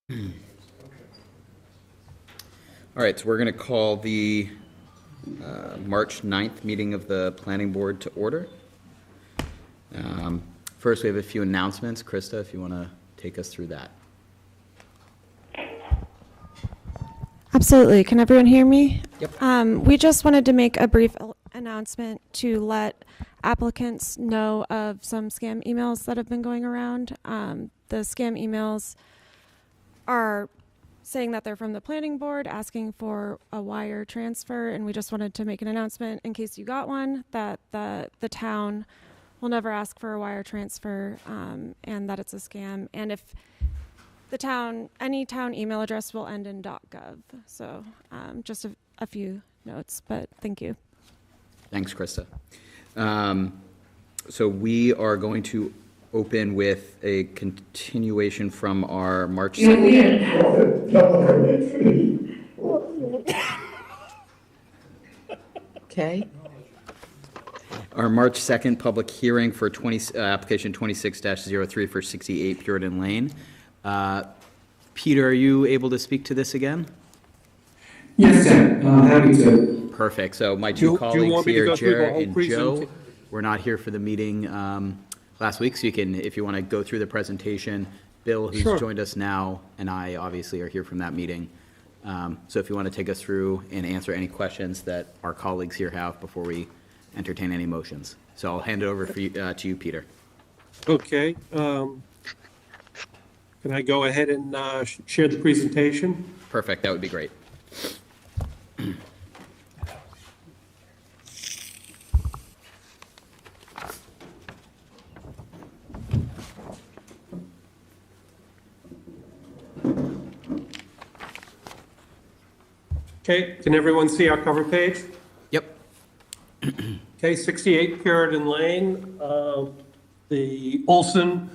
All right, so we're going to call the March 9th meeting of the Planning Board to order. First, we have a few announcements. Krista, if you want to take us through that. Absolutely. Can everyone hear me? Yep. We just wanted to make a brief announcement to let applicants know of some scam emails that have been going around. The scam emails are saying that they're from the planning board asking for a wire transfer, and we just wanted to make an announcement in case you got one that the town will never ask for a wire transfer, and that it's a scam. And if the town, any town email address will end in .gov. So just a few notes, but thank you. Thanks, Krista. So we are going to open with a continuation from our March 2nd. Okay. Our March 2nd public hearing for application 26-03 for 68 Puritan Lane. Peter, are you able to speak to this again? Yes, sir. Happy to. Perfect. So my two colleagues here, Jared and Joe, were not here for the meeting last week, so you can, if you want to go through the presentation. Bill, who's joined us now, and I obviously are here from that meeting. So if you want to take us through and answer any questions that our colleagues here have before we entertain any motions. So I'll hand it over for you, to you, Peter. Okay. Can I go ahead and share the presentation? Perfect. That would be great. Okay, can everyone see our cover page? Yep. Okay, 68 Puritan Lane, the Olson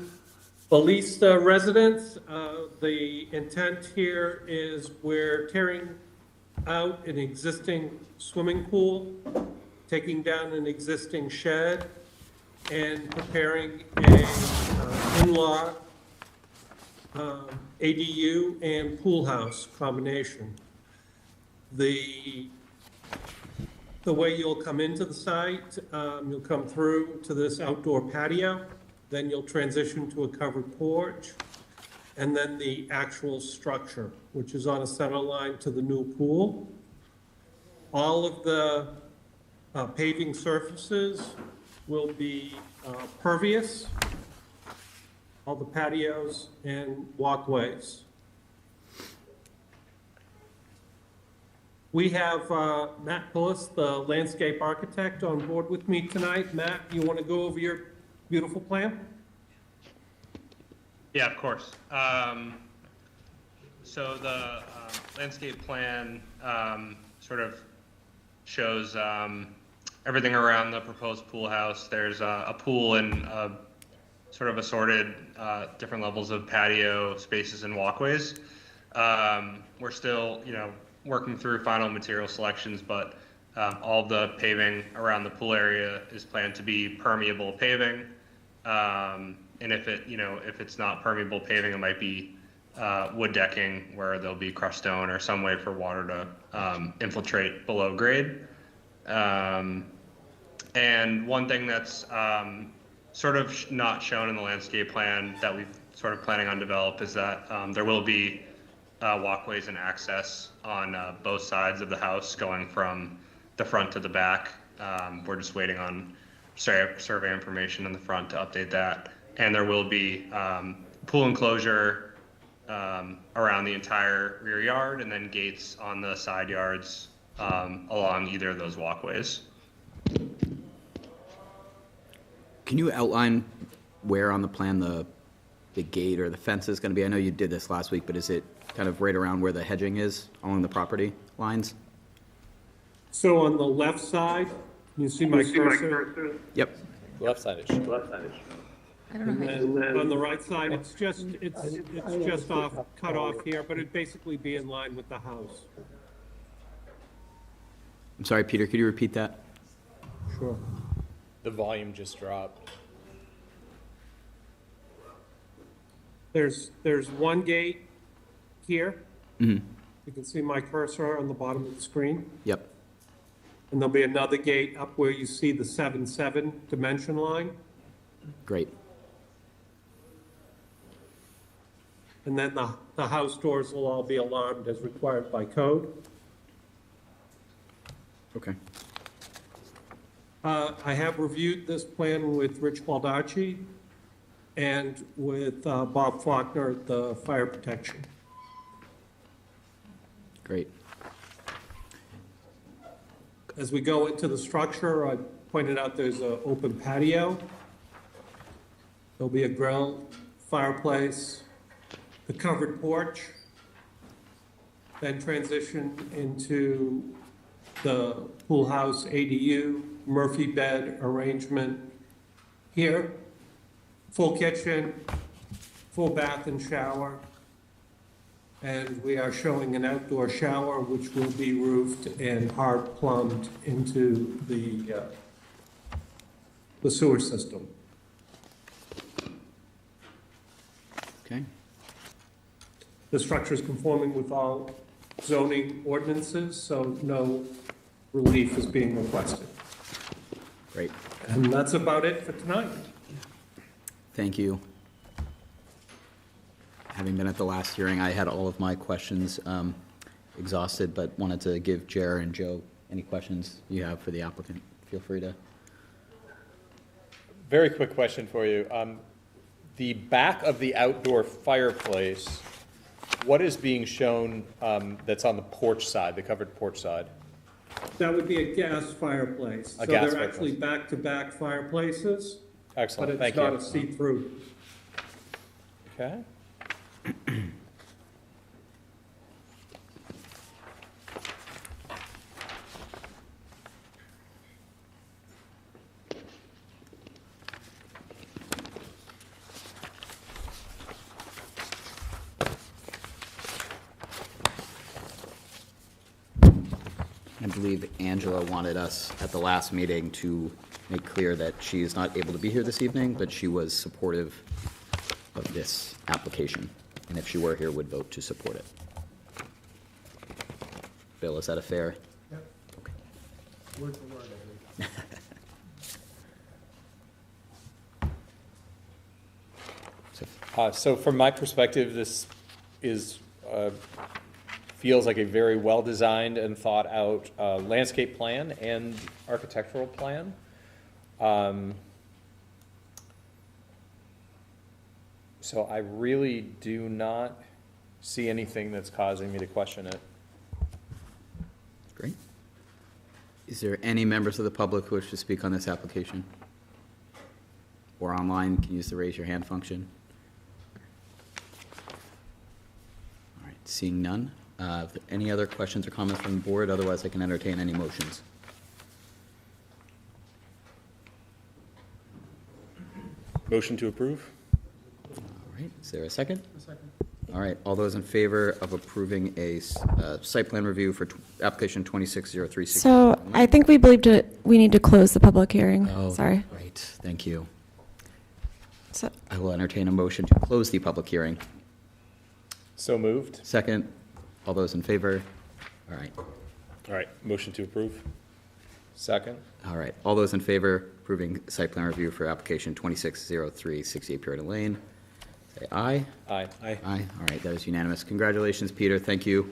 Balista residence. The intent here is we're tearing out an existing swimming pool, taking down an existing shed, and preparing a in-law ADU and pool house combination. The way you'll come into the site, you'll come through to this outdoor patio, then you'll transition to a covered porch, and then the actual structure, which is on a center line to the new pool. All of the paving surfaces will be pervious, all the patios and walkways. We have Matt Pullis, the landscape architect, on board with me tonight. Matt, you want to go over your beautiful plan? Yeah, of course. So the landscape plan sort of shows everything around the proposed pool house. There's a pool and sort of assorted different levels of patio spaces and walkways. We're still, working through final material selections, but all the paving around the pool area is planned to be permeable paving. And if it's not permeable paving, it might be wood decking where there'll be crushed stone or some way for water to infiltrate below grade. And one thing that's sort of not shown in the landscape plan that we've sort of planning on develop is that there will be walkways and access on both sides of the house going from the front to the back. We're just waiting on survey information in the front to update that. And there will be pool enclosure around the entire rear yard and then gates on the side yards along either of those walkways. Can you outline where on the plan the gate or the fence is going to be? I know you did this last week, but is it kind of right around where the hedging is along the property lines? So on the left side, you see my cursor? Yep. Left sided. I don't know. And then on the right side, it's just cut off here, but it'd basically be in line with the house. I'm sorry, Peter, could you repeat that? Sure. The volume just dropped. There's one gate here. Mhm. You can see my cursor on the bottom of the screen. Yep. And there'll be another gate up where you see the 7-7 dimension line. Great. And then the house doors will all be alarmed as required by code. Okay. I have reviewed this plan with Rich Baldacci and with Bob Faulkner, the fire protection. Great. As we go into the structure, I pointed out there's an open patio. There'll be a grill, fireplace, the covered porch, then transition into the pool house ADU, Murphy bed arrangement here, full kitchen, full bath and shower, and we are showing an outdoor shower which will be roofed and hard plumbed into the sewer system. Okay. The structure is conforming with all zoning ordinances, so no relief is being requested. Great. And that's about it for tonight. Thank you. Having been at the last hearing, I had all of my questions exhausted, but wanted to give Jer and Joe any questions you have for the applicant. Feel free to. Very quick question for you. The back of the outdoor fireplace, what is being shown that's on the porch side, the covered porch side? That would be a gas fireplace. A So gas they're actually back-to-back fireplaces, but Excellent, it's thank not you. a see-through. Okay. I believe Angela wanted us at the last meeting to make clear that she is not able to be here this evening, but she was supportive of this application, and if she were here, would vote to support it. Bill, is that a fair? Yep. Okay. Word for word, I believe. So from my perspective, this is, feels like a very well-designed and thought-out landscape plan and architectural plan. So I really do not see anything that's causing me to question it. Great. Is there any members of the public who wish to speak on this application? Or online, can use the raise your hand function. All right, seeing none. Any other questions or comments from the board? Otherwise, I can entertain any motions. Motion to approve? All right, is there a second? A second. All right, all those in favor of approving a site plan review for application 260360? So I think we believed we need to close the public hearing. Oh, Sorry. right, thank you. So, I will entertain a motion to close the public hearing. So moved. Second, all those in favor? All right. All right, motion to approve. Second. All right, all those in favor approving site plan review for application 2603 68 Puritan Lane, say aye. Aye. Aye. Aye, all right, that is unanimous. Congratulations, Peter, thank you.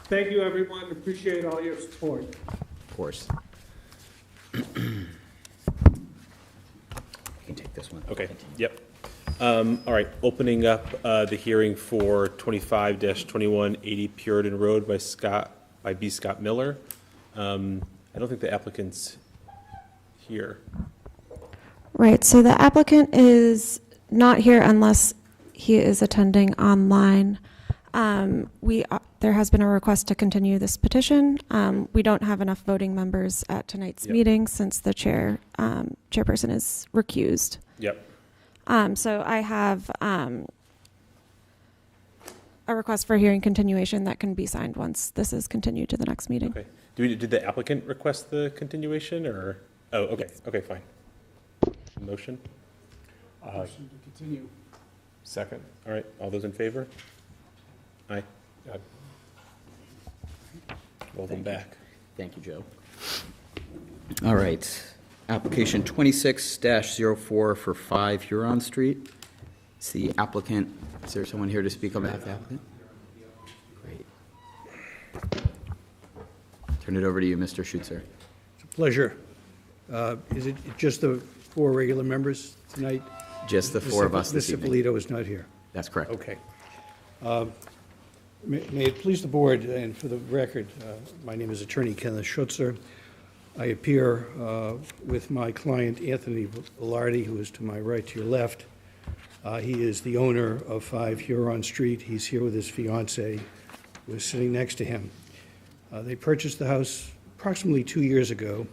Thank you, everyone. Appreciate all your support. Of course. You can take this one. Okay, yep. All right, opening up the hearing for 25-2180 Puritan Road by B. Scott Miller. I don't think the applicant's here. right, so the applicant is not here unless he is attending online. There has been a request to continue this petition. We don't have enough voting members at tonight's meeting since the chairperson is recused. Yep. So I have a request for hearing continuation that can be signed once this is continued to the next meeting. Okay. Did the applicant request the continuation or? Oh, okay. Okay, fine. Motion? Motion to continue. Second. All right, all those in favor? Aye. Welcome back. Thank you, Joe. All right, application 26-04 for 5 Huron Street. It's the applicant. Is there someone here to speak on behalf of the applicant? Great. Turn it over to you, Mr. Schutzer. It's a pleasure. Is it just the 4 regular members tonight? Just the 4 of us this evening. Mr. Polito is not here. That's correct. Okay. May it please the board, and for the record, my name is Attorney Kenneth Schutzer. I appear with my client, Anthony Velarde, who is to my right, to your left. He is the owner of 5 Huron Street. He's here with his fiancee, who is sitting next to him. They purchased the house approximately 2 years ago,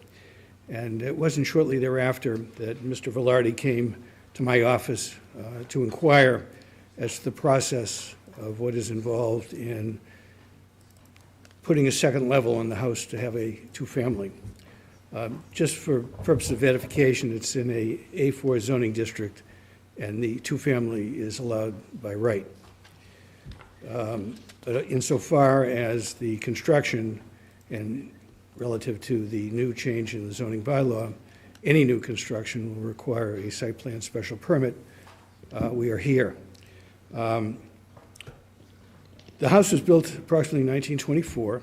and it wasn't shortly thereafter that Mr. Velarde came to my office to inquire as to the process of what is involved in putting a second level on the house to have a 2-family. Just for purpose of edification, it's in a A4 zoning district, and the 2-family is allowed by right. But insofar as the construction and relative to the new change in the zoning bylaw, any new construction will require a site plan special permit. We are here. The house was built approximately 1924.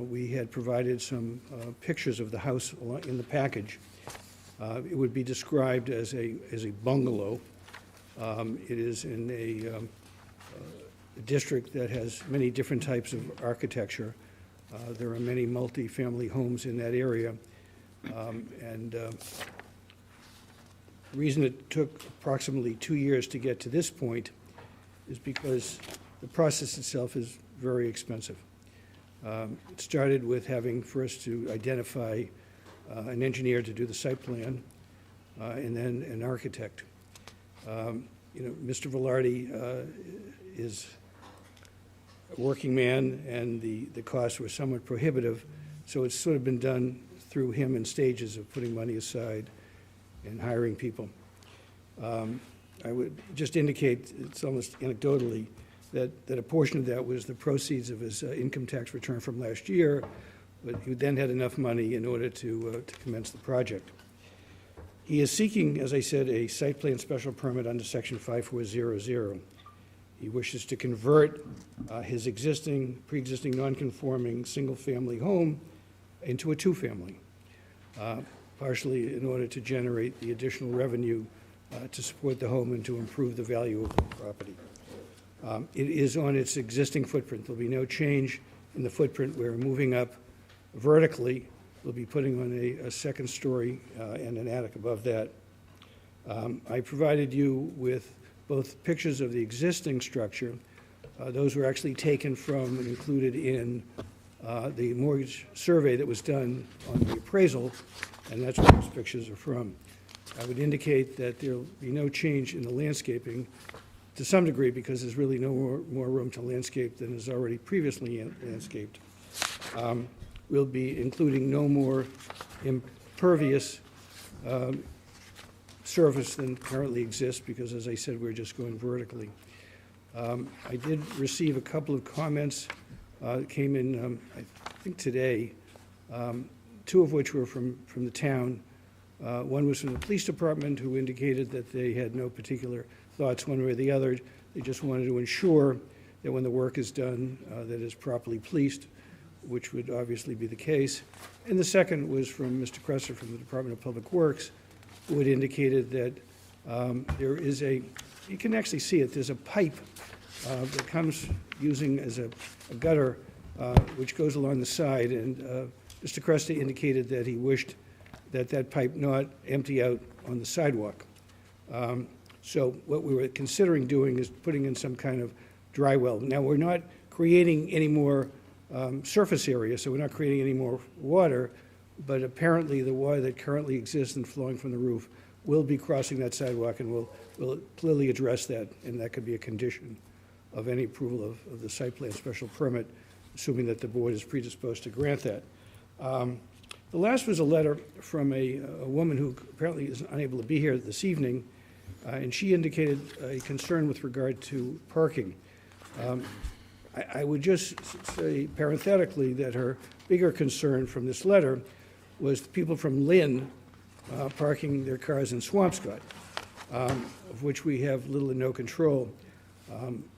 We had provided some pictures of the house in the package. It would be described as a bungalow. It is in a district that has many different types of architecture. There are many multi-family homes in that area. The reason it took approximately 2 years to get to this point is because the process itself is very expensive. It started with having first to identify an engineer to do the site plan, and then an architect. Mr. Velarde is a working man, and the costs were somewhat prohibitive, so it's sort of been done through him in stages of putting money aside and hiring people. I would just indicate, it's almost anecdotally, that a portion of that was the proceeds of his income tax return from last year, but he then had enough money in order to commence the project. He is seeking, as I said, a site plan special permit under section 5400. He wishes to convert his pre-existing non-conforming single-family home into a 2-family, partially in order to generate the additional revenue to support the home and to improve the value of the property. It is on its existing footprint. There'll be no change in the footprint. We're moving up vertically. We'll be putting on a second story and an attic above that. I provided you with both pictures of the existing structure. Those were actually taken from and included in the mortgage survey that was done on the appraisal, and that's where those pictures are from. I would indicate that there'll be no change in the landscaping to some degree, because there's really no more room to landscape than is already previously landscaped. We'll be including no more impervious surface than currently exists, because, as I said, we're just going vertically. I did receive a couple of comments that came in, I think today, 2 of which were from the town. One was from the police department, who indicated that they had no particular thoughts one way or the other. They just wanted to ensure that when the work is done, that it's properly policed, which would obviously be the case. And the second was from Mr. Kresser from the Department of Public Works, who had indicated that there is you can actually see it, there's a pipe that comes using as a gutter, which goes along the side, and Mr. Kresser indicated that he wished that pipe not empty out on the sidewalk. So what we were considering doing is putting in some kind of dry well. Now, we're not creating any more surface area, so we're not creating any more water, but apparently the water that currently exists and flowing from the roof will be crossing that sidewalk, and we'll clearly address that, and that could be a condition of any approval of the site plan special permit, assuming that the board is predisposed to grant that. The last was a letter from a woman who apparently is unable to be here this evening, and she indicated a concern with regard to parking. I would just say parenthetically that her bigger concern from this letter was the people from Lynn parking their cars in Swampscott, of which we have little or no control.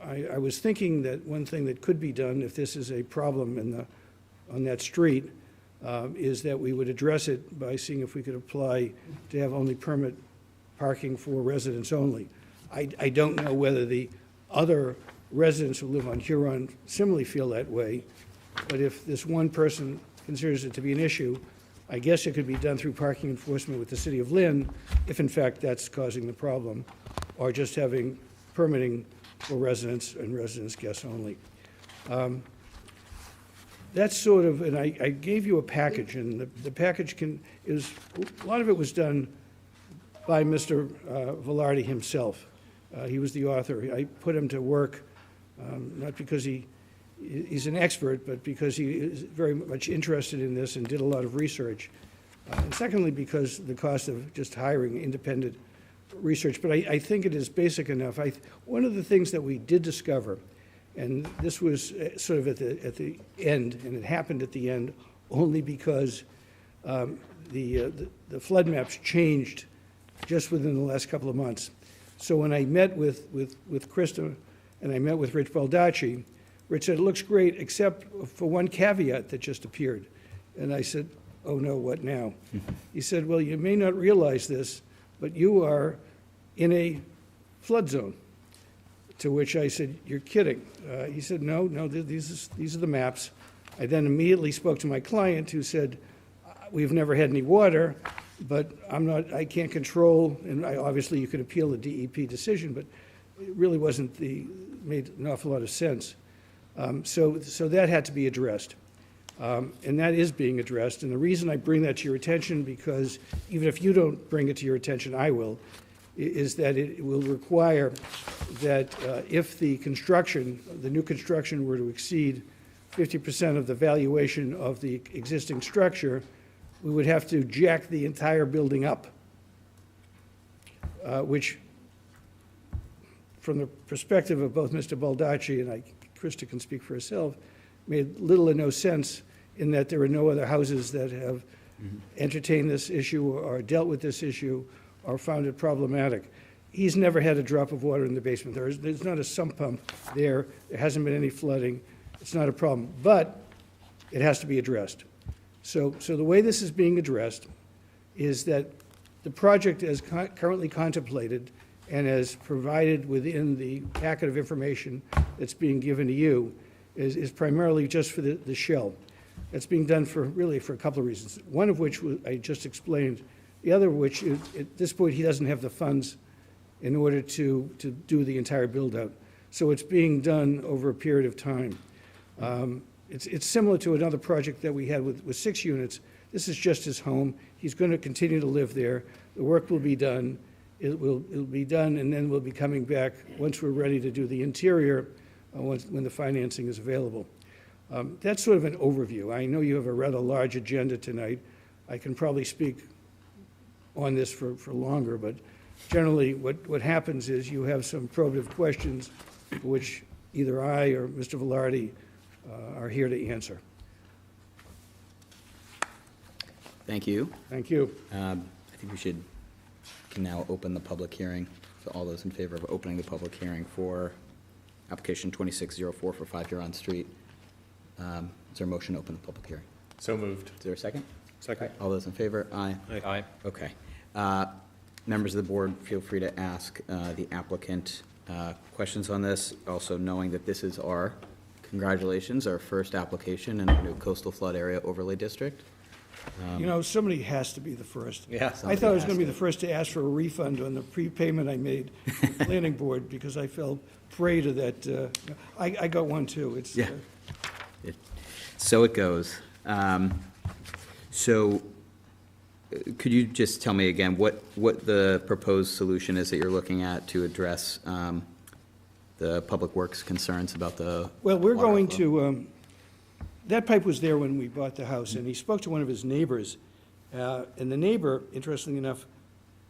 I was thinking that one thing that could be done, if this is a problem on that street, is that we would address it by seeing if we could apply to have only permit parking for residents only. I don't know whether the other residents who live on Huron similarly feel that way, but if this one person considers it to be an issue, I guess it could be done through parking enforcement with the city of Lynn, if in fact that's causing the problem, or just having permitting for residents and residents guests only. That's sort of, and I gave you a package, and the package a lot of it was done by Mr. Velarde himself. He was the author. I put him to work, not because he's an expert, but because he is very much interested in this and did a lot of research. And secondly, because the cost of just hiring independent research. But I think it is basic enough. One of the things that we did discover, and this was sort of at the end, and it happened at the end only because the flood maps changed just within the last couple of months. So when I met with Krista and I met with Rich Baldacci, Rich said, it looks great, except for one caveat that just appeared. And I said, oh no, what now? He said, well, you may not realize this, but you are in a flood zone. To which I said, you're kidding. He said, no, these are the maps. I then immediately spoke to my client who said, we've never had any water, but I can't control, and obviously you could appeal the DEP decision, but it really made an awful lot of sense. So that had to be addressed. And that is being addressed. And the reason I bring that to your attention, because even if you don't bring it to your attention, I will, is that it will require that if the new construction were to exceed 50% of the valuation of the existing structure, we would have to jack the entire building up, which, from the perspective of both Mr. Baldacci and Krista can speak for herself, made little or no sense in that there are no other houses that have entertained this issue or dealt with this issue or found it problematic. He's never had a drop of water in the basement. There's not a sump pump there. There hasn't been any flooding. It's not a problem, but it has to be addressed. So the way this is being addressed is that the project as currently contemplated and as provided within the packet of information that's being given to you is primarily just for the shell. It's being done for a couple of reasons. One of which I just explained. The other of which is, at this point, he doesn't have the funds in order to do the entire build-out. So it's being done over a period of time. It's similar to another project that we had with 6 units. This is just his home. He's going to continue to live there. The work will be done. It'll be done, and then we'll be coming back once we're ready to do the interior, when the financing is available. That's sort of an overview. I know you have a rather large agenda tonight. I can probably speak on this for longer, but generally what happens is you have some probative questions which either I or Mr. Velarde are here to answer. Thank you. Thank you. I think we can now open the public hearing. So all those in favor of opening the public hearing for application 2604 for 5 Huron Street. Is there a motion to open the public hearing? So moved. Is there a second? Second. All those in favor? Aye. Aye. Okay. Members of the board, feel free to ask the applicant questions on this, also knowing that this is our first application in our new coastal flood area overlay district. Somebody has to be the first. Yeah. I thought I was going to be the first to ask for a refund on the prepayment I made to the planning board because I fell prey to that. I got one too. Yeah. So it goes. So could you just tell me again what the proposed solution is that you're looking at to address the public works concerns about the Well, we're water going flow? to, that pipe was there when we bought the house, and he spoke to one of his neighbors, and the neighbor, interestingly enough,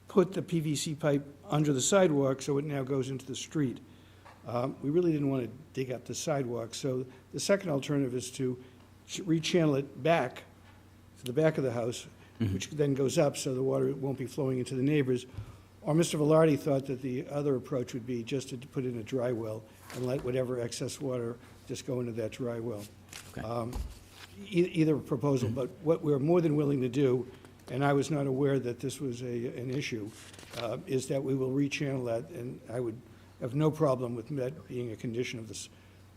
put the PVC pipe under the sidewalk, so it now goes into the street. We really didn't want to dig up the sidewalk, so the second alternative is to rechannel it back to the back of the house, which then goes up so the water won't be flowing into the neighbors. Or Mr. Velarde thought that the other approach would be just to put in a dry well and let whatever excess water just go into that dry well. Okay. Either proposal, but what we're more than willing to do, and I was not aware that this was an issue, is that we will rechannel that, and I would have no problem with that being a condition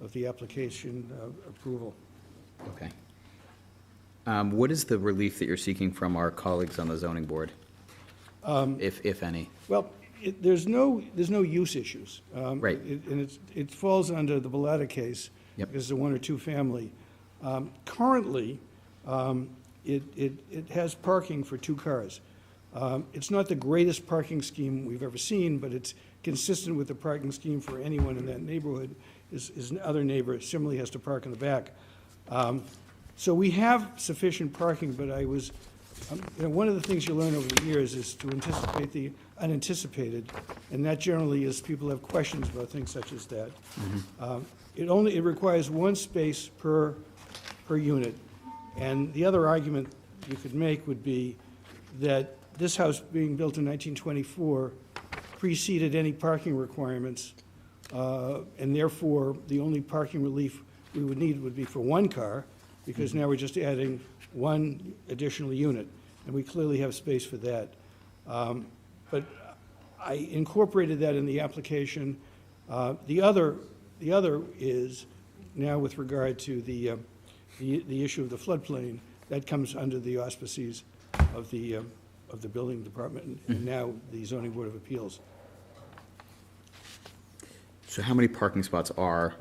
of the application approval. Okay. What is the relief that you're seeking from our colleagues on the zoning board? If any? Well, there's no use issues. Right. And it falls under the Bellata case. Yep. Because it's a 1 or 2 family. Currently, it has parking for 2 cars. It's not the greatest parking scheme we've ever seen, but it's consistent with the parking scheme for anyone in that neighborhood. Is other neighbor similarly has to park in the back. So we have sufficient parking, but one of the things you learn over the years is to anticipate the unanticipated, and that generally is people have questions about things such as that. It requires 1 space per unit, and the other argument you could make would be that this house being built in 1924 preceded any parking requirements, and therefore the only parking relief we would need would be for 1 car, because now we're just adding 1 additional unit, and we clearly have space for that. But I incorporated that in the application. The other is, now with regard to the issue of the floodplain, that comes under the auspices of the building department and now the zoning board of appeals. So how many parking spots are?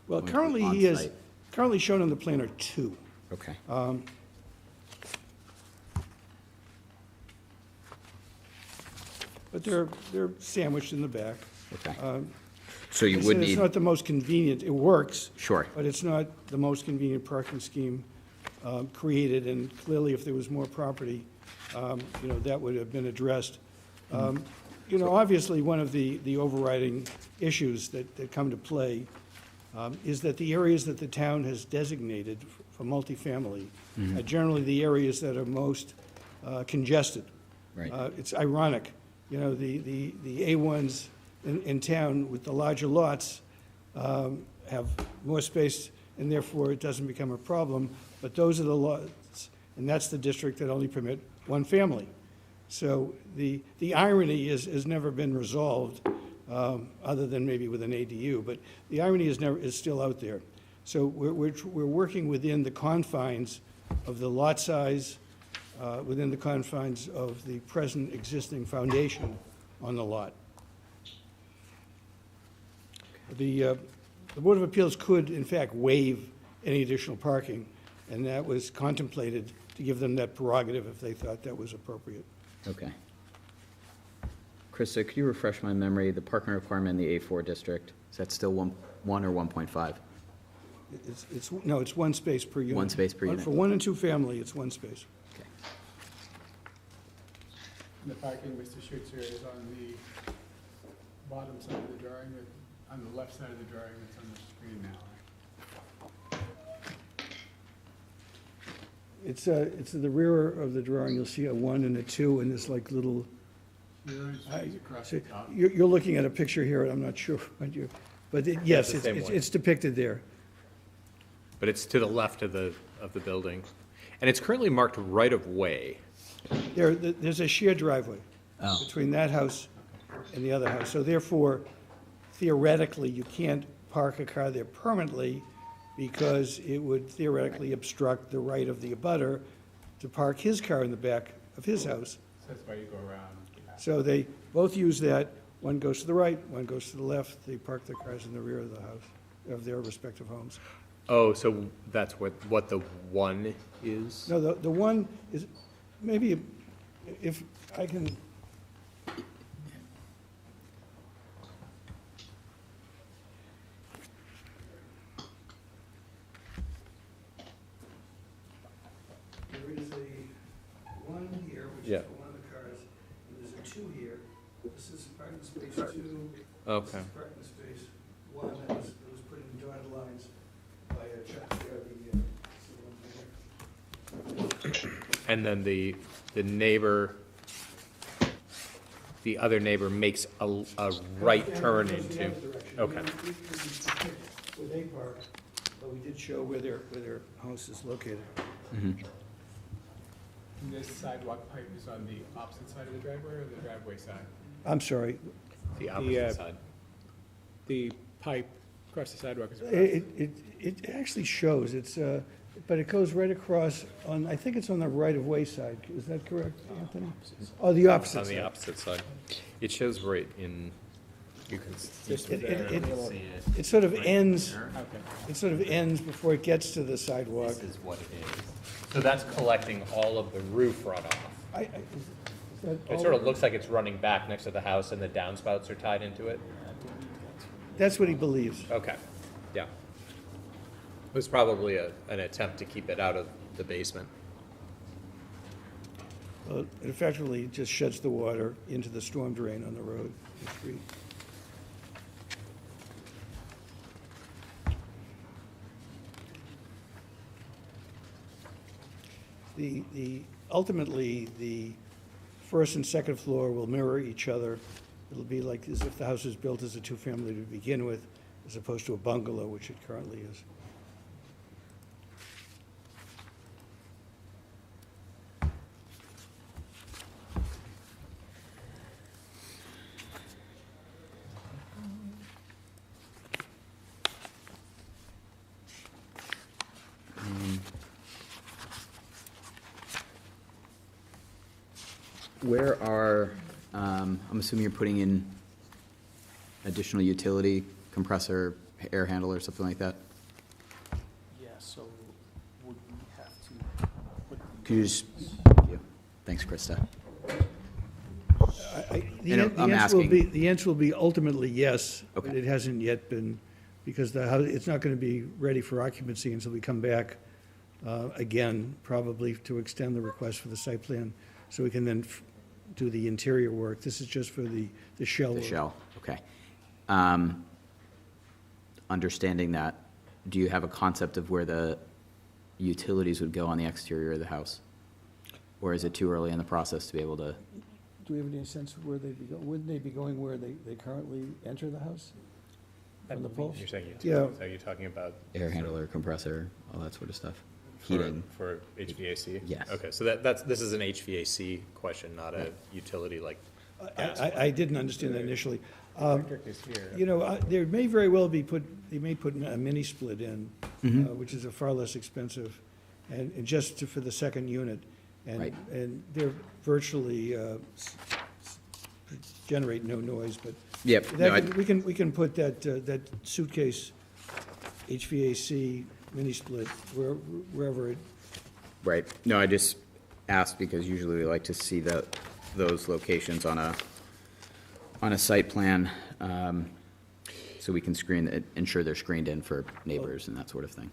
Well, on- currently on he is, site? currently shown on the plan are 2. Okay. But they're sandwiched in the back. Okay. Um, So you would It's need, not the most convenient, it works, sure. but it's not the most convenient parking scheme created, and clearly if there was more property, that would have been addressed. Obviously, one of the overriding issues that come to play is that the areas that the town has designated for multifamily are generally the areas that are most congested. Right. It's ironic, the A1s in town with the larger lots have more space, and therefore it doesn't become a problem, but those are the lots, and that's the district that only permit 1 family. So the irony has never been resolved, other than maybe with an ADU, but the irony is still out there. So we're working within the confines of the lot size, within the confines of the present existing foundation on the lot. The Board of Appeals could, in fact, waive any additional parking, and that was contemplated to give them that prerogative if they thought that was appropriate. Okay. Krista, could you refresh my memory, the parking requirement in the A4 district, is that still 1 or 1.5? No, it's 1 space per unit. 1 space per unit. For 1 and 2 family, it's 1 space. Okay. The parking, Mr. Schutzer, is on the bottom side of the drawing, on the left side of the drawing that's on the screen now. It's the rear of the drawing, you'll see a 1 and a 2, and this like little, Across the top. you're looking at a picture here, and I'm not sure, yes, the same one. it's depicted there. But it's to the left of the building. And it's currently marked right-of-way. There's a shared driveway Oh. between that house and the other house, so therefore, theoretically, you can't park a car there permanently, because it would theoretically obstruct the right of the abutter to park his car in the back of his house. So that's why you go around. So they both use that, 1 goes to the right, 1 goes to the left, they park their cars in the rear of the house, of their respective homes. Oh, so that's what the 1 is? No, the 1 is, maybe if I can, there is a 1 here, which Yeah. is for 1 of the cars, and there's a 2 here. This is parking space 2. Okay. This is parking space one that was put in dotted lines by Chuck Fair, the civil engineer. And then the neighbor, the other neighbor makes a right turn into, okay. Where they park, but we did show where their house is located. And this sidewalk pipe is on the opposite side of the driveway or the driveway side? I'm sorry, The opposite side. The pipe across the sidewalk is. it actually shows, but it goes right across on, I think it's on the right-of-way side, is that correct, Anthony? Oh, the opposite On side. the opposite side. It shows right in, you can see It sort of ends, Okay. it sort of ends before it gets to the sidewalk. This is what it is. So that's collecting all of the roof runoff. Is that It all sort of looks like it's running back next to the house and the downspouts are tied into it. That's what he believes. Okay, yeah. It was probably an attempt to keep it out of the basement. Well, it effectively just sheds the water into the storm drain on the road, the street. Ultimately, the first and second floor will mirror each other. It'll be like as if the house was built as a two-family to begin with, as opposed to a bungalow, which it currently is. Where are, I'm assuming you're putting in additional utility, compressor, air handler, something like that? Yeah, so would we have to put? Could you just, yeah. Thanks, Krista. I'm asking. The answer will be ultimately yes, but Okay. it hasn't yet been, because the house, it's not going to be ready for occupancy until we come back again, probably to extend the request for the site plan, so we can then do the interior work. This is just for the shell The work. shell, okay. Understanding that, do you have a concept of where the utilities would go on the exterior of the house? Or is it too early in the process to be able to? Do we have any sense of where they'd be going? Wouldn't they be going where they currently enter the house? From the pole? You're saying, Yeah. are you talking about? Air handler, compressor, all that sort of stuff? Heating? For HVAC? Yes. Okay, so this is an HVAC question, not a utility like. I didn't understand that initially. Electric is here. You know, there may very well be they may put a mini split in, which is a far less expensive, and just for the second unit. Right. And they're virtually generate no noise, but Yep. we can put that suitcase HVAC mini split wherever it. Right. No, I just asked because usually we like to see those locations on a site plan, so we can ensure they're screened in for neighbors and that sort of thing.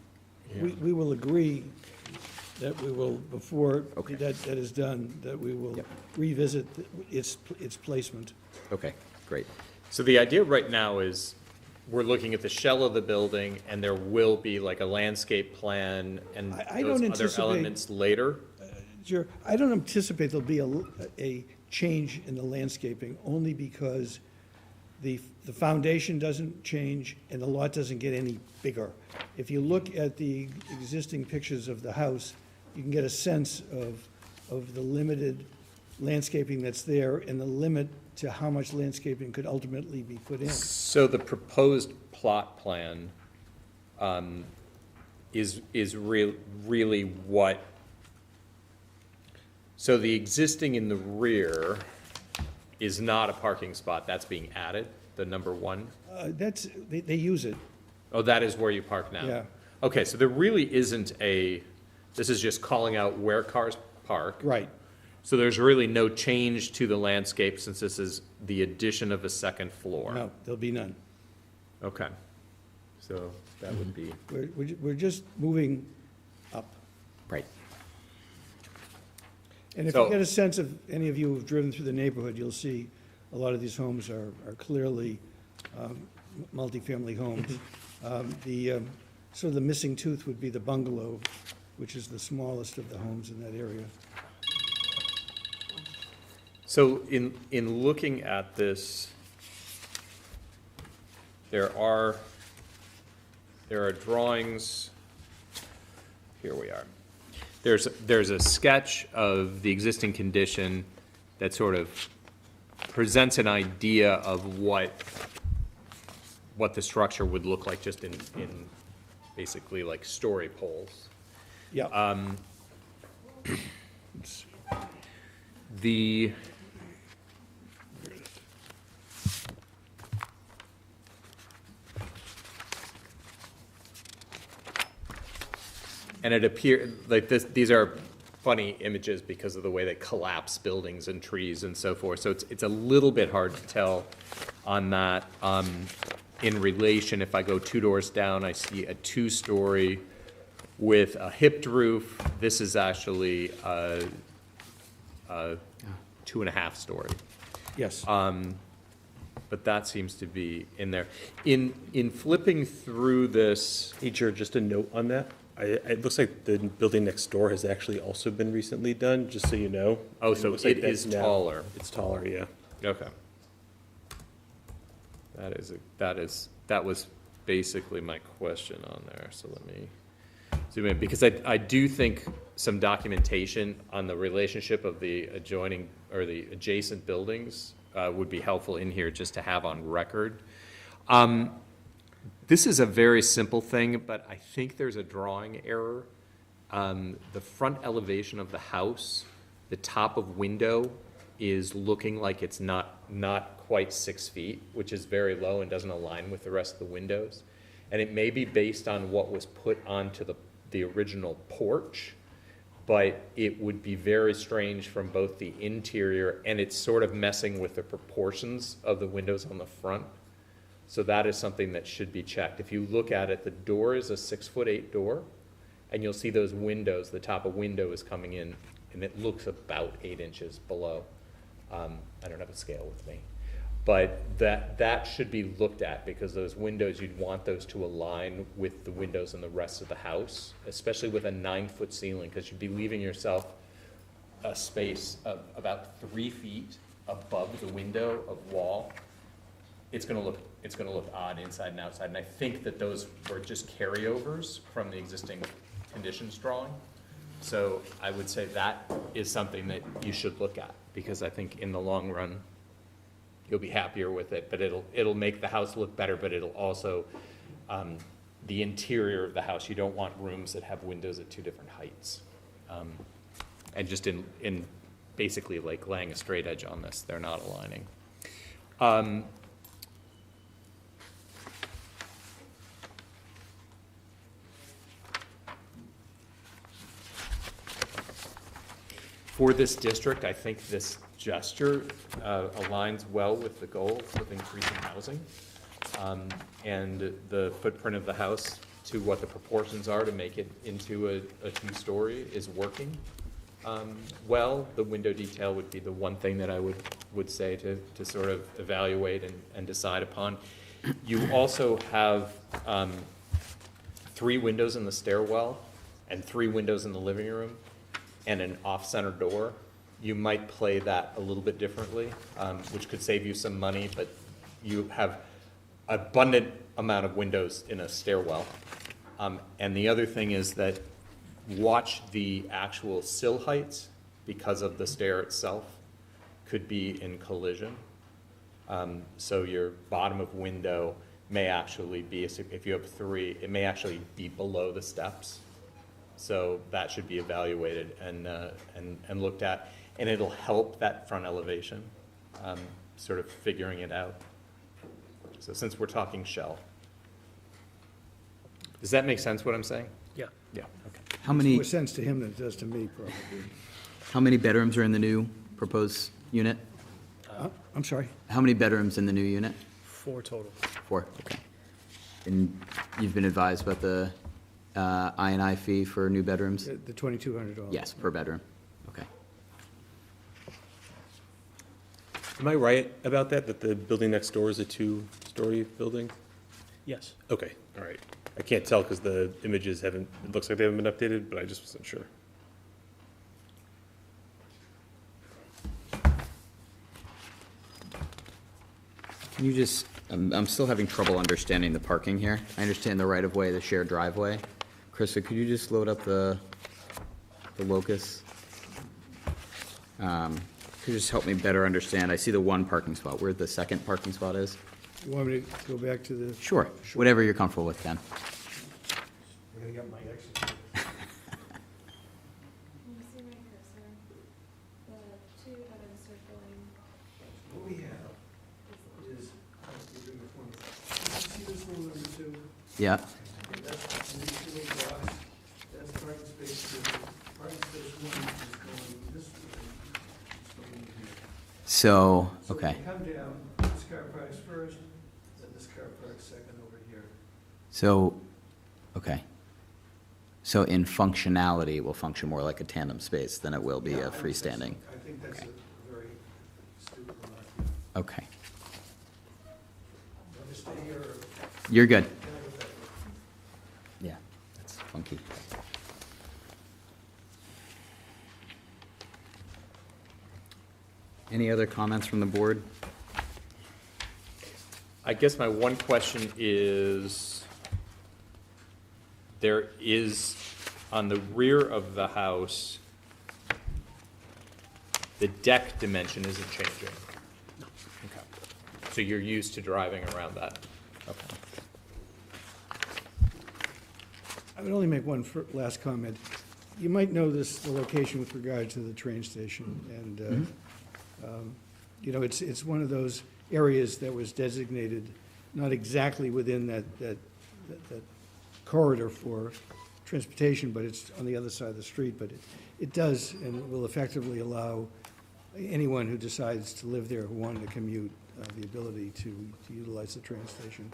We will agree that we will, before Okay. that is done, that we will Yep. revisit its placement. Okay, great. So the idea right now is, we're looking at the shell of the building, and there will be like a landscape plan and I those don't other anticipate- elements later? Sure, I don't anticipate there'll be a change in the landscaping, only because the foundation doesn't change and the lot doesn't get any bigger. If you look at the existing pictures of the house, you can get a sense of the limited landscaping that's there and the limit to how much landscaping could ultimately be put in. So the proposed plot plan is really what, so the existing in the rear is not a parking spot, that's being added, the number one? They use it, Oh, that is where you park now? Yeah. Okay, so there really isn't this is just calling out where cars park. right. So there's really no change to the landscape since this is the addition of a second floor? No, there'll be none. Okay, so that would be, We're just moving up. Right. And if So- you get a sense of, any of you who've driven through the neighborhood, you'll see a lot of these homes are clearly multifamily homes. The, sort of the missing tooth would be the bungalow, which is the smallest of the homes in that area. So in looking at this, there are drawings, here we are. There's a sketch of the existing condition that sort of presents an idea of what the structure would look like just in basically like story poles. Yeah. And it appears like these are funny images because of the way they collapse buildings and trees and so forth. So it's a little bit hard to tell on that. In relation, if I go 2 doors down, I see a 2-story with a hipped roof. This is actually a 2.5-story. Yes. But that seems to be in there. In flipping through this, Hey, Jer, just a note on that. It looks like the building next door has actually also been recently done, just so you know. oh, so looks like it is that's now- taller. It's taller, yeah. Okay. That was basically my question on there, so let me zoom in, because I do think some documentation on the relationship of the adjoining, or the adjacent buildings would be helpful in here just to have on record. This is a very simple thing, but I think there's a drawing error. The front elevation of the house, the top of window is looking like it's not quite 6 feet, which is very low and doesn't align with the rest of the windows. And it may be based on what was put onto the original porch, but it would be very strange from both the interior, and it's sort of messing with the proportions of the windows on the front. So that is something that should be checked. If you look at it, the door is a 6'8" door, and you'll see those windows, the top of window is coming in, and it looks about 8 inches below. I don't have a scale with me. But that should be looked at, because those windows, you'd want those to align with the windows in the rest of the house, especially with a 9-foot ceiling, because you'd be leaving yourself a space of about 3 feet above the window of wall. It's gonna look odd inside and outside, and I think that those were just carryovers from the existing conditions drawing. So I would say that is something that you should look at, because I think in the long run, you'll be happier with it, but it'll make the house look better, but it'll also, the interior of the house, you don't want rooms that have windows at 2 different heights. And just in basically like laying a straight edge on this, they're not aligning. For this district, I think this gesture aligns well with the goals of increasing housing, and the footprint of the house to what the proportions are to make it into a 2-story is working well. The window detail would be the one thing that I would say to sort of evaluate and decide upon. You also have 3 windows in the stairwell and 3 windows in the living room, and an off-center door. You might play that a little bit differently, which could save you some money, but you have abundant amount of windows in a stairwell. And the other thing is that watch the actual sill heights, because of the stair itself, could be in collision. So your bottom of window may actually be, if you have 3, it may actually be below the steps. So that should be evaluated and looked at, and it'll help that front elevation, sort of figuring it out. So since we're talking shell, does that make sense what I'm saying? Yeah. Yeah. Okay. How many, More sense to him than it does to me, probably. how many bedrooms are in the new proposed unit? I'm sorry? How many bedrooms in the new unit? 4 total. 4, okay. And you've been advised about the I&I fee for new bedrooms? The $2,200. Yes, per bedroom, okay. Am I right about that the building next door is a 2-story building? Yes. Okay, all right. I can't tell because the images haven't, it looks like they haven't been updated, but I just wasn't sure. Can you just, I'm still having trouble understanding the parking here. I understand the right-of-way, the shared driveway. Krista, could you just load up the locus? Could you just help me better understand? I see the one parking spot, where the second parking spot is. You want me to go back to the? Sure, whatever you're comfortable with, Ken. I'm gonna get my exit. Can you see my cursor? The two that I'm circling. What we have is, see this little number 2? Yeah, That's the initial box. That's parking space 2. Parking space 1 is going this way. It's going here. so, So okay. when you come down, this car parks first, then this car parks second over here. So, okay. So in functionality, it will function more like a tandem space than it will be a freestanding. I think that's Okay. a very stupid remark. Okay, Want to stay here or you're good. can I go back? Yeah, that's funky. Any other comments from the board? I guess my one question is, there is, on the rear of the house, the deck dimension isn't changing. Okay. So you're used to driving around that? Okay. I would only make one last comment. You might know the location with regard to the train station, and, you know, it's one of those areas that was designated not exactly within that corridor for transportation, but it's on the other side of the street, but it does and will effectively allow anyone who decides to live there, who wanted to commute, the ability to utilize the train station.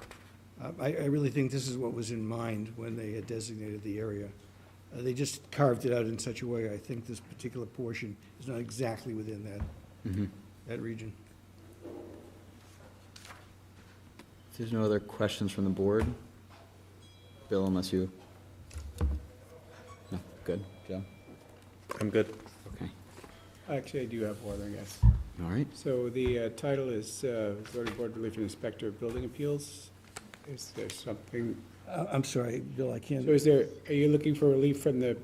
I really think this is what was in mind when they had designated the area. They just carved it out in such a way, I think this particular portion is not exactly within that region. If there's no other questions from the board? Bill, unless you? No, good, Joe? I'm good. Okay, Actually, I do have one, I guess. all right. So the title is zoning board relief and inspector of building appeals. Is there something, I'm sorry, Bill, I can't. so are you looking for relief from the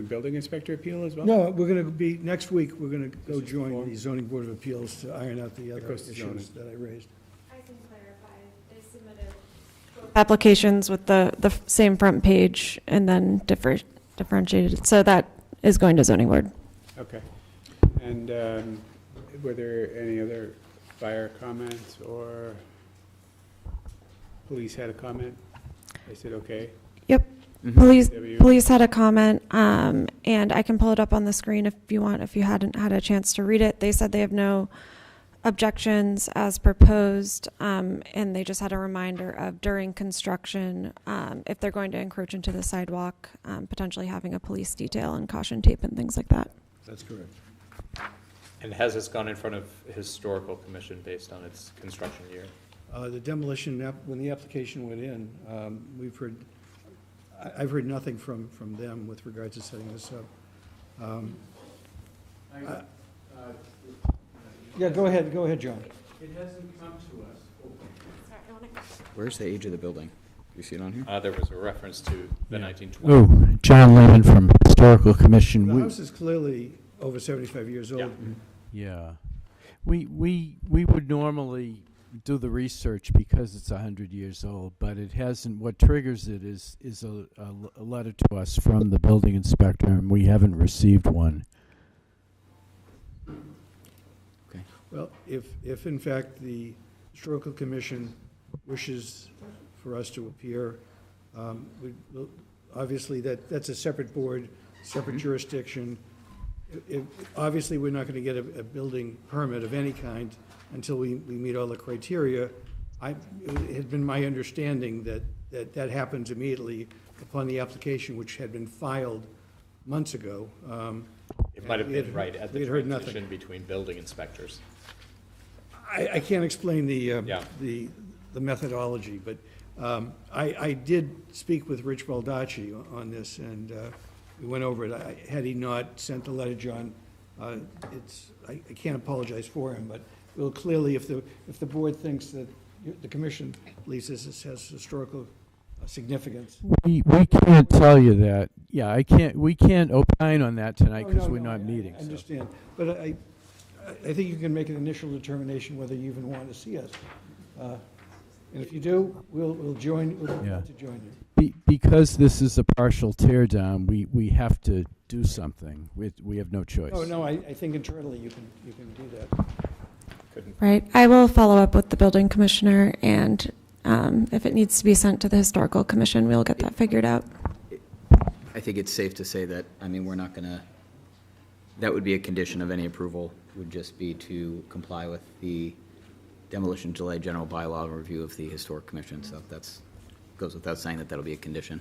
building inspector appeal as well? No, we're going to be, next week, we're going to go This is join form? the zoning board of appeals to iron out the other goes to zoning. issues that I raised. I can clarify. They submitted applications with the same front page and then differentiated. So that is going to zoning board. Okay. And were there any other fire comments or police had a comment? They said, okay. Yep. Mm-hmm. Police had a comment, and I can pull it up on the screen if you want, if you hadn't had a chance to read it. They said they have no objections as proposed, and they just had a reminder of during construction, if they're going to encroach into the sidewalk, potentially having a police detail and caution tape and things like that. That's correct. And has this gone in front of historical commission based on its construction year? The demolition, when the application went in, I've heard nothing from them with regard to setting this up. Yeah, go ahead, John. It hasn't come to us. Where's the age of the building? You see it on here? There was a reference to the 1920s. Oh, John Lehman from Historical Commission. The house is clearly over 75 years old. Yeah. We would normally do the research because it's 100 years old, but it hasn't. What triggers it is a letter to us from the building inspector, and we haven't received one. Okay. Well, if in fact the Historical Commission wishes for us to appear, obviously that's a separate board, separate jurisdiction. Obviously, we're not going to get a building permit of any kind until we meet all the criteria. It had been my understanding that happens immediately upon the application, which had been filed months ago. It might have been right at the heard transition nothing. between building inspectors. I can't explain the Yeah. methodology, but I did speak with Rich Baldacci on this, and we went over it. Had he not sent the letter, John, I can't apologize for him, but we'll clearly, if the board thinks that the commission believes this has historical significance. We can't tell you that. Yeah, we can't opine on that tonight because we're not meeting. I understand, but I think you can make an initial determination whether you even want to see us. And if you do, we'll join, we'll Yeah. to join you. Because this is a partial tear down, we have to do something. We have no choice. Oh, no, I think internally you can do that. Right. I will follow up with the building commissioner, and if it needs to be sent to the historical commission, we'll get that figured out. I think it's safe to say that, I mean, we're not going to, that would be a condition of any approval, would just be to comply with the demolition delay general bylaw review of the historic commission. So that's, goes without saying that that'll be a condition.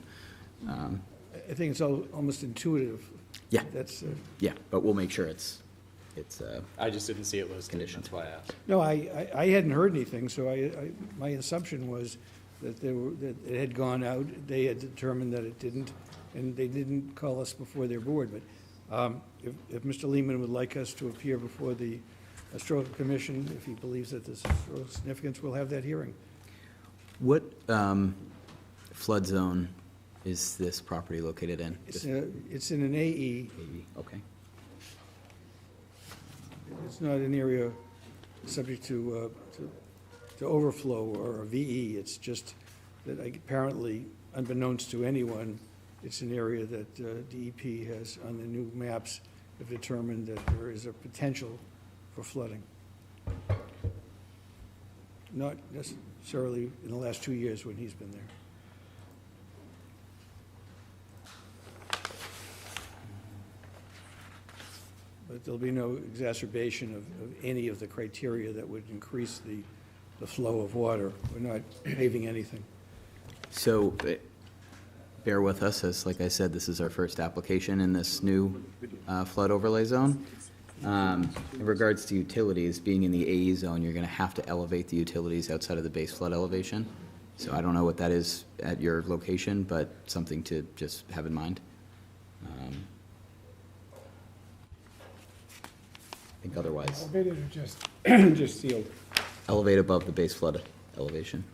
I think it's almost intuitive. Yeah. That's, Yeah, but we'll make sure it's I just didn't see it listed, Condition. that's why I asked. no, I hadn't heard anything, so my assumption was that that it had gone out. They had determined that it didn't, and they didn't call us before their board. But if Mr. Lehman would like us to appear before the historical commission, if he believes that there's historical significance, we'll have that hearing. What flood zone is this property located in? It's in an AE. Okay. It's not an area subject to overflow or a VE. It's just that apparently, unbeknownst to anyone, it's an area that DEP has, on the new maps, have determined that there is a potential for flooding. Not necessarily in the last 2 years when he's been there. But there'll be no exacerbation of any of the criteria that would increase the flow of water. We're not paving anything. So bear with us, as like I said, this is our first application in this new flood overlay zone. In regards to utilities, being in the AE zone, you're going to have to elevate the utilities outside of the base flood elevation. So I don't know what that is at your location, but something to just have in mind. I think otherwise. Elevated or just, just sealed? Elevate above the base flood elevation.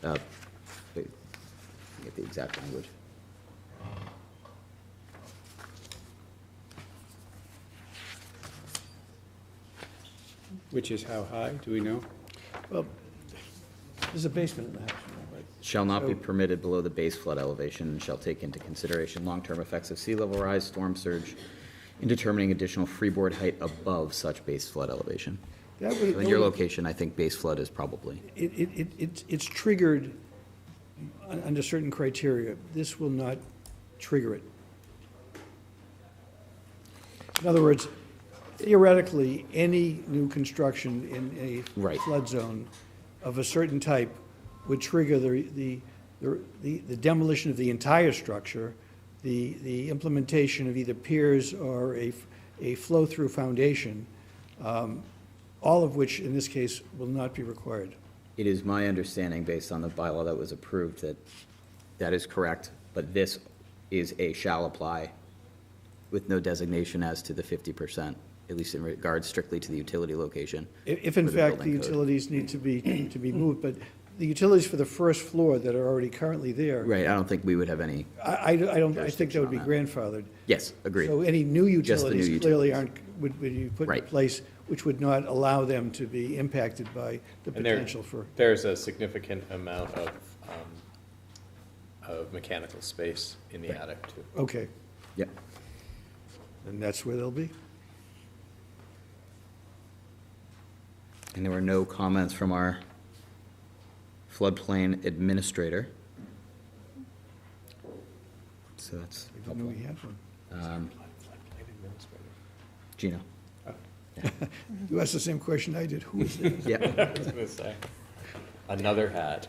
Wait, get the exact language. Which is how high, do we know? Well, there's a basement in the house, right? Shall not be permitted below the base flood elevation and shall take into consideration long-term effects of sea level rise, storm surge, in determining additional freeboard height above such base flood elevation. That So would, in your location, I think base flood is probably, it's triggered under certain criteria. This will not trigger it. In other words, theoretically, any new construction in a Right. flood zone of a certain type would trigger the demolition of the entire structure, the implementation of either piers or a flow-through foundation, all of which, in this case, will not be required. it is my understanding, based on the bylaw that was approved, that that is correct, but this is a shall apply with no designation as to the 50%, at least in regards strictly to the utility location. If in for the fact the building code. utilities need to be moved, but the utilities for the first floor that are already currently there, Right, I don't think we would have any, I think that would be Jurisdiction grandfathered. yes, agreed. So any new Just the new utilities clearly utilities. would be put in Right. place, which would not allow them to be impacted by the And there- potential for. There's a significant amount of mechanical space in the attic, too. Okay, Yep. and that's where they'll be. And there were no comments from our floodplain administrator. So that's I didn't know helpful. we had one. Gino? You asked the same question I did. Who is that? Yeah. I was gonna say, another hat.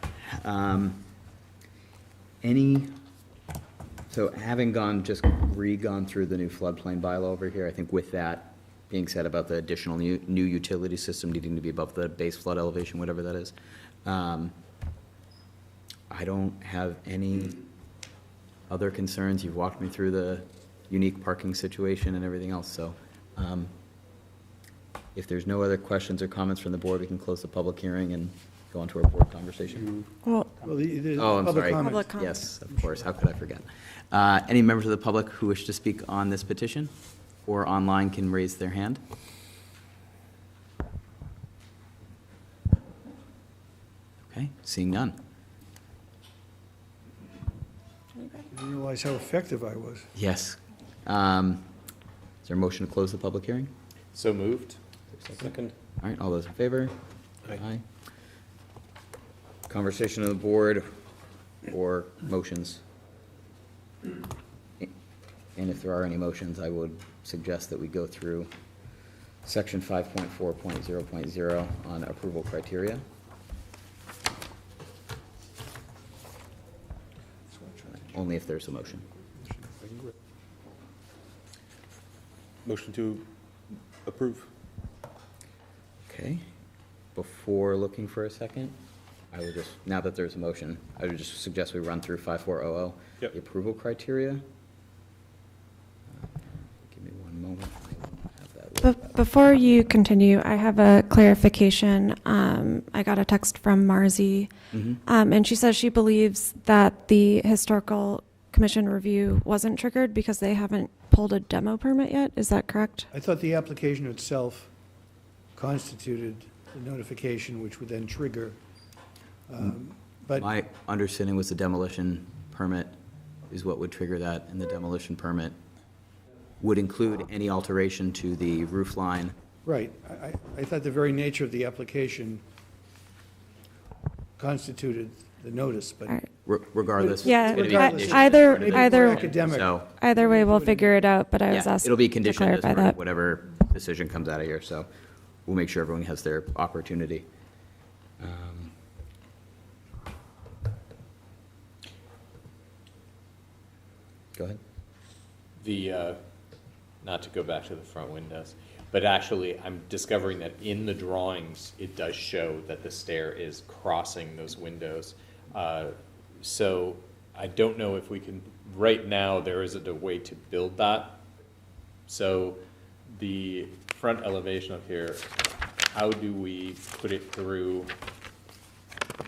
So having gone through the new floodplain bylaw over here, I think with that being said about the additional new utility system needing to be above the base flood elevation, whatever that is, I I don't have any other concerns. You've walked me through the unique parking situation and everything else, so if there's no other questions or comments from the board, we can close the public hearing and go on to our board conversation. Well, Oh, I'm public sorry. comment. Public comment. Yes, of course. How could I forget? Any members of the public who wish to speak on this petition or online can raise their hand. Okay, seeing none. Didn't realize how effective I was. Yes. Is there a motion to close the public hearing? So moved. Second. All right, all those in favor? Aye. Conversation of the board or motions? And if there are any motions, I would suggest that we go through section 5.4.0.0 on approval criteria. Only if there's a motion. Motion to approve. Okay. Before looking for a second, I would just, now that there's a motion, I would just suggest we run through 5400, Yep. the approval criteria. Give me one moment. I will have that looked up. Before you continue, I have a clarification. I got a text from Marzi, and she says she believes that the historical commission review wasn't triggered because they haven't pulled a demo permit yet. Is that correct? I thought the application itself constituted the notification, which would then trigger. But My understanding was the demolition permit is what would trigger that, and the demolition permit would include any alteration to the roof line. right, I thought the very nature of the application constituted the notice, but All right. Regardless. it's Yeah, gonna be I- conditioned either- for the- either- academic. So, Either way, we'll figure it out, but I was yeah, asked it'll be to conditioned as clarify part of that. whatever decision comes out of here, so we'll make sure everyone has their opportunity. Go ahead. The, not to go back to the front windows, but actually, I'm discovering that in the drawings, it does show that the stair is crossing those windows. So I don't know if we can, right now, there isn't a way to build that. So the front elevation up here, how do we put it through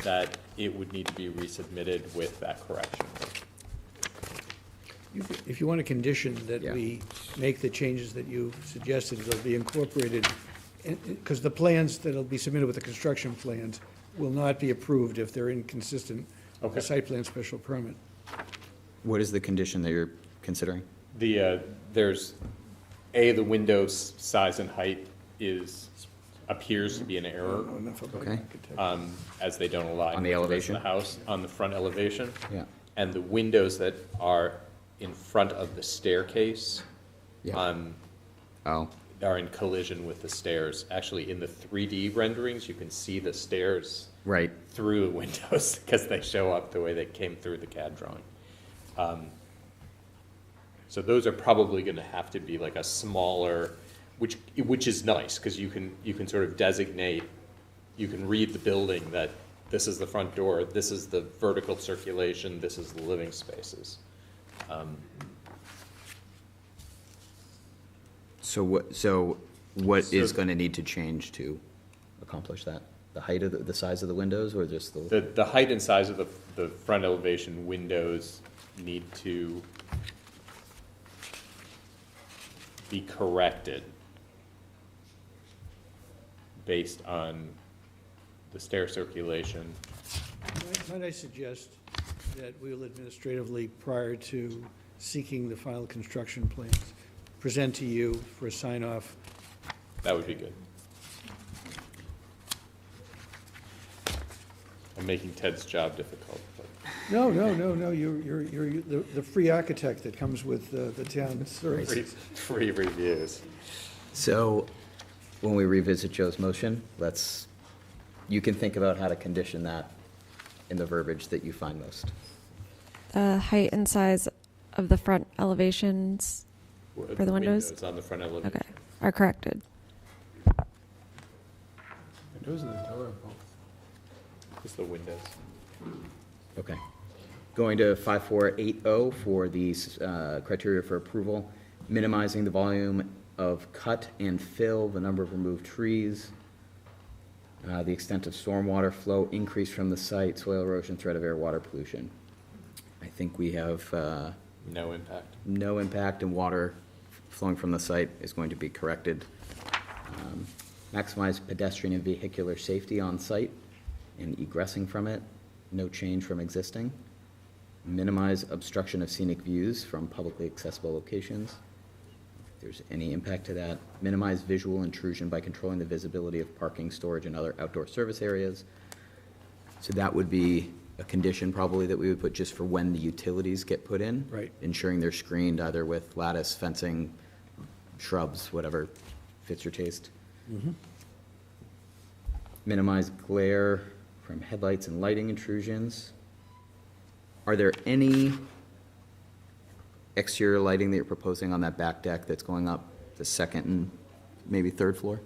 that it would need to be resubmitted with that correction? if you want a condition that Yeah. we make the changes that you suggested, it'll be incorporated, because the plans that'll be submitted with the construction plans will not be approved if they're inconsistent with the Okay. site plan special permit. What is the condition that you're considering? There's, the window's size and height appears to be an error, Enough about Okay. architecture. as they don't align On the with rest of elevation? the house, on the front elevation. Yeah. And the windows that are in front of the staircase, Yeah. Oh, are in collision with the stairs. Actually, in the 3D renderings, you can see the stairs right. through the windows, because they show up the way they came through the CAD drawing. So those are probably gonna have to be like a smaller, which is nice, because you can sort of designate, you can read the building that this is the front door, this is the vertical circulation, this is the living spaces. So what is going to need to change to accomplish that? The height of the size of the windows, or just The height and size of the front elevation windows need to be corrected based on the stair circulation. Might I suggest that we'll administratively, prior to seeking the final construction plans, present to you for a sign-off? That would be good. I'm making Ted's job difficult, but. No, you're the free architect that comes with the town services. Free reviews. So, when we revisit Joe's motion, you can think about how to condition that in the verbiage that you find most. The height and size of the front elevations for the windows? On the front elevation. Okay, are corrected. Windows and the door are both. Just the windows. Okay. Going to 5480 for the criteria for approval, minimizing the volume of cut and fill, the number of removed trees, the extent of stormwater flow, increase from the site, soil erosion, threat of air, water pollution. I think we have No impact. no impact, and water flowing from the site is going to be corrected. Maximize pedestrian and vehicular safety on site and egressing from it, no change from existing. Minimize obstruction of scenic views from publicly accessible locations. If there's any impact to that. Minimize visual intrusion by controlling the visibility of parking, storage, and other outdoor service areas. So that would be a condition probably that we would put just for when the utilities get put in. Right. Ensuring they're screened either with lattice, fencing, shrubs, whatever fits your taste. Minimize glare from headlights and lighting intrusions. Are there any exterior lighting that you're proposing on that back deck that's going up the second and maybe third floor?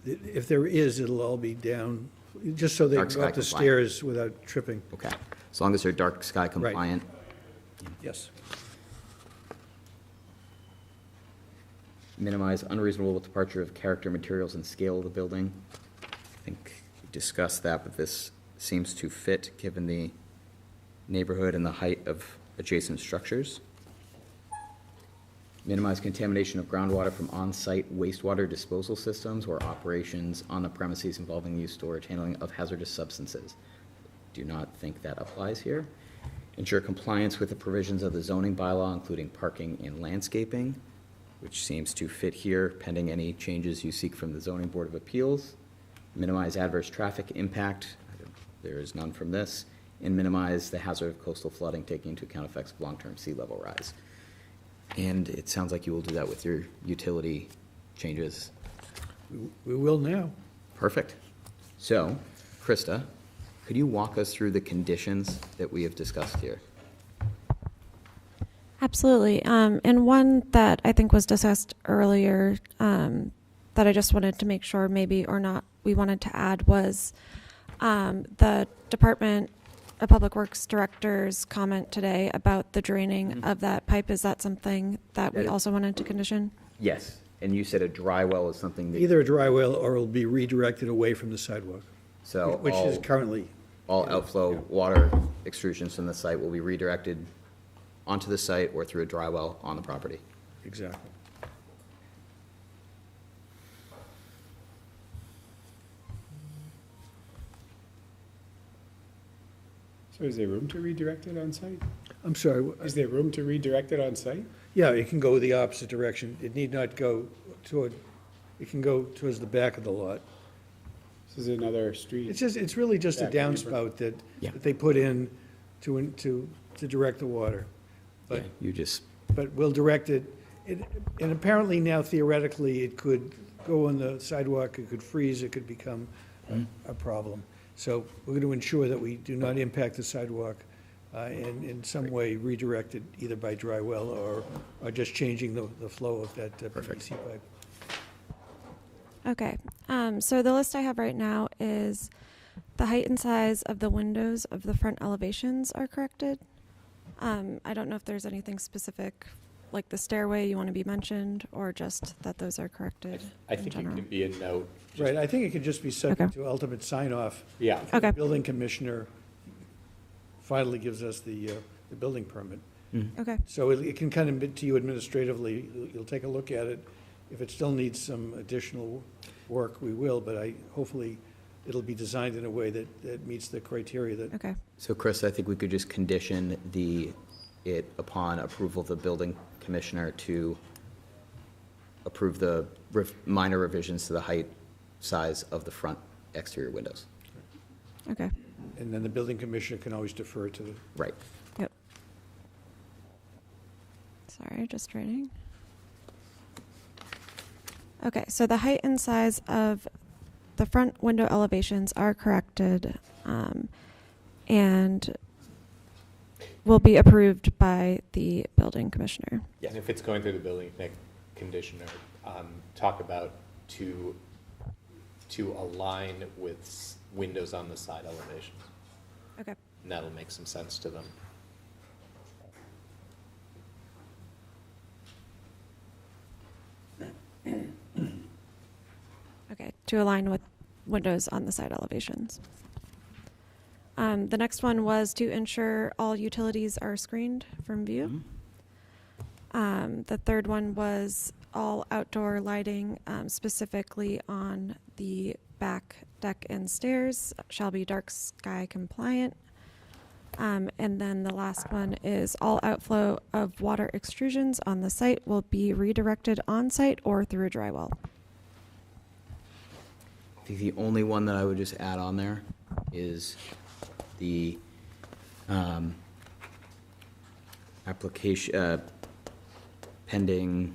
If there is, it'll all be down, just so they Dark can go sky up the compliant. stairs without tripping. Okay, as long as they're dark sky compliant. Yes. Minimize unreasonable departure of character, materials, and scale of the building. I think we discussed that, but this seems to fit given the neighborhood and the height of adjacent structures. Minimize contamination of groundwater from on-site wastewater disposal systems or operations on the premises involving the use, storage, handling of hazardous substances. Do not think that applies here. Ensure compliance with the provisions of the zoning bylaw, including parking and landscaping, which seems to fit here pending any changes you seek from the Zoning Board of Appeals. Minimize adverse traffic impact. There is none from this. And minimize the hazard of coastal flooding, taking into account effects of long-term sea level rise. And it sounds like you will do that with your utility changes. We will now. Perfect. So, Krista, could you walk us through the conditions that we have discussed here? Absolutely. And one that I think was discussed earlier that I just wanted to make sure maybe or not we wanted to add was the Department of Public Works Director's comment today about the draining of that pipe. Is that something that we also wanted to condition? Yes. And you said a dry well is something that... Either a dry well or it'll be redirected away from the sidewalk, So which is currently. all outflow water extrusions from the site will be redirected onto the site or through a dry well on the property. Exactly. So is there room to redirect it on site? I'm sorry. Is there room to redirect it on site? Yeah, it can go the opposite direction. It need not go toward, it can go towards the back of the lot. This is another street. It's really just a Back downspout that Yeah. they put in to direct the water. But Yeah, you just, but we'll direct it, and apparently now theoretically, it could go on the sidewalk, it could freeze, it could become a problem. So we're going to ensure that we do not impact the sidewalk and in some way redirect it either by dry well or just changing the flow of that PVC pipe. Okay. So the list I have right now is the height and size of the windows of the front elevations are corrected. I don't know if there's anything specific, like the stairway you want to be mentioned, or just that those are corrected. I think it could be a note. Right, I think it could just be subject Okay. to ultimate sign-off. Yeah. The Okay. building commissioner finally gives us the building permit. Okay. So it can kind of be to you administratively, you'll take a look at it. If it still needs some additional work, we will, but hopefully it'll be designed in a way that meets the criteria that. Okay. so Chris, I think we could just condition it upon approval of the building commissioner to approve the minor revisions to the height, size of the front exterior windows. Okay. And then the building commissioner can always defer to the. Right. Yep. Sorry, just writing. Okay, so the height and size of the front window elevations are corrected and will be approved by the building commissioner. And if it's going through the building conditioner, talk about to align with windows on the side elevations. Okay. And that'll make some sense to them. Okay, to align with windows on the side elevations. The next one was to ensure all utilities are screened from view. The third one was all outdoor lighting, specifically on the back deck and stairs, shall be dark sky compliant. And then the last one is all outflow of water extrusions on the site will be redirected on site or through a dry well. I think the only one that I would just add on there is the application, pending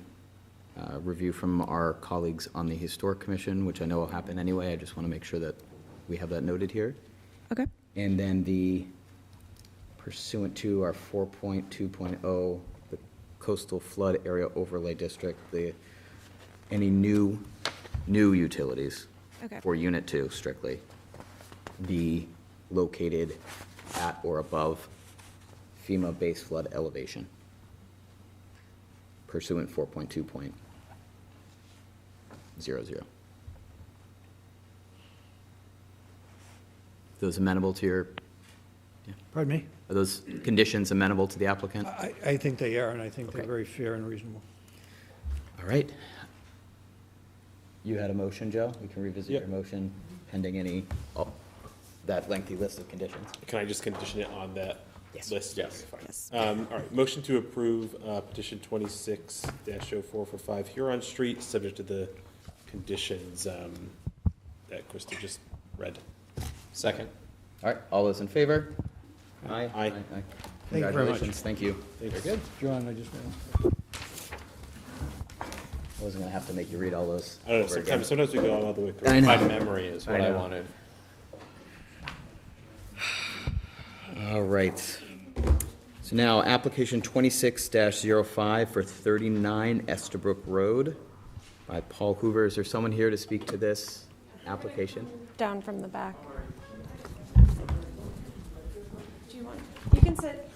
review from our colleagues on the Historic Commission, which I know will happen anyway. I just want to make sure that we have that noted here. Okay. And then the pursuant to our 4.2.0, the coastal flood area overlay district, any new utilities Okay. for Unit 2 strictly be located at or above FEMA base flood elevation pursuant 4.2.00. Those amenable to your, Pardon me? are those conditions amenable to the applicant? I think they are, and I think they're Okay. very fair and reasonable. All right. You had a motion, Joe? We can revisit Yep. your motion pending any, that lengthy list of conditions. Can I just condition it on that Yes. list? Yes. Okay, fine. Yes. All right, motion to approve petition 26-04 for 5 Huron Street, subject to the conditions that Krista just read. Second. All right, all those in favor? Aye. Thank you very much. Congratulations, thank you. Very good. John, I just want I wasn't gonna have to make you read all those. I don't know, over again. sometimes we go all the way through. I know. My memory is what I know. wanted. All right. So now, application 26-05 for 39 Estabrook Road by Paul Hoover. Is there someone here to speak to this application? Down from the back. Do you want, you can sit.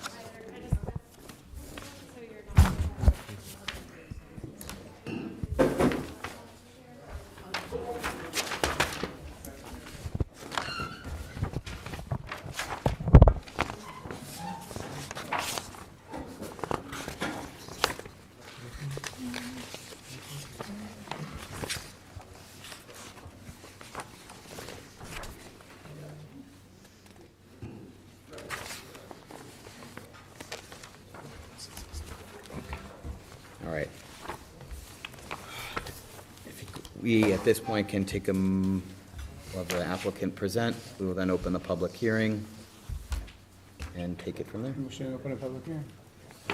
All right. We, at this point, can take we'll have the applicant present. We will then open the public hearing and take it from there. Motion to open a public hearing.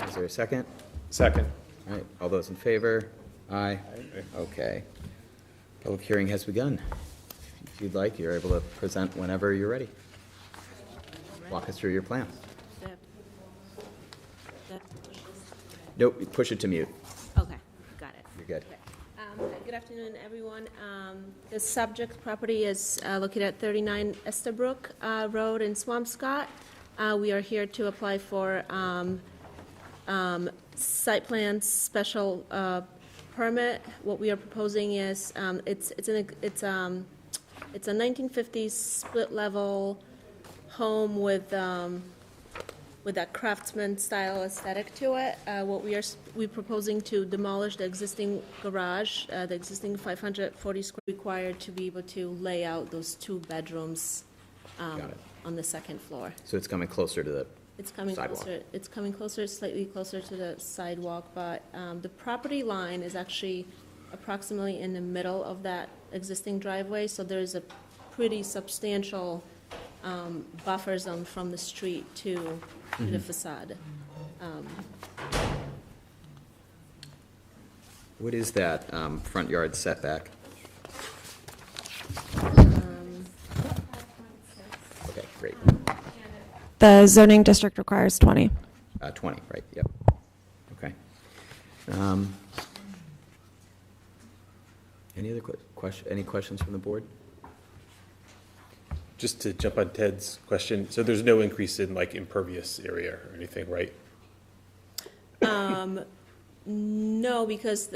Is there a second? Second. All right, all those in favor? Aye. Okay. Public hearing has begun. If you'd like, you're able to present whenever you're ready. Walk us through your plan. Nope, push it to mute. Okay, got it. You're good. Good afternoon, everyone. The subject property is located at 39 Estabrook Road in Swampscott. We are here to apply for site plan special permit. What we are proposing is it's a 1950s split level home with that craftsman style aesthetic to it. We're proposing to demolish the existing garage, the existing 540 square required to be able to lay out those 2 bedrooms Got it. on the second floor. So it's coming closer to the It's coming sidewalk. closer, slightly closer to the sidewalk, but the property line is actually approximately in the middle of that existing driveway, so there's a pretty substantial buffer zone from the street to the facade. What is that front yard setback? Okay, great. The zoning district requires 20. 20, right, yep. Okay. Any other any questions from the board? just to jump on Ted's question, so there's no increase in like impervious area or anything, right? No, because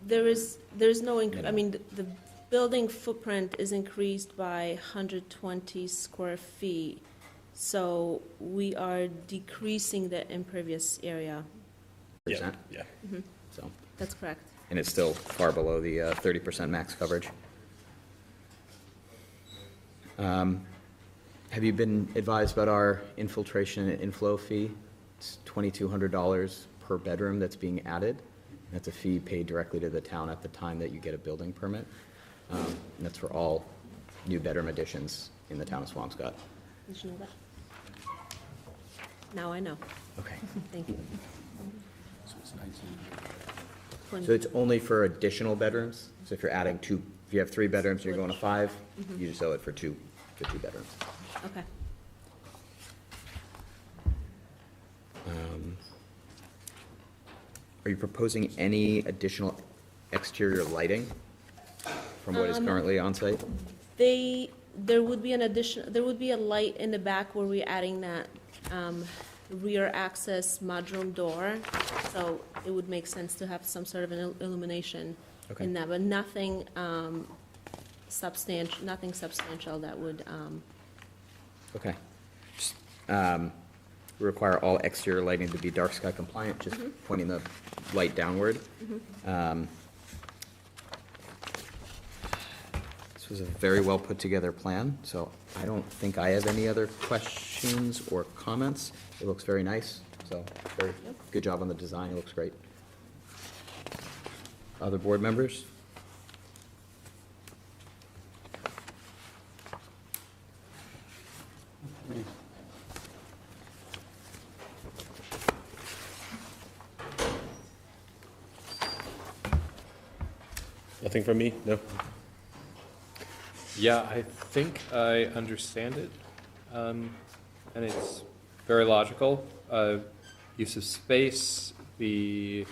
there's no, I mean, the building footprint is increased by 120 square feet. So we are decreasing the impervious area. Yeah, yeah. So, That's correct. and it's still far below the 30% max coverage. Have you been advised about our infiltration and inflow fee? It's $2,200 per bedroom that's being added. That's a fee paid directly to the town at the time that you get a building permit. And that's for all new bedroom additions in the town of Swampscott. Did you know that? Now I know. Okay. Thank you. So it's only for additional bedrooms? So if you're adding two, if you have 3 bedrooms and you're going to 5, you just sell it for two bedrooms. Okay. Are you proposing any additional exterior lighting from what is currently on site? There would be a light in the back where we're adding that rear access mudroom door. So it would make sense to have some sort of an illumination in that, but nothing substantial that would. Okay. Just, we require all exterior lighting to be dark sky compliant, just pointing the light downward. This was a very well put together plan, so I don't think I have any other questions or comments. It looks very nice, so very good job on the design. It looks great. Other board members? Nothing from me? No? Yeah, I think I understand it, and it's very logical. Use of space, the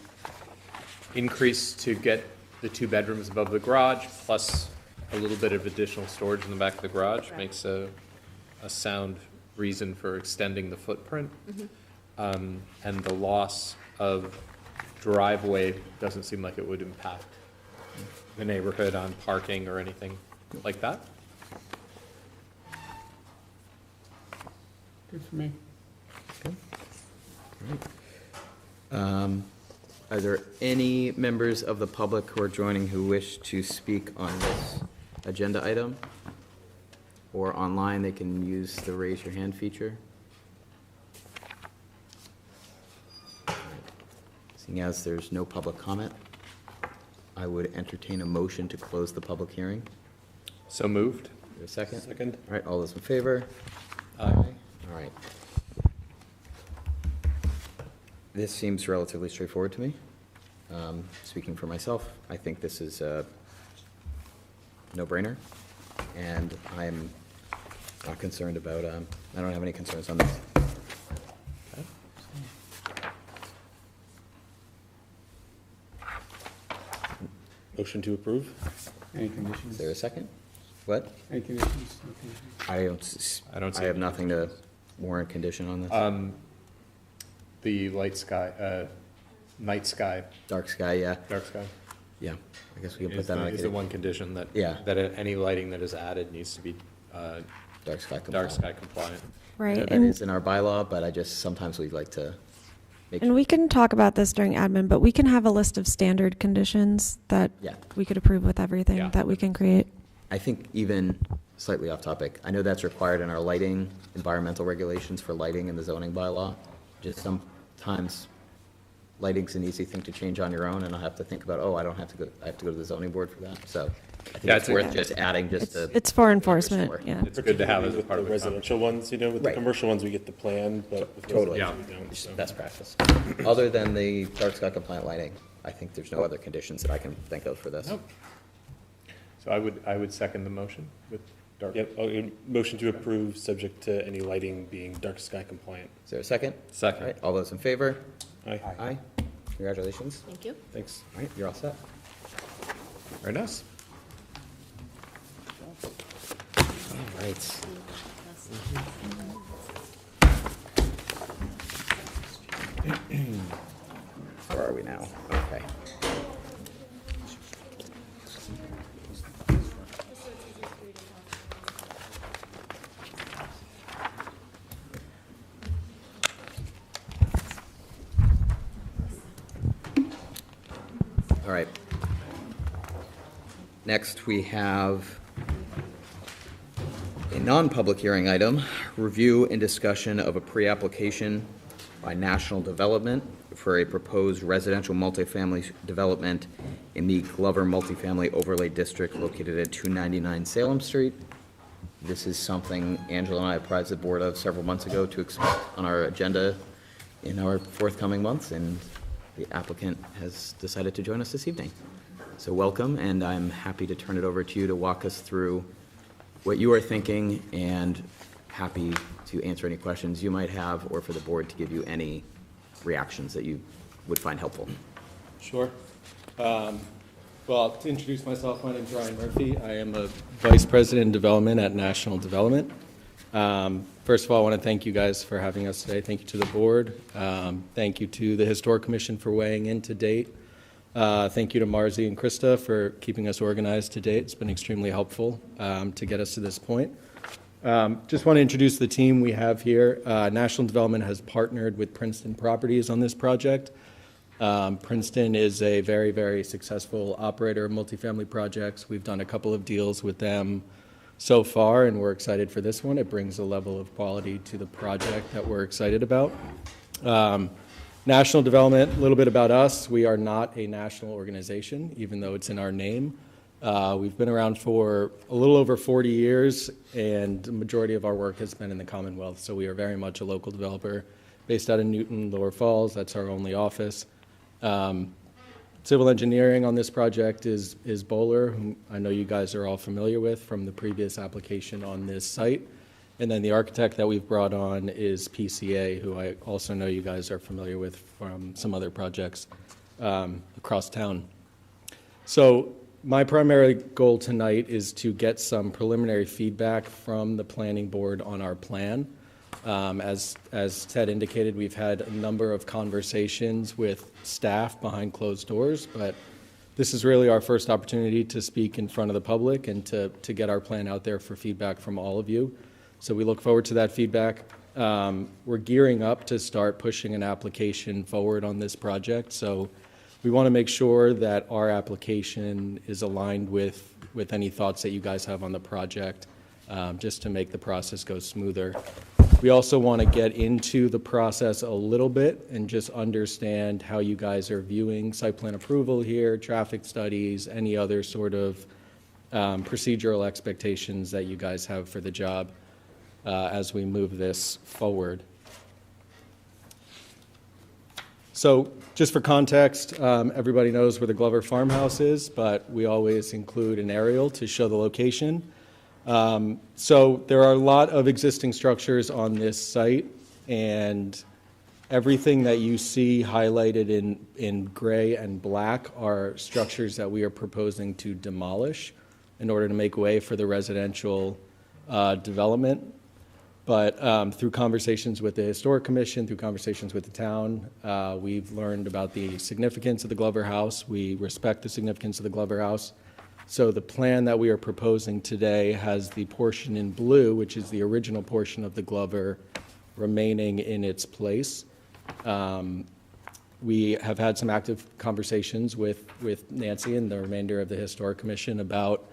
increase to get the 2 bedrooms above the garage, plus a little bit of additional storage in the back of the garage makes a sound reason for extending the footprint. And the loss of driveway doesn't seem like it would impact the neighborhood on parking or anything like that. Good for me. Are there any members of the public who are joining who wish to speak on this agenda item? Or online, they can use the raise your hand feature. Seeing as there's no public comment, I would entertain a motion to close the public hearing. So moved. Is there a second? Second. All right, all those in favor? Aye. All right. This seems relatively straightforward to me. Speaking for myself, I think this is a no-brainer, and I'm not concerned about, I don't have any concerns on this. Motion to approve? Any Is conditions? there a second? What? Any conditions? No conditions? I don't see have any nothing to warrant condition on this. The light sky, night sky, Dark sky, yeah, dark sky yeah. I guess we can put is that on. the, is the one condition that, Yeah. that any lighting that is added needs to be Dark sky compliant. dark sky compliant. Right. That And, is in our bylaw, but I just, sometimes we'd like to make and sure. we can talk about this during admin, but we can have a list of standard conditions that Yeah. we could approve with everything Yeah. that we can create. I think even slightly off topic, I know that's required in our lighting, environmental regulations for lighting in the zoning bylaw. Just sometimes lighting's an easy thing to change on your own, and I'll have to think about, oh, I have to go to the zoning board for that, so I think Yeah, it's it's worth a- just adding just to. It's for enforcement, Sure. yeah. It's good to have as a With part the of the residential ones, you know, with the Right. commercial ones, we get the plan, but with Totally. residential, Yeah. we don't, so. Best practice. Other than the dark sky compliant lighting, I think there's no other conditions that I can think of for this. Nope. So I would second the motion with dark. Yep, motion to approve, subject to any lighting being dark sky compliant. Is there a second? Second. All right, all those in favor? Aye. Aye. Congratulations. Thank you. Thanks. All right, you're all set. Very nice. right. Where are we now? Okay. All right. Next, we have a non-public hearing item, review and discussion of a pre-application by National Development for a proposed residential multifamily development in the Glover Multifamily Overlay District located at 299 Salem Street. This is something Angela and I apprised the board of several months ago to expect on our agenda in our forthcoming months, and the applicant has decided to join us this evening. So welcome, and I'm happy to turn it over to you to walk us through what you are thinking, and happy to answer any questions you might have, or for the board to give you any reactions that you would find helpful. Sure. Well, to introduce myself, my name is Ryan Murphy. I am a Vice President in Development at National Development. First of all, I want to thank you guys for having us today. Thank you to the board. Thank you to the Historic Commission for weighing in to date. Thank you to Marzi and Krista for keeping us organized to date. It's been extremely helpful to get us to this point. Just want to introduce the team we have here. National Development has partnered with Princeton Properties on this project. Princeton is a very, very successful operator of multifamily projects. We've done a couple of deals with them so far, and we're excited for this one. It brings a level of quality to the project that we're excited about. National Development, a little bit about us. We are not a national organization, even though it's in our name. We've been around for a little over 40 years, and the majority of our work has been in the Commonwealth, so we are very much a local developer based out of Newton, Lower Falls. That's our only office. Civil engineering on this project is Bowler, whom I know you guys are all familiar with from the previous application on this site. And then the architect that we've brought on is PCA, who I also know you guys are familiar with from some other projects across town. So my primary goal tonight is to get some preliminary feedback from the planning board on our plan. As Ted indicated, we've had a number of conversations with staff behind closed doors, but this is really our first opportunity to speak in front of the public and to get our plan out there for feedback from all of you. So we look forward to that feedback. We're gearing up to start pushing an application forward on this project. So we want to make sure that our application is aligned with any thoughts that you guys have on the project, just to make the process go smoother. We also want to get into the process a little bit and just understand how you guys are viewing site plan approval here, traffic studies, any other sort of procedural expectations that you guys have for the job as we move this forward. So just for context, everybody knows where the Glover farmhouse is, but we always include an aerial to show the location. So there are a lot of existing structures on this site, and everything that you see highlighted in gray and black are structures that we are proposing to demolish in order to make way for the residential development. But through conversations with the Historic Commission, through conversations with the town, we've learned about the significance of the Glover House. We respect the significance of the Glover House. So the plan that we are proposing today has the portion in blue, which is the original portion of the Glover, remaining in its place. We have had some active conversations with Nancy and the remainder of the Historic Commission about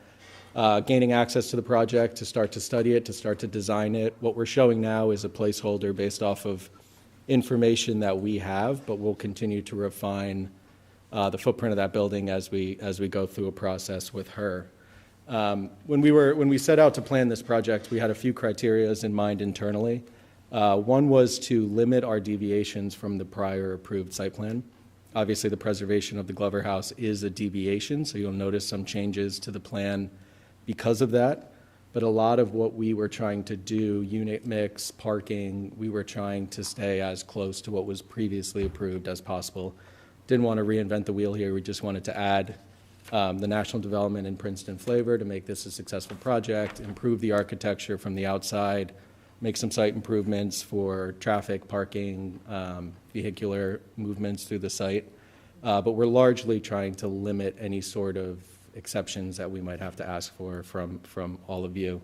gaining access to the project, to start to study it, to start to design it. What we're showing now is a placeholder based off of information that we have, but we'll continue to refine the footprint of that building as we go through a process with her. When we set out to plan this project, we had a few criterias in mind internally. One was to limit our deviations from the prior approved site plan. Obviously, the preservation of the Glover House is a deviation, so you'll notice some changes to the plan because of that. But a lot of what we were trying to do, unit mix, parking, we were trying to stay as close to what was previously approved as possible. Didn't want to reinvent the wheel here. We just wanted to add the national development in Princeton flavor to make this a successful project, improve the architecture from the outside, make some site improvements for traffic, parking, vehicular movements through the site. But we're largely trying to limit any sort of exceptions that we might have to ask for from all of you.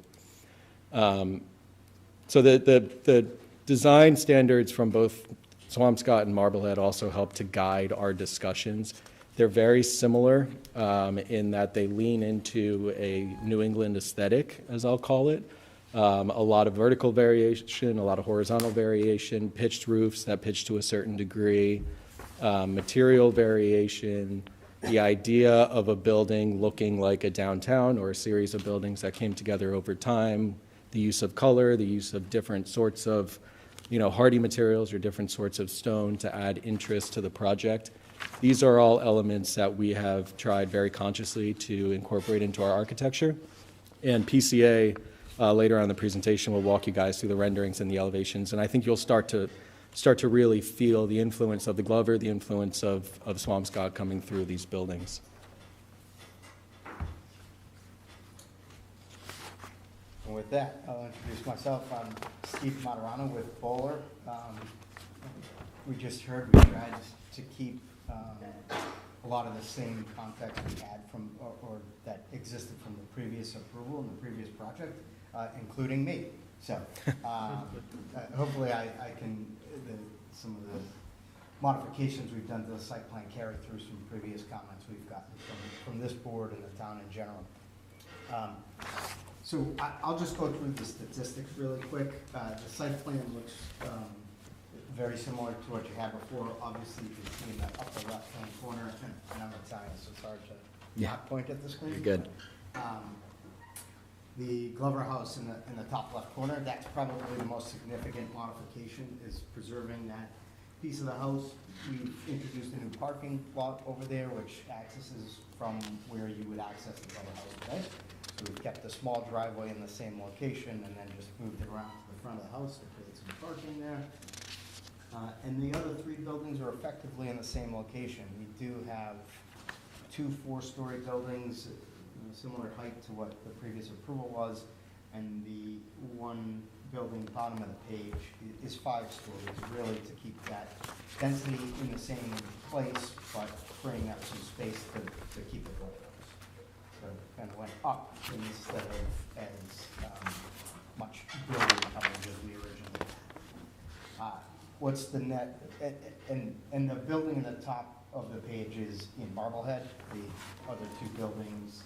So the design standards from both Swampscott and Marblehead also help to guide our discussions. They're very similar in that they lean into a New England aesthetic, as I'll call it. A lot of vertical variation, a lot of horizontal variation, pitched roofs that pitch to a certain degree, material variation, the idea of a building looking like a downtown or a series of buildings that came together over time, the use of color, the use of different sorts of hardy materials or different sorts of stone to add interest to the project. These are all elements that we have tried very consciously to incorporate into our architecture. And PCA, later on in the presentation, will walk you guys through the renderings and the elevations. And I think you'll start to really feel the influence of the Glover, the influence of Swampscott coming through these buildings. And with that, I'll introduce myself. I'm Steve Materano with Bowler. We just heard we tried to keep a lot of the same context we had from, or that existed from the previous approval and the previous project, including me. So hopefully I can, some of the modifications we've done to the site plan carry through some previous comments we've gotten from this board and the town in general. So I'll just go through the statistics really quick. The site plan looks very similar to what you had before. Obviously, you can see in the upper left-hand corner, and I'm Italian, so it's hard to not point at the screen. You're good. The Glover House in the top left corner, that's probably the most significant modification, is preserving that piece of the house. We've introduced a new parking lot over there, which accesses from where you would access the Glover House today. So we've kept the small driveway in the same location and then just moved it around to the front of the house to create some parking there. And the other three buildings are effectively in the same location. We do have two 4-story buildings, similar height to what the previous approval was, and the one building bottom of the page is 5 stories, really to keep that density in the same place, but freeing up some space to keep it going. So it kind of went up instead of as much building coverage as we originally had. What's the net, and the building in the top of the page is in Marblehead. The other two buildings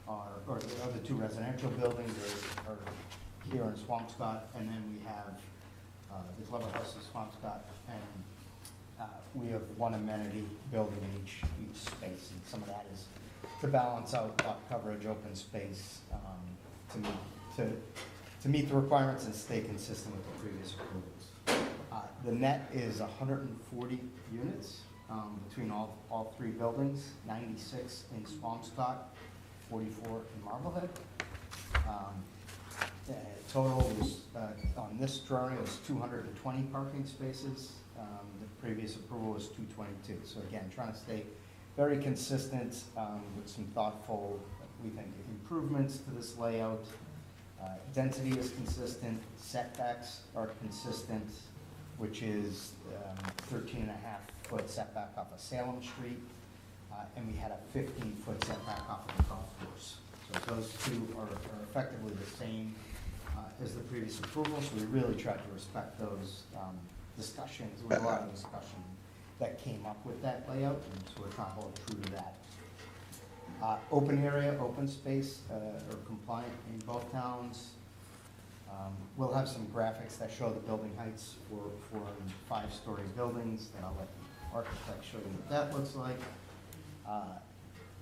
or the other two residential buildings are here in Swampscott, and then we have the Glover House in Swampscott, and we have one amenity building in each space, and some of that is to balance out lot coverage, open space, to meet the requirements and stay consistent with the previous approvals. The net is 140 units between all three buildings, 96 in Swampscott, 44 in Marblehead. Total was, on this drawing, was 220 parking spaces. The previous approval was 222. So again, trying to stay very consistent with some thoughtful, we think, improvements to this layout. Density is consistent, setbacks are consistent, which is 13.5-foot setback off of Salem Street, and we had a 15-foot setback off of the golf course. So those two are effectively the same as the previous approval, so we really tried to respect those discussions. There was a lot of discussion that came up with that layout, and so we're trying to hold true to that. Open area, open space are compliant in both towns. We'll have some graphics that show the building heights for 5-story buildings, and I'll let the architect show you what that looks like.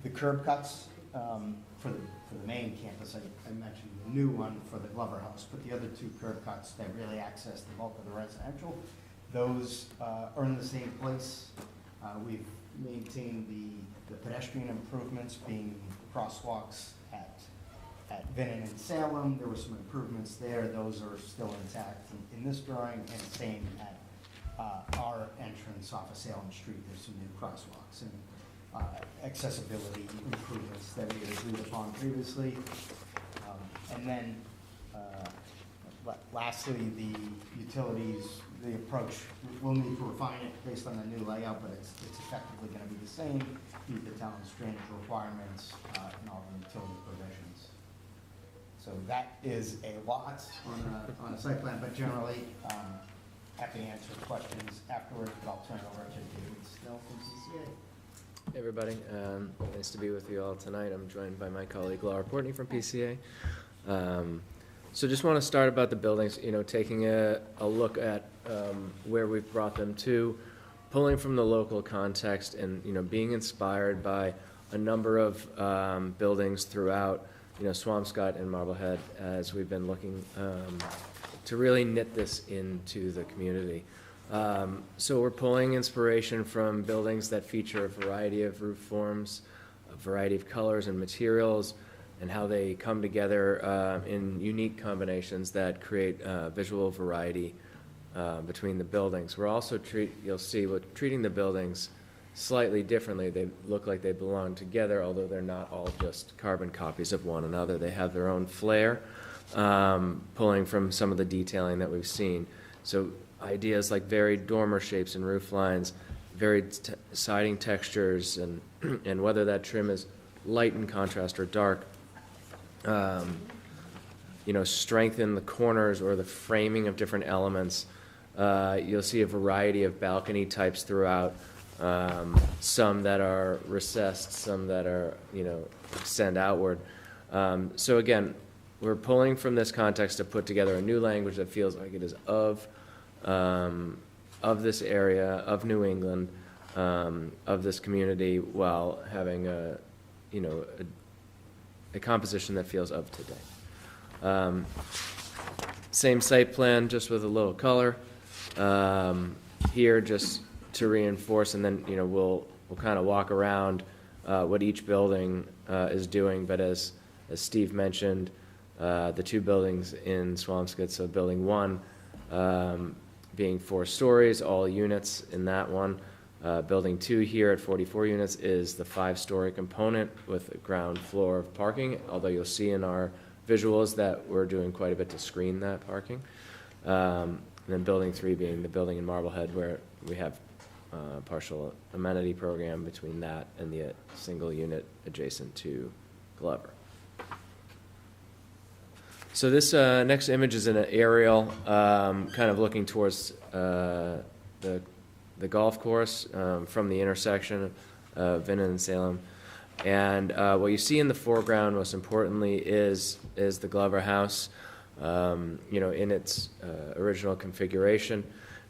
The curb cuts for the main campus, I mentioned the new one for the Glover House, but the other two curb cuts that really access the bulk of the residential, those are in the same place. We've maintained the pedestrian improvements, being crosswalks at Vinton and Salem. There were some improvements there. Those are still intact in this drawing, and same at our entrance off of Salem Street. There's some new crosswalks. And accessibility improvements that we had agreed upon previously. And then, lastly, the utilities, the approach, we'll need to refine it based on the new layout, but it's effectively going to be the same, meet the town's drainage requirements, and all the utility provisions. So that is a lot on a site plan, but generally, happy to answer questions afterwards, but I'll turn it over to David Snell from PCA. Hey everybody, nice to be with you all tonight. I'm joined by my colleague Laura Portney from PCA. So just want to start about the buildings, taking a look at where we've brought them to, pulling from the local context and, being inspired by a number of buildings throughout, Swampscott and Marblehead as we've been looking to really knit this into the community. So we're pulling inspiration from buildings that feature a variety of roof forms, a variety of colors and materials, and how they come together in unique combinations that create visual variety between the buildings. We're also you'll see we're treating the buildings slightly differently. They look like they belong together, although they're not all just carbon copies of one another. They have their own flair, pulling from some of the detailing that we've seen. So ideas like varied dormer shapes and roof lines, varied siding textures, and whether that trim is light in contrast or dark. Strengthen the corners or the framing of different elements. You'll see a variety of balcony types throughout, some that are recessed, some that are, extend outward. So again, we're pulling from this context to put together a new language that feels like it is of this area, of New England, of this community, while having a composition that feels of today. Same site plan, just with a little color. Here, just to reinforce, and then we'll kind of walk around what each building is doing. But as Steve mentioned, the two buildings in Swampscott, so building 1 being 4 stories, all units in that one. Building 2 here at 44 units is the 5-story component with a ground floor of parking, although you'll see in our visuals that we're doing quite a bit to screen that parking. And then building 3 being the building in Marblehead, where we have a partial amenity program between that and the single unit adjacent to Glover. So this next image is in an aerial, kind of looking towards the golf course from the intersection of Vinton and Salem. And what you see in the foreground, most importantly, is the Glover House, in its original configuration.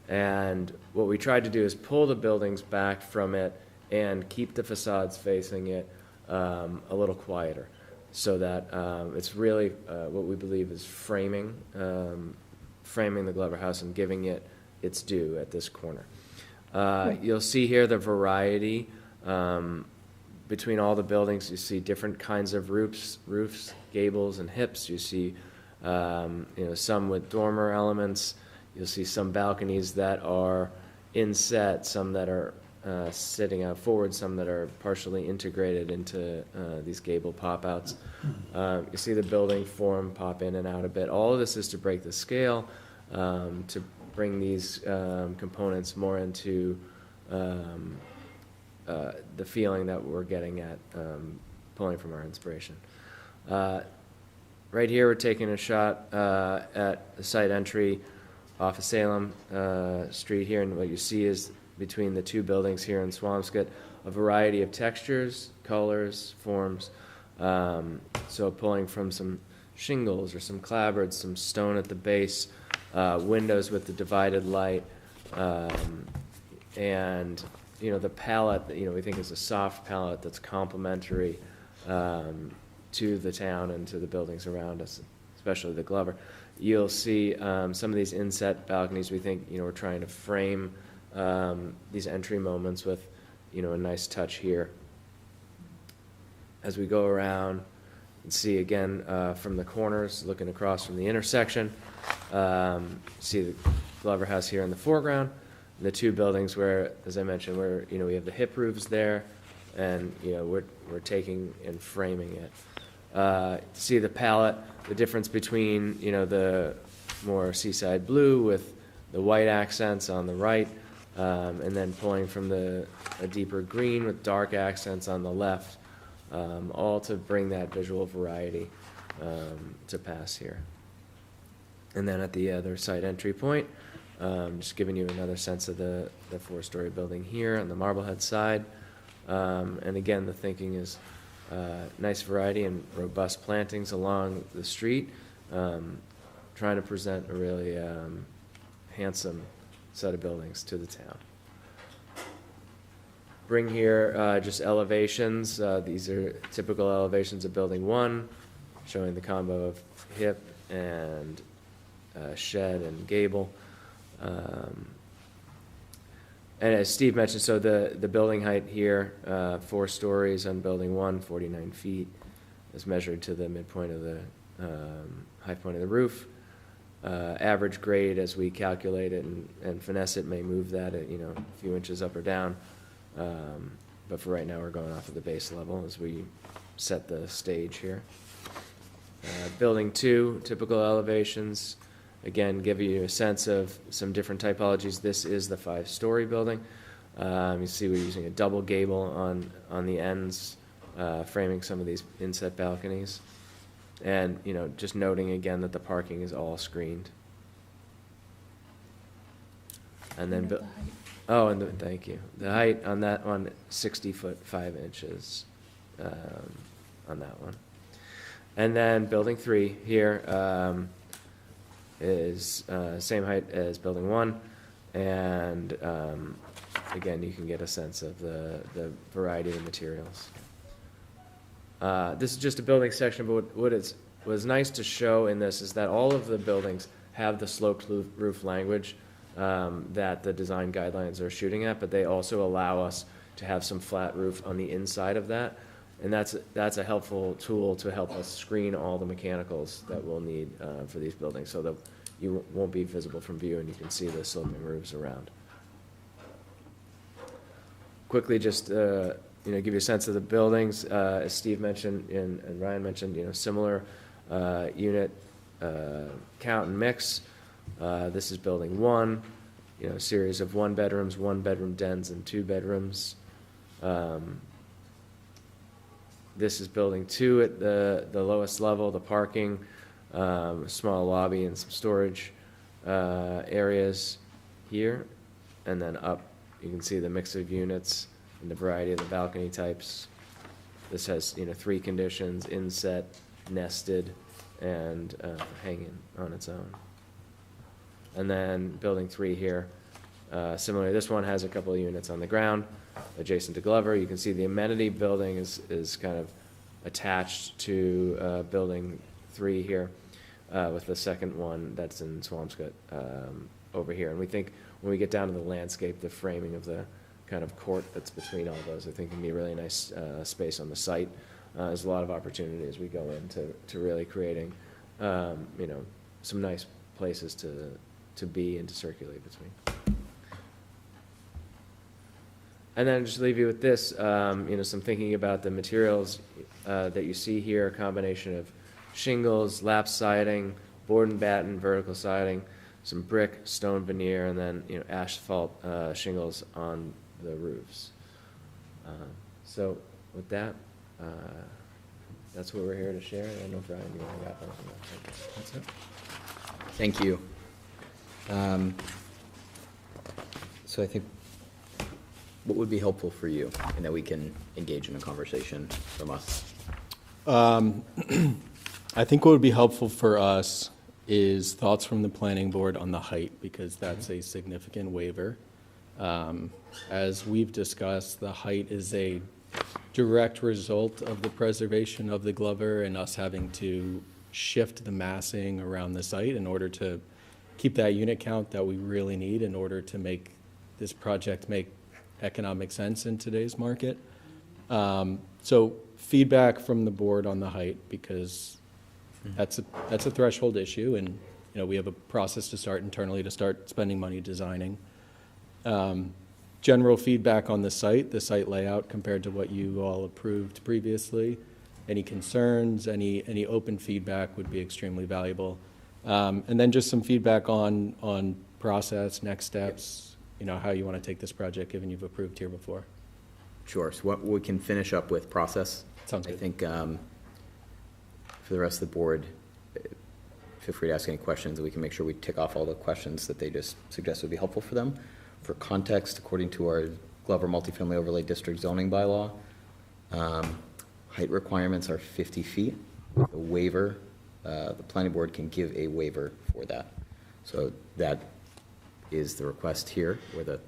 And what we tried to do is pull the buildings back from it and keep the facades facing it a little quieter, so that it's really what we believe is framing the Glover House and giving it its due at this corner. You'll see here the variety between all the buildings. You see different kinds of roofs, gables, and hips. You see some with dormer elements. You'll see some balconies that are inset, some that are sitting out forward, some that are partially integrated into these gable pop-outs. You see the building form pop in and out a bit. All of this is to break the scale, to bring these components more into the feeling that we're getting at, pulling from our inspiration. Right here, we're taking a shot at the site entry off of Salem Street here, and what you see is between the two buildings here in Swampscott, a variety of textures, colors, forms. So pulling from some shingles or some clapboards, some stone at the base, windows with the divided light, and the palette that we think is a soft palette that's complementary to the town and to the buildings around us, especially the Glover. You'll see some of these inset balconies. We think we're trying to frame these entry moments with a nice touch here. As we go around and see again from the corners, looking across from the intersection, see the Glover House here in the foreground, and the two buildings where, as I mentioned, where we have the hip roofs there, and, you know, we're taking and framing it. See the palette, the difference between, you know, the more seaside blue with the white accents on the right, and then pulling from a deeper green with dark accents on the left, all to bring that visual variety to pass here. And then at the other side entry point, just giving you another sense of the four-story building here on the Marblehead side. And again, the thinking is nice variety and robust plantings along the street, trying to present a really handsome set of buildings to the town. Bring here just elevations. These are typical elevations of Building 1, showing the combo of hip and shed and gable. And as Steve mentioned, so the building height here, 4 stories on Building 1, 49 feet, is measured to the midpoint of the high point of the roof. Average grade, as we calculate it and finesse it, may move that a few inches up or down. But for right now, we're going off of the base level as we set the stage here. Building 2, typical elevations. Again, give you a sense of some different typologies. This is the 5-story building. You see we're using a double gable on the ends, framing some of these inset balconies. And, just noting again that the parking is all screened. And then, thank you. The height on that one, 60 foot 5 inches on that one. And then Building 3 here is same height as Building 1. And again, you can get a sense of the variety of materials. This is just a building section, but what was nice to show in this is that all of the buildings have the sloped roof language that the design guidelines are shooting at, but they also allow us to have some flat roof on the inside of that. And that's a helpful tool to help us screen all the mechanicals that we'll need for these buildings, so that you won't be visible from view and you can see the sloping roofs around. Coughly, just give you a sense of the buildings. As Steve mentioned and Ryan mentioned, similar unit count and mix. This is Building 1, a series of 1-bedrooms, 1-bedroom dens, and 2 bedrooms. This is Building 2 at the lowest level, the parking, small lobby and some storage areas here. And then up, you can see the mix of units and the variety of the balcony types. This has, 3 conditions: inset, nested, and hanging on its own. And then Building 3 here, similarly, this one has a couple of units on the ground adjacent to Glover. You can see the amenity building is kind of attached to Building 3 here, with the second one that's in Swampscott over here. And we think when we get down to the landscape, the framing of the kind of court that's between all those, I think can be a really nice space on the site. There's a lot of opportunity as we go into really creating, some nice places to be and to circulate between. And then just leave you with this, some thinking about the materials that you see here, a combination of shingles, lap siding, board and batten, vertical siding, some brick, stone veneer, and then asphalt shingles on the roofs. So with that, that's what we're here to share. I don't know if Ryan, you want to wrap up? That's it. Thank you. So I think what would be helpful for you, and that we can engage in a conversation from us? I think what would be helpful for us is thoughts from the planning board on the height, because that's a significant waiver. As we've discussed, the height is a direct result of the preservation of the Glover and us having to shift the massing around the site in order to keep that unit count that we really need in order to make this project make economic sense in today's market. So feedback from the board on the height, because that's a threshold issue, and we have a process to start internally to start spending money designing. general feedback on the site layout compared to what you all approved previously. Any concerns, any open feedback would be extremely valuable. And then just some feedback on process, next steps, how you want to take this project, given you've approved here before. Sure. So what we can finish up with process. Sounds good. I think for the rest of the board, feel free to ask any questions, and we can make sure we tick off all the questions that they just suggest would be helpful for them. For context, according to our Glover Multifamily Overlay District zoning bylaw, height requirements are 50 feet. A waiver, the planning board can give a waiver for that. So that is the request here, or the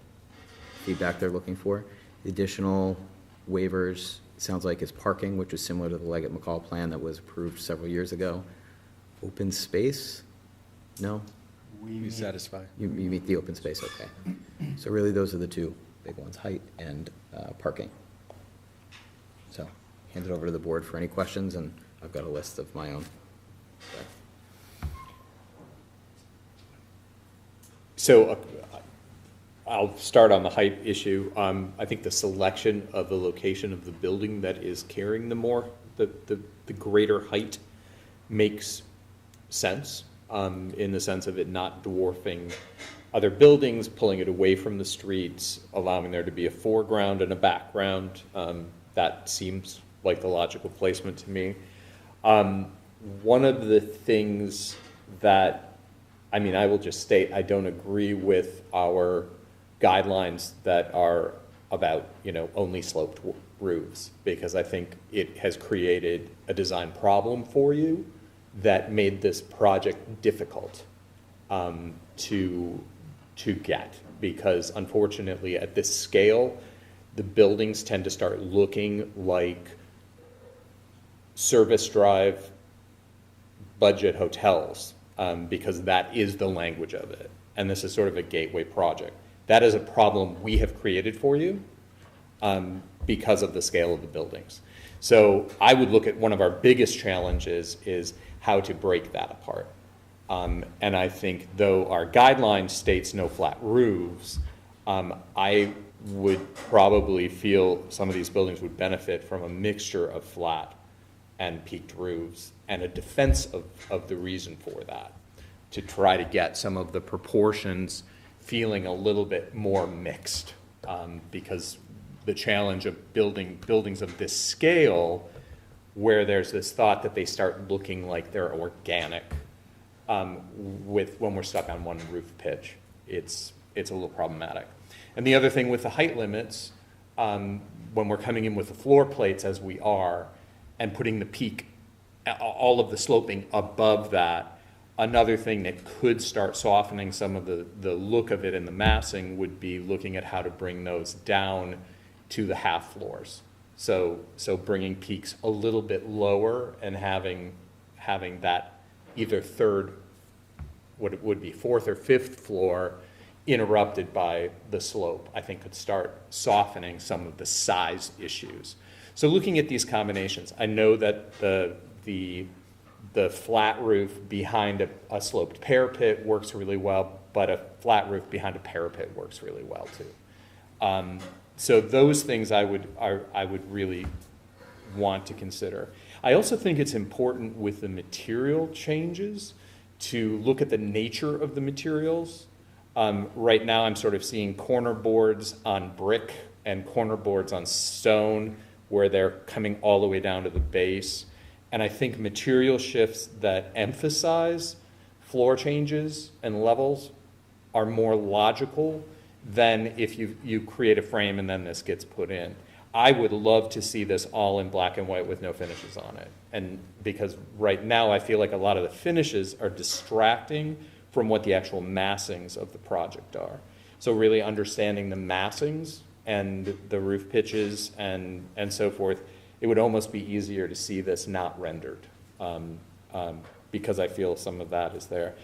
feedback they're looking for. The additional waivers, sounds like, is parking, which is similar to the Leggett McCall plan that was approved several years ago. Open space? No? We satisfy. You meet the open space, okay. So really, those are the two big ones, height and parking. So hand it over to the board for any questions, and I've got a list of my own. So I'll start on the height issue. I think the selection of the location of the building that is carrying the greater height makes sense, in the sense of it not dwarfing other buildings, pulling it away from the streets, allowing there to be a foreground and a background. That seems like the logical placement to me. One of the things that, I will just state, I don't agree with our guidelines that are about, only sloped roofs, because I think it has created a design problem for you that made this project difficult to get, because unfortunately at this scale, the buildings tend to start looking like service drive budget hotels, because that is the language of it. And this is sort of a gateway project. That is a problem we have created for you because of the scale of the buildings. So I would look at one of our biggest challenges is how to break that apart. And I think though our guideline states no flat roofs, I would probably feel some of these buildings would benefit from a mixture of flat and peaked roofs, and a defense of the reason for that, to try to get some of the proportions feeling a little bit more mixed, because the challenge of building buildings of this scale, where there's this thought that they start looking like they're organic, when we're stuck on one roof pitch, it's a little problematic. And the other thing with the height limits, when we're coming in with the floor plates as we are, and putting the peak, all of the sloping above that, another thing that could start softening some of the look of it in the massing would be looking at how to bring those down to the half floors. So bringing peaks a little bit lower and having that either third, what it would be fourth or fifth floor, interrupted by the slope, I think could start softening some of the size issues. So looking at these combinations, I know that the flat roof behind a sloped parapet works really well, but a flat roof behind a parapet works really well too. So those things I would really want to consider. I also think it's important with the material changes to look at the nature of the materials. Right now I'm sort of seeing corner boards on brick and corner boards on stone, where they're coming all the way down to the base. And I think material shifts that emphasize floor changes and levels are more logical than if you create a frame and then this gets put in. I would love to see this all in black and white with no finishes on it. And because right now I feel like a lot of the finishes are distracting from what the actual massings of the project are. So really understanding the massings and the roof pitches and so forth, it would almost be easier to see this not rendered, because I feel some of that is there.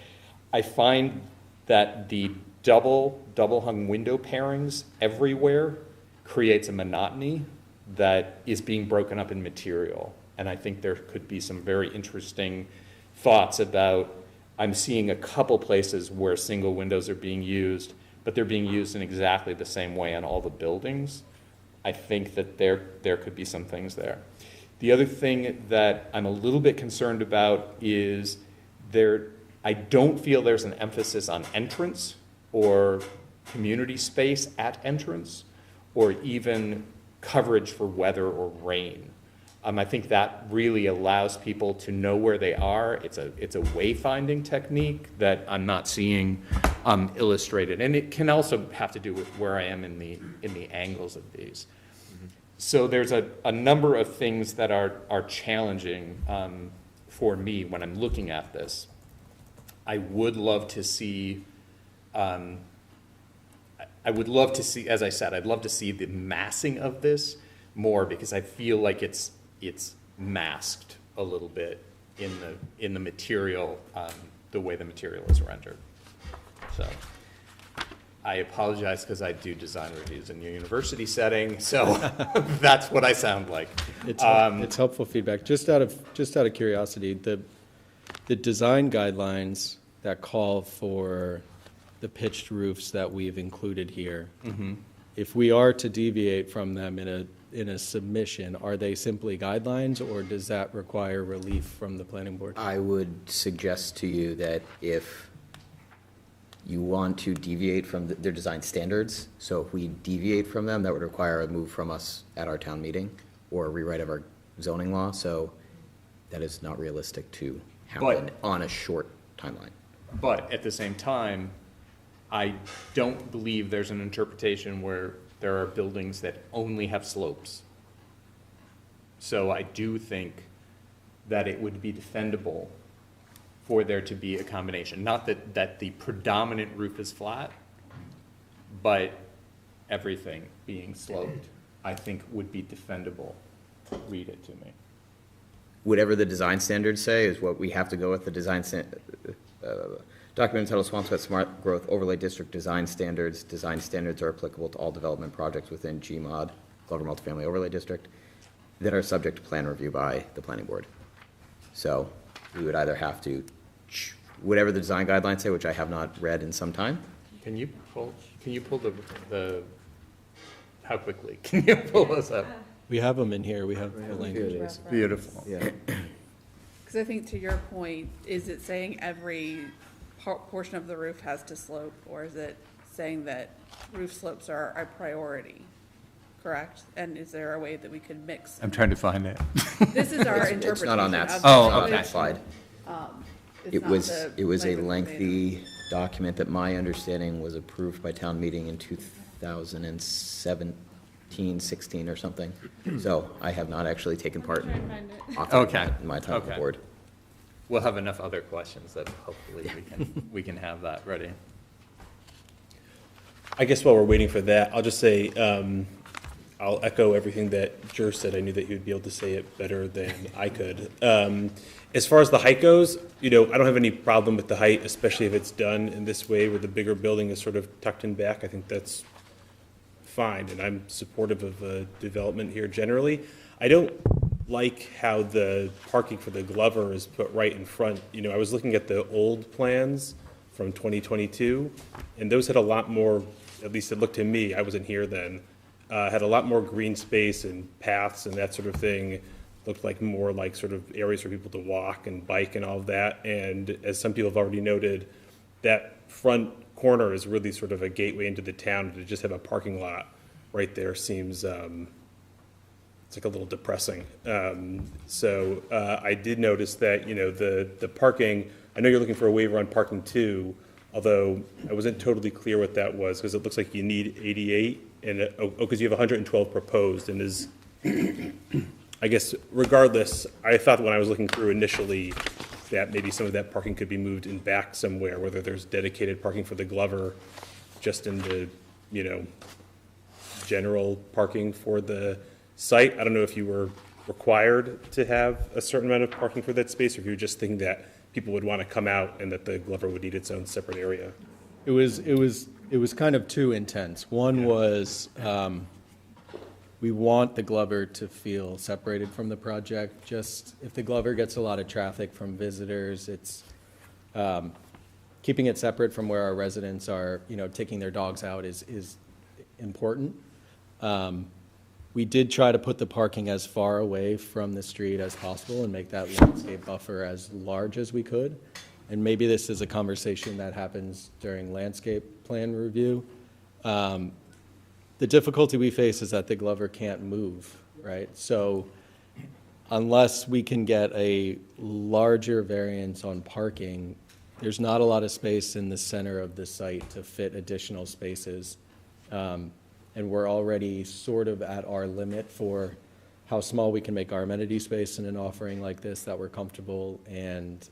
I find that the double hung window pairings everywhere creates a monotony that is being broken up in material. And I think there could be some very interesting thoughts about, I'm seeing a couple places where single windows are being used, but they're being used in exactly the same way on all the buildings. I think that there could be some things there. The other thing that I'm a little bit concerned about is I don't feel there's an emphasis on entrance or community space at entrance, or even coverage for weather or rain. I think that really allows people to know where they are. It's a wayfinding technique that I'm not seeing illustrated, and it can also have to do with where I am in the angles of these. So there's a number of things that are challenging for me when I'm looking at this. I would love to see. As I said, I'd love to see the massing of this more, because I feel like it's masked a little bit in the material, the way the material is rendered. So I apologize, because I do design reviews in a university setting, so that's what I sound like. It's helpful feedback. Just out of curiosity, the design guidelines that call for the pitched roofs that we've included here, if we are to deviate from them in a submission, are they simply guidelines, or does that require relief from the planning board? I would suggest to you that if you want to deviate from their design standards, so if we deviate from them, that would require a move from us at our town meeting or a rewrite of our zoning law, so that is not realistic to happen on a short timeline. But at the same time, I don't believe there's an interpretation where there are buildings that only have slopes. So I do think that it would be defendable for there to be a combination. Not that the predominant roof is flat, but everything being sloped, I think would be defendable. Read it to me. Whatever the design standards say is what we have to go with. The design document entitled Swampscott Smart Growth Overlay District Design Standards. Design standards are applicable to all development projects within GMOD, Glover Multifamily Overlay District, that are subject to plan review by the planning board. So we would either have to, whatever the design guidelines say, which I have not read in some time. Can you pull the how quickly? Can you pull those up? We have them in here. We have the languages. Beautiful. Yeah. Because I think to your point, is it saying every portion of the roof has to slope, or is it saying that roof slopes are a priority? Correct? And is there a way that we could mix? I'm trying to find it. This is our interpretation. It's not on that. Of on that slide. it's It not was the a language lengthy document that my understanding was approved by town meeting in 2017, 16 or something. So I have not actually taken part in my time on the board. We'll have enough other questions that hopefully we can have that ready. I guess while we're waiting for that, I'll just say, I'll echo everything that Jer said. I knew that he would be able to say it better than I could. As far as the height goes, I don't have any problem with the height, especially if it's done in this way where the bigger building is sort of tucked in back. I think that's fine, and I'm supportive of development here generally. I don't like how the parking for the Glover is put right in front. I was looking at the old plans from 2022, and those had a lot more, at least it looked to me, I wasn't here then, had a lot more green space and paths and that sort of thing. Looked like more like sort of areas for people to walk and bike and all of that. And as some people have already noted, that front corner is really sort of a gateway into the town. To just have a parking lot right there seems it's like a little depressing. So I did notice that the parking. I know you're looking for a waiver on parking too, although I wasn't totally clear what that was, because it looks like you need 88 and because you have 112 proposed, and is I guess regardless, I thought when I was looking through initially that maybe some of that parking could be moved in back somewhere, whether there's dedicated parking for the Glover, just in the general parking for the site. I don't know if you were required to have a certain amount of parking for that space, or if you were just thinking that people would want to come out and that the Glover would need its own separate area. It was kind of two intents. One was we want the Glover to feel separated from the project. Just if the Glover gets a lot of traffic from visitors, it's keeping it separate from where our residents are, taking their dogs out is important. We did try to put the parking as far away from the street as possible and make that landscape buffer as large as we could. And maybe this is a conversation that happens during landscape plan review. The difficulty we face is that the Glover can't move, right? So unless we can get a larger variance on parking, there's not a lot of space in the center of the site to fit additional spaces. And we're already sort of at our limit for how small we can make our amenity space in an offering like this that we're comfortable, and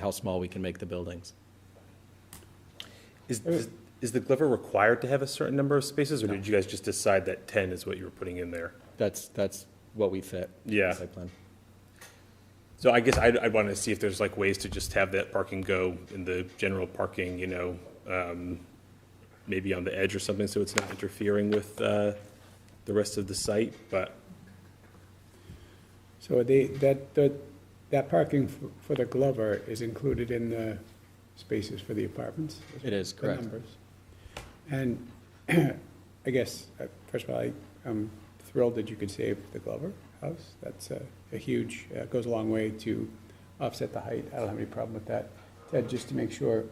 how small we can make the buildings. Is the Glover required to have a certain number of spaces, or did you guys just decide that 10 is what you were putting in there? That's what we fit. Yeah. Site plan. So I guess I wanted to see if there's like ways to just have that parking go in the general parking, maybe on the edge or something, so it's not interfering with the rest of the site, but. So that parking for the Glover is included in the spaces for the apartments? It is, correct. The numbers. And I guess, first of all, I'm thrilled that you could save the Glover house. That's a huge, goes a long way to offset the height. I don't have any problem with that. Ted, just to make sure,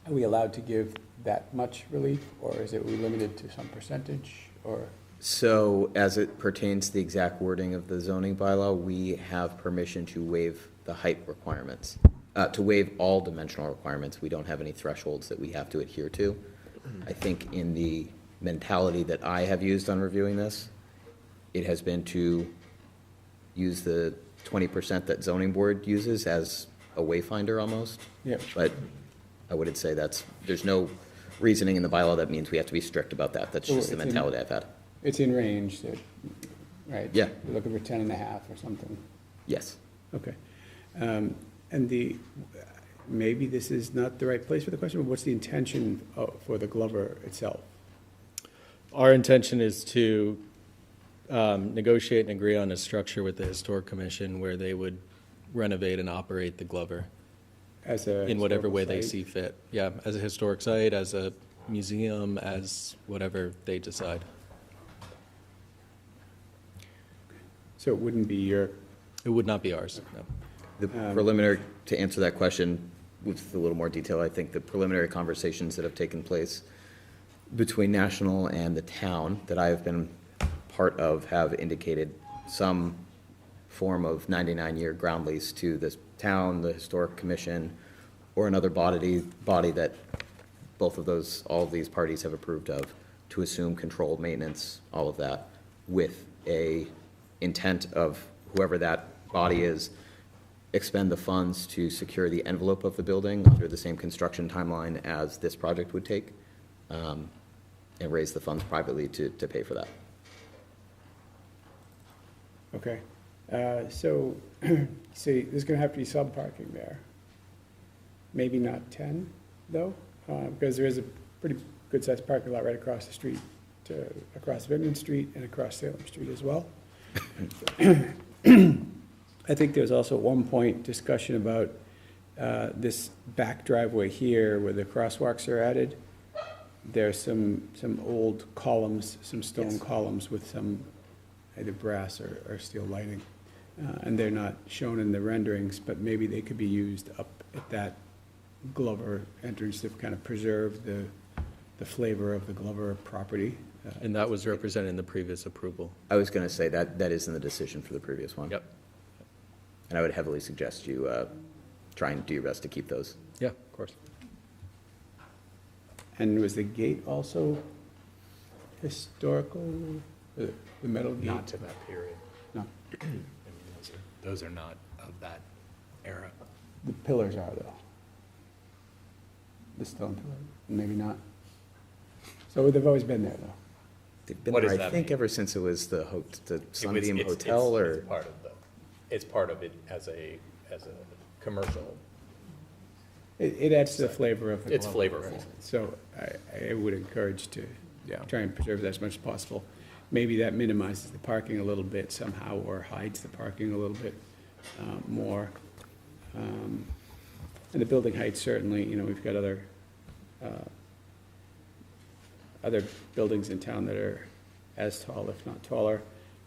are we allowed to give that much relief, or is it we limited to some percentage, or? So as it pertains to the exact wording of the zoning bylaw, we have permission to waive the height requirements, to waive all dimensional requirements. We don't have any thresholds that we have to adhere to. I think in the mentality that I have used on reviewing this, it has been to use the 20% that zoning board uses as a wayfinder almost. Yeah. But I wouldn't say there's no reasoning in the bylaw that means we have to be strict about that. That's just the mentality I've had. It's in range, right? Yeah. You're looking for 10.5 or something? Yes. Okay. And maybe this is not the right place for the question, but what's the intention for the Glover itself? Our intention is to negotiate and agree on a structure with the Historic Commission where they would renovate and operate the Glover. In whatever way they see fit. Yeah, as a historic site, as a museum, as whatever they decide. So it wouldn't be your? It would not be ours, no. The preliminary, to answer that question with a little more detail, I think the preliminary conversations that have taken place between National and the town that I have been part of have indicated some form of 99-year ground lease to this town, the Historic Commission, or another body that all of these parties have approved of, to assume controlled maintenance, all of that, with a intent of whoever that body is, expend the funds to secure the envelope of the building under the same construction timeline as this project would take, and raise the funds privately to pay for that. Okay. So see, there's going to have to be some parking there. Maybe not 10, though, because there is a pretty good-sized parking lot right across the street, across Vinton Street and across Salem Street as well. I think there's also at one point discussion about this back driveway here where the crosswalks are added. There's some old columns, some stone columns with some either brass or steel lighting. And they're not shown in the renderings, but maybe they could be used up at that Glover entrance to kind of preserve the flavor of the Glover property. And that was represented in the previous approval. I was going to say that is in the decision for the previous one. Yep. And I would heavily suggest you try and do your best to keep those. Yeah, of course. And was the gate also historical? The metal gate? Not to that period. No. I mean, those are not of that era. The pillars are, though. The stone pillars? Maybe not. So they've always been there, though. They've been there, I think, ever since it was the Sunbeam Hotel, or? It's part of it as a commercial. It adds to the flavor of the It's Glover, flavorful. right? So I would encourage to try and preserve that as much as possible. Maybe that minimizes the parking a little bit somehow, or hides the parking a little bit more. And the building height, certainly, we've got other buildings in town that are as tall, if not taller,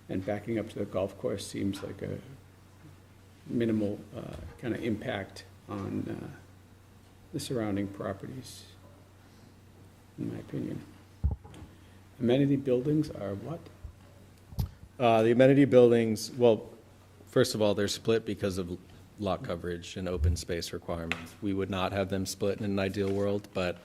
and backing up to the golf course seems like a minimal kind of impact on the surrounding properties, in my opinion. Amenity buildings are what? The amenity buildings, well, first of all, they're split because of lot coverage and open space requirements. We would not have them split in an ideal world, but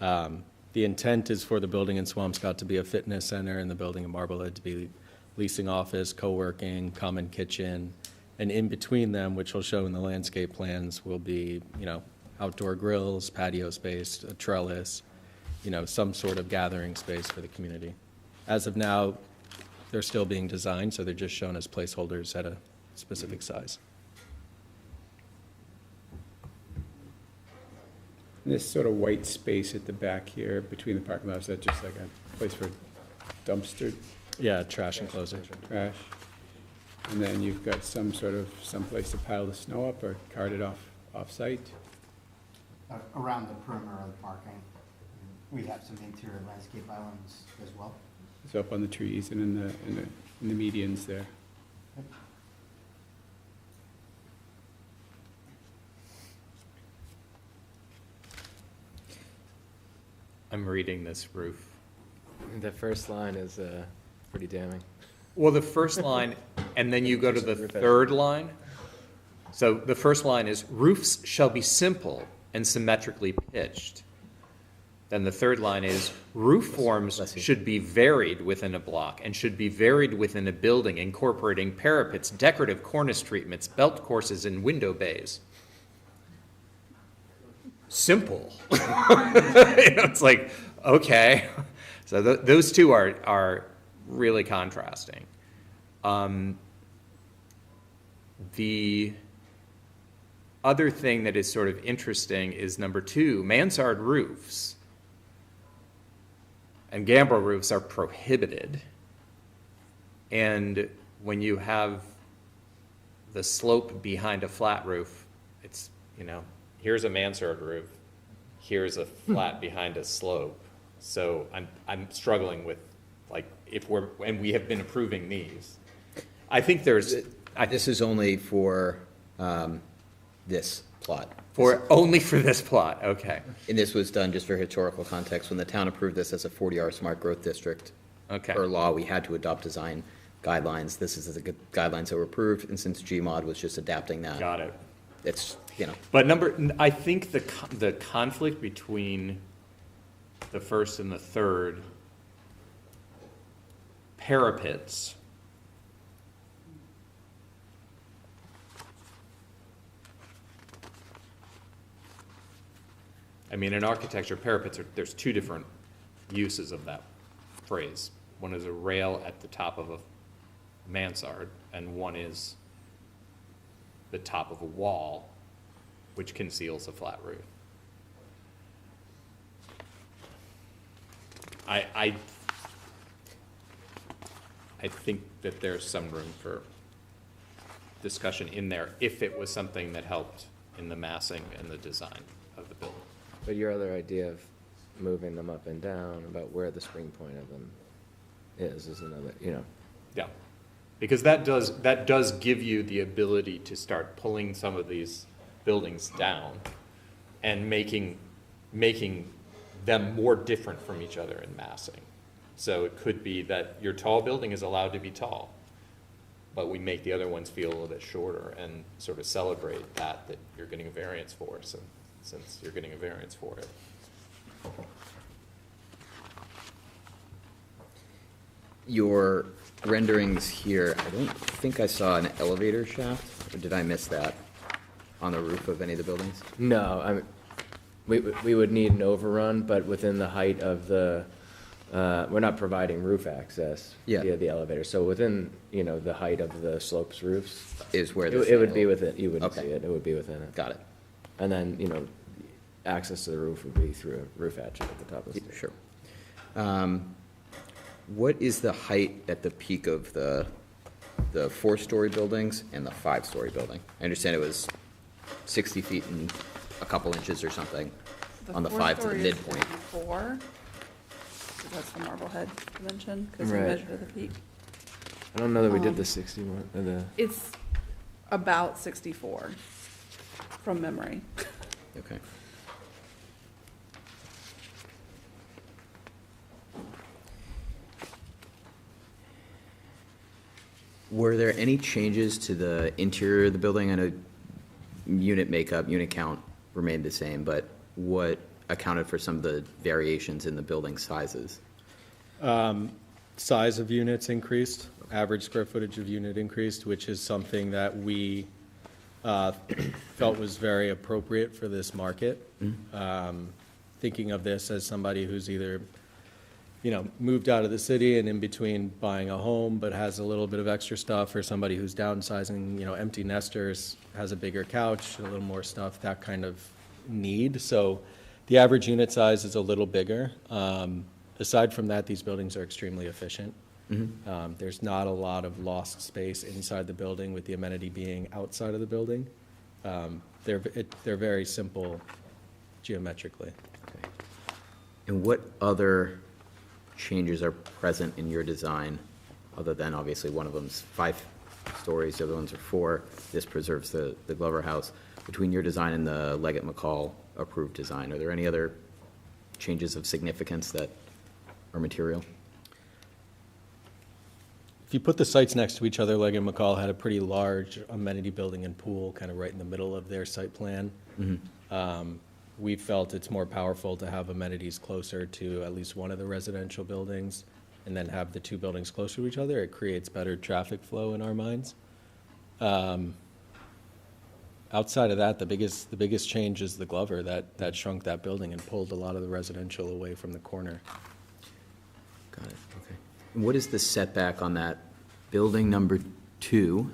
the intent is for the building in Swampscott to be a fitness center and the building in Marblehead to be leasing office, co-working, common kitchen, and in between them, which we'll show in the landscape plans, will be, outdoor grills, patio space, a trellis, some sort of gathering space for the community. As of now, they're still being designed, so they're just shown as placeholders at a specific size. This sort of white space at the back here between the parking lots, is that just like a place for dumpster? Yeah, trash enclosure. Trash. And then you've got some place to pile the snow up or cart it off-site? Around the perimeter of the parking. We have some interior landscape islands as well. So up on the trees and in the medians there. I'm reading this roof. The first line is pretty damning. Well, the first line, and then you go to the third line. So the first line is, roofs shall be simple and symmetrically pitched. Then the third line is, roof forms should be varied within a block and should be varied within a building, incorporating parapets, decorative cornice treatments, belt courses, and window bays. Simple. It's like, okay. So those two are really contrasting. The other thing that is sort of interesting is number 2, mansard roofs and gambrel roofs are prohibited. And when you have the slope behind a flat roof, it's, here's a mansard roof, here's a flat behind a slope. So I'm struggling with, and we have been approving these. I think this is only for this plot. Only for this plot, okay. And this was done just for historical context. When the town approved this as a 40R smart growth district, per law, we had to adopt design guidelines. This is the guidelines that were approved, and since GMOD was just adapting that. Got it. It's, But I think the conflict between the first and the third parapets in architecture, parapets there's 2 different uses of that phrase. One is a rail at the top of a mansard, and one is the top of a wall, which conceals a flat roof. I think that there's some room for discussion in there if it was something that helped in the massing and the design of the building. But your other idea of moving them up and down, about where the spring point of them is another, Yeah, because that does give you the ability to start pulling some of these buildings down and making them more different from each other in massing. So it could be that your tall building is allowed to be tall, but we make the other ones feel a little bit shorter and sort of celebrate that you're getting a variance for, since you're getting a variance for it. your renderings here, I don't think I saw an elevator shaft, or did I miss that on the roof of any of the buildings? No, we would need an overrun, but within the height of the, we're not providing roof access via the elevator. So within, the height of the slopes roofs. Is where it would be within, you wouldn't see it, it would be within it. Got it. And then, access to the roof would be through a roof hatch at the top of the stairs. Sure. What is the height at the peak of the 4-story buildings and the 5-story building? I understand it was 60 feet and a couple inches or something The on the fourth 5 to the story is midpoint. 54. So that's the Marblehead dimension, because we Right. measured at the peak. I don't know that we did the 61, or the, It's about 64 from memory. Okay. Were there any changes to the interior of the building? I know unit makeup, unit count remained the same, but what accounted for some of the variations in the building sizes? Size of units increased, average square footage of unit increased, which is something that we felt was very appropriate for this market. Thinking of this as somebody who's either, moved out of the city and in between buying a home but has a little bit of extra stuff, or somebody who's downsizing, empty nesters, has a bigger couch, a little more stuff, that kind of need. So the average unit size is a little bigger. Aside from that, these buildings are extremely efficient. There's not a lot of lost space inside the building, with the amenity being outside of the building. They're very simple geometrically. Okay. And what other changes are present in your design, other than obviously one of them's 5 stories, the other ones are 4. This preserves the Glover House. Between your design and the Leggett McCall approved design, are there any other changes of significance that are material? If you put the sites next to each other, Leggett and McCall had a pretty large amenity building and pool kind of right in the middle of their site plan. We felt it's more powerful to have amenities closer to at least one of the residential buildings, and then have the 2 buildings closer to each other. It creates better traffic flow in our minds. Outside of that, the biggest change is the Glover that shrunk that building and pulled a lot of the residential away from the corner. Got it, okay. And what is the setback on that building number 2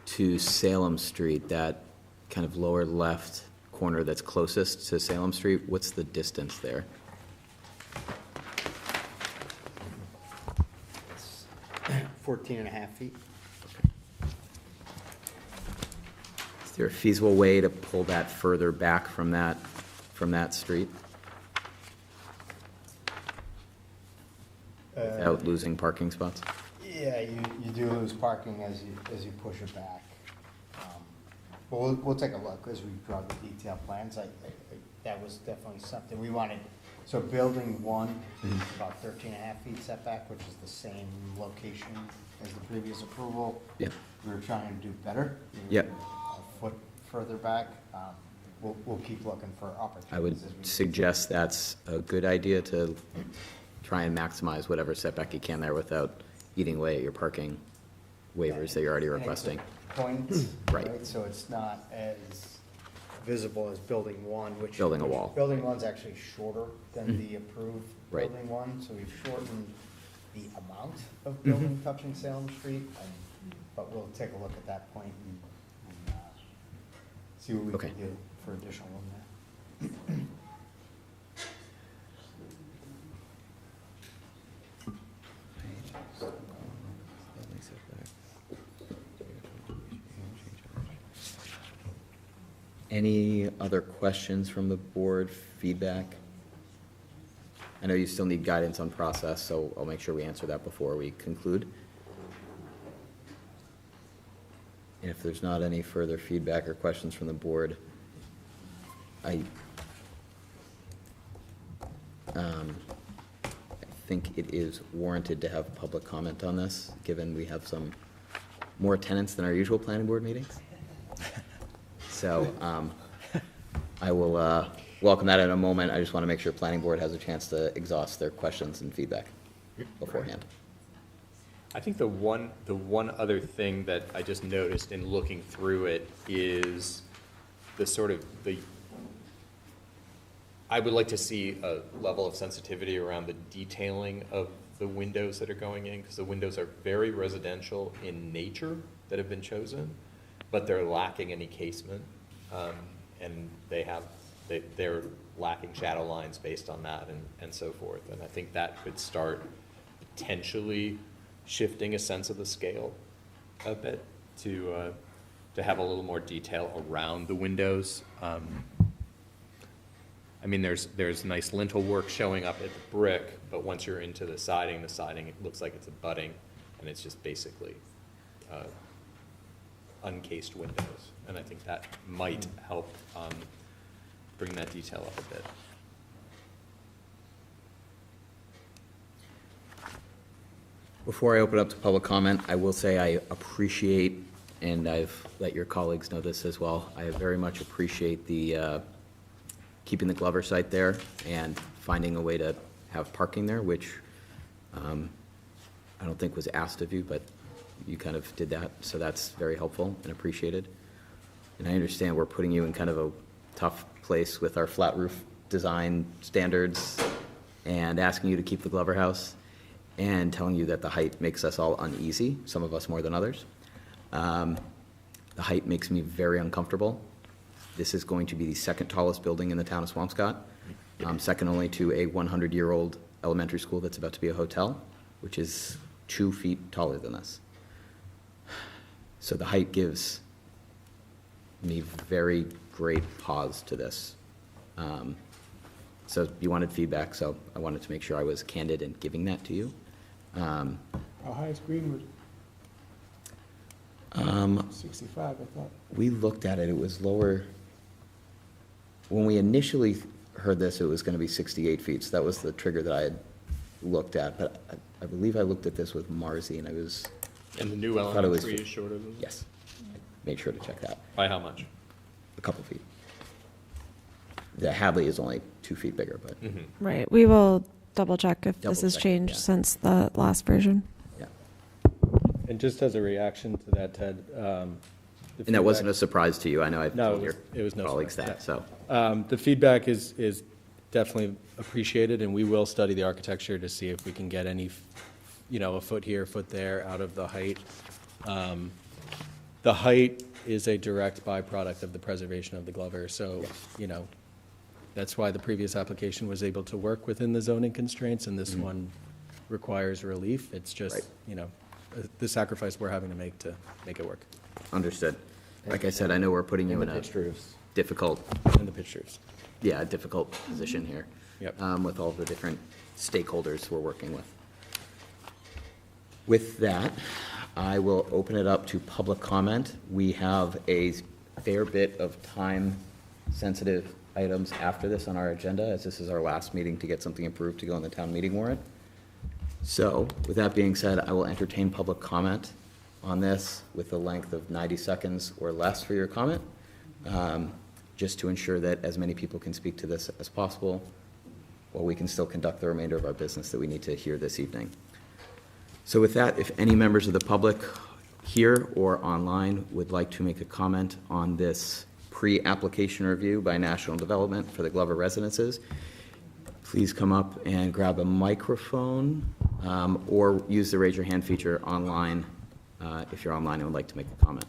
to Salem Street, that kind of lower left corner that's closest to Salem Street? What's the distance there? It's 14.5 feet. Is there a feasible way to pull that further back from that street? Without losing parking spots? Yeah, you do lose parking as you push it back. But we'll take a look as we draw the detailed plans. That was definitely something we wanted. So building 1 is about 13.5 feet setback, which is the same location as the previous approval. Yep. We were trying to do better. Yep. A foot further back. We'll keep looking for opportunities. I would suggest that's a good idea, to try and maximize whatever setback you can there without eating away at your parking waivers that you're already requesting. Point, Right. So it's not as visible as building 1, which. Building a wall. Building 1's actually shorter than the approved Right. building 1, so we've shortened the amount of building touching Salem Street. But we'll take a look at that point and see what we Okay. can do for additional room there. Any other questions from the board, feedback? I know you still need guidance on process, so I'll make sure we answer that before we conclude. And if there's not any further feedback or questions from the board, I think it is warranted to have public comment on this, given we have some more attendance than our usual planning board meetings. So I will welcome that in a moment. I just want to make sure planning board has a chance to exhaust their questions and feedback beforehand. I think the one other thing that I just noticed in looking through it is I would like to see a level of sensitivity around the detailing of the windows that are going in, because the windows are very residential in nature that have been chosen, but they're lacking any casement, and they're lacking shadow lines based on that, and so forth. And I think that could start potentially shifting a sense of the scale a bit to have a little more detail around the windows. I mean, there's nice lintel work showing up at the brick, but once you're into the siding, it looks like it's a budding, and it's just basically uncased windows. And I think that might help bring that detail up a bit. Before I open up to public comment, I will say I appreciate, and I've let your colleagues know this as well, I very much appreciate the keeping the Glover site there and finding a way to have parking there, which I don't think was asked of you, but you kind of did that, so that's very helpful and appreciated. And I understand we're putting you in kind of a tough place with our flat roof design standards and asking you to keep the Glover house and telling you that the height makes us all uneasy, some of us more than others. The height makes me very uncomfortable. This is going to be the second tallest building in the town of Swampscott, second only to a 100-year-old elementary school that's about to be a hotel, which is 2 feet taller than this. So the height gives me very great pause to this. So you wanted feedback, so I wanted to make sure I was candid in giving that to you. How high is Greenwood? 65, I thought. We looked at it, it was lower. When we initially heard this, it was going to be 68 feet, so that was the trigger that I had looked at, but I believe I looked at this with Marzi, and I was... And the new elementary is shorter than this? Yes. Made sure to check that. By how much? A couple feet. The Hadley is only 2 feet bigger, but... Right. We will double check if this has Double check, changed yeah. since the last version. Yeah. And just as a reaction to that, Ted. And that wasn't a surprise to you. I know I've told your it was no colleagues surprise, that, yeah. so. The feedback is definitely appreciated, and we will study the architecture to see if we can get any, a foot here, a foot there out of the height. The height is a direct byproduct of the preservation of the Glover, so, that's why the previous application was able to work within the zoning constraints, and this one requires relief. It's just, the sacrifice we're having to make it work. Understood. Like I said, I know we're putting you in a difficult... And the pitch roofs. Yeah, a difficult position here. Yep. With all the different stakeholders we're working with. With that, I will open it up to public comment. We have a fair bit of time-sensitive items after this on our agenda, as this is our last meeting to get something approved to go on the town meeting warrant. So, with that being said, I will entertain public comment on this with a length of 90 seconds or less for your comment, just to ensure that as many people can speak to this as possible, while we can still conduct the remainder of our business that we need to hear this evening. So with that, if any members of the public here or online would like to make a comment on this pre-application review by National Development for the Glover Residences, please come up and grab a microphone or use the raise your hand feature online if you're online and would like to make a comment.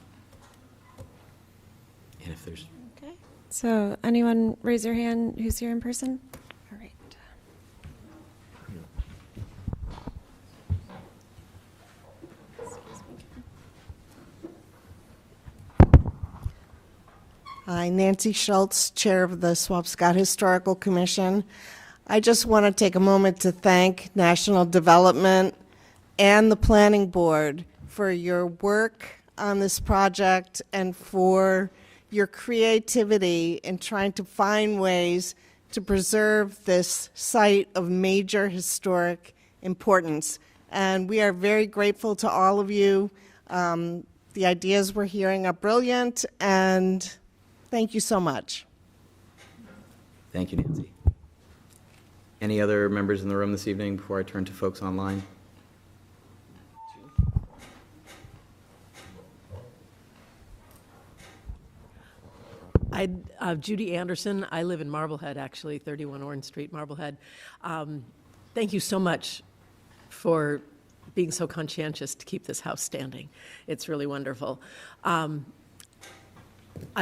And if there's... Okay. So anyone raise your hand who's here in person? All right. Hi, Nancy Schultz, Chair of the Swampscott Historical Commission. I just want to take a moment to thank National Development and the Planning Board for your work on this project and for your creativity in trying to find ways to preserve this site of major historic importance. And we are very grateful to all of you. The ideas we're hearing are brilliant, and thank you so much. Thank you, Nancy. Any other members in the room this evening before I turn to folks online? Judy Anderson. I live in Marblehead, actually, 31 Orange Street, Marblehead. Thank you so much for being so conscientious to keep this house standing. It's really wonderful. I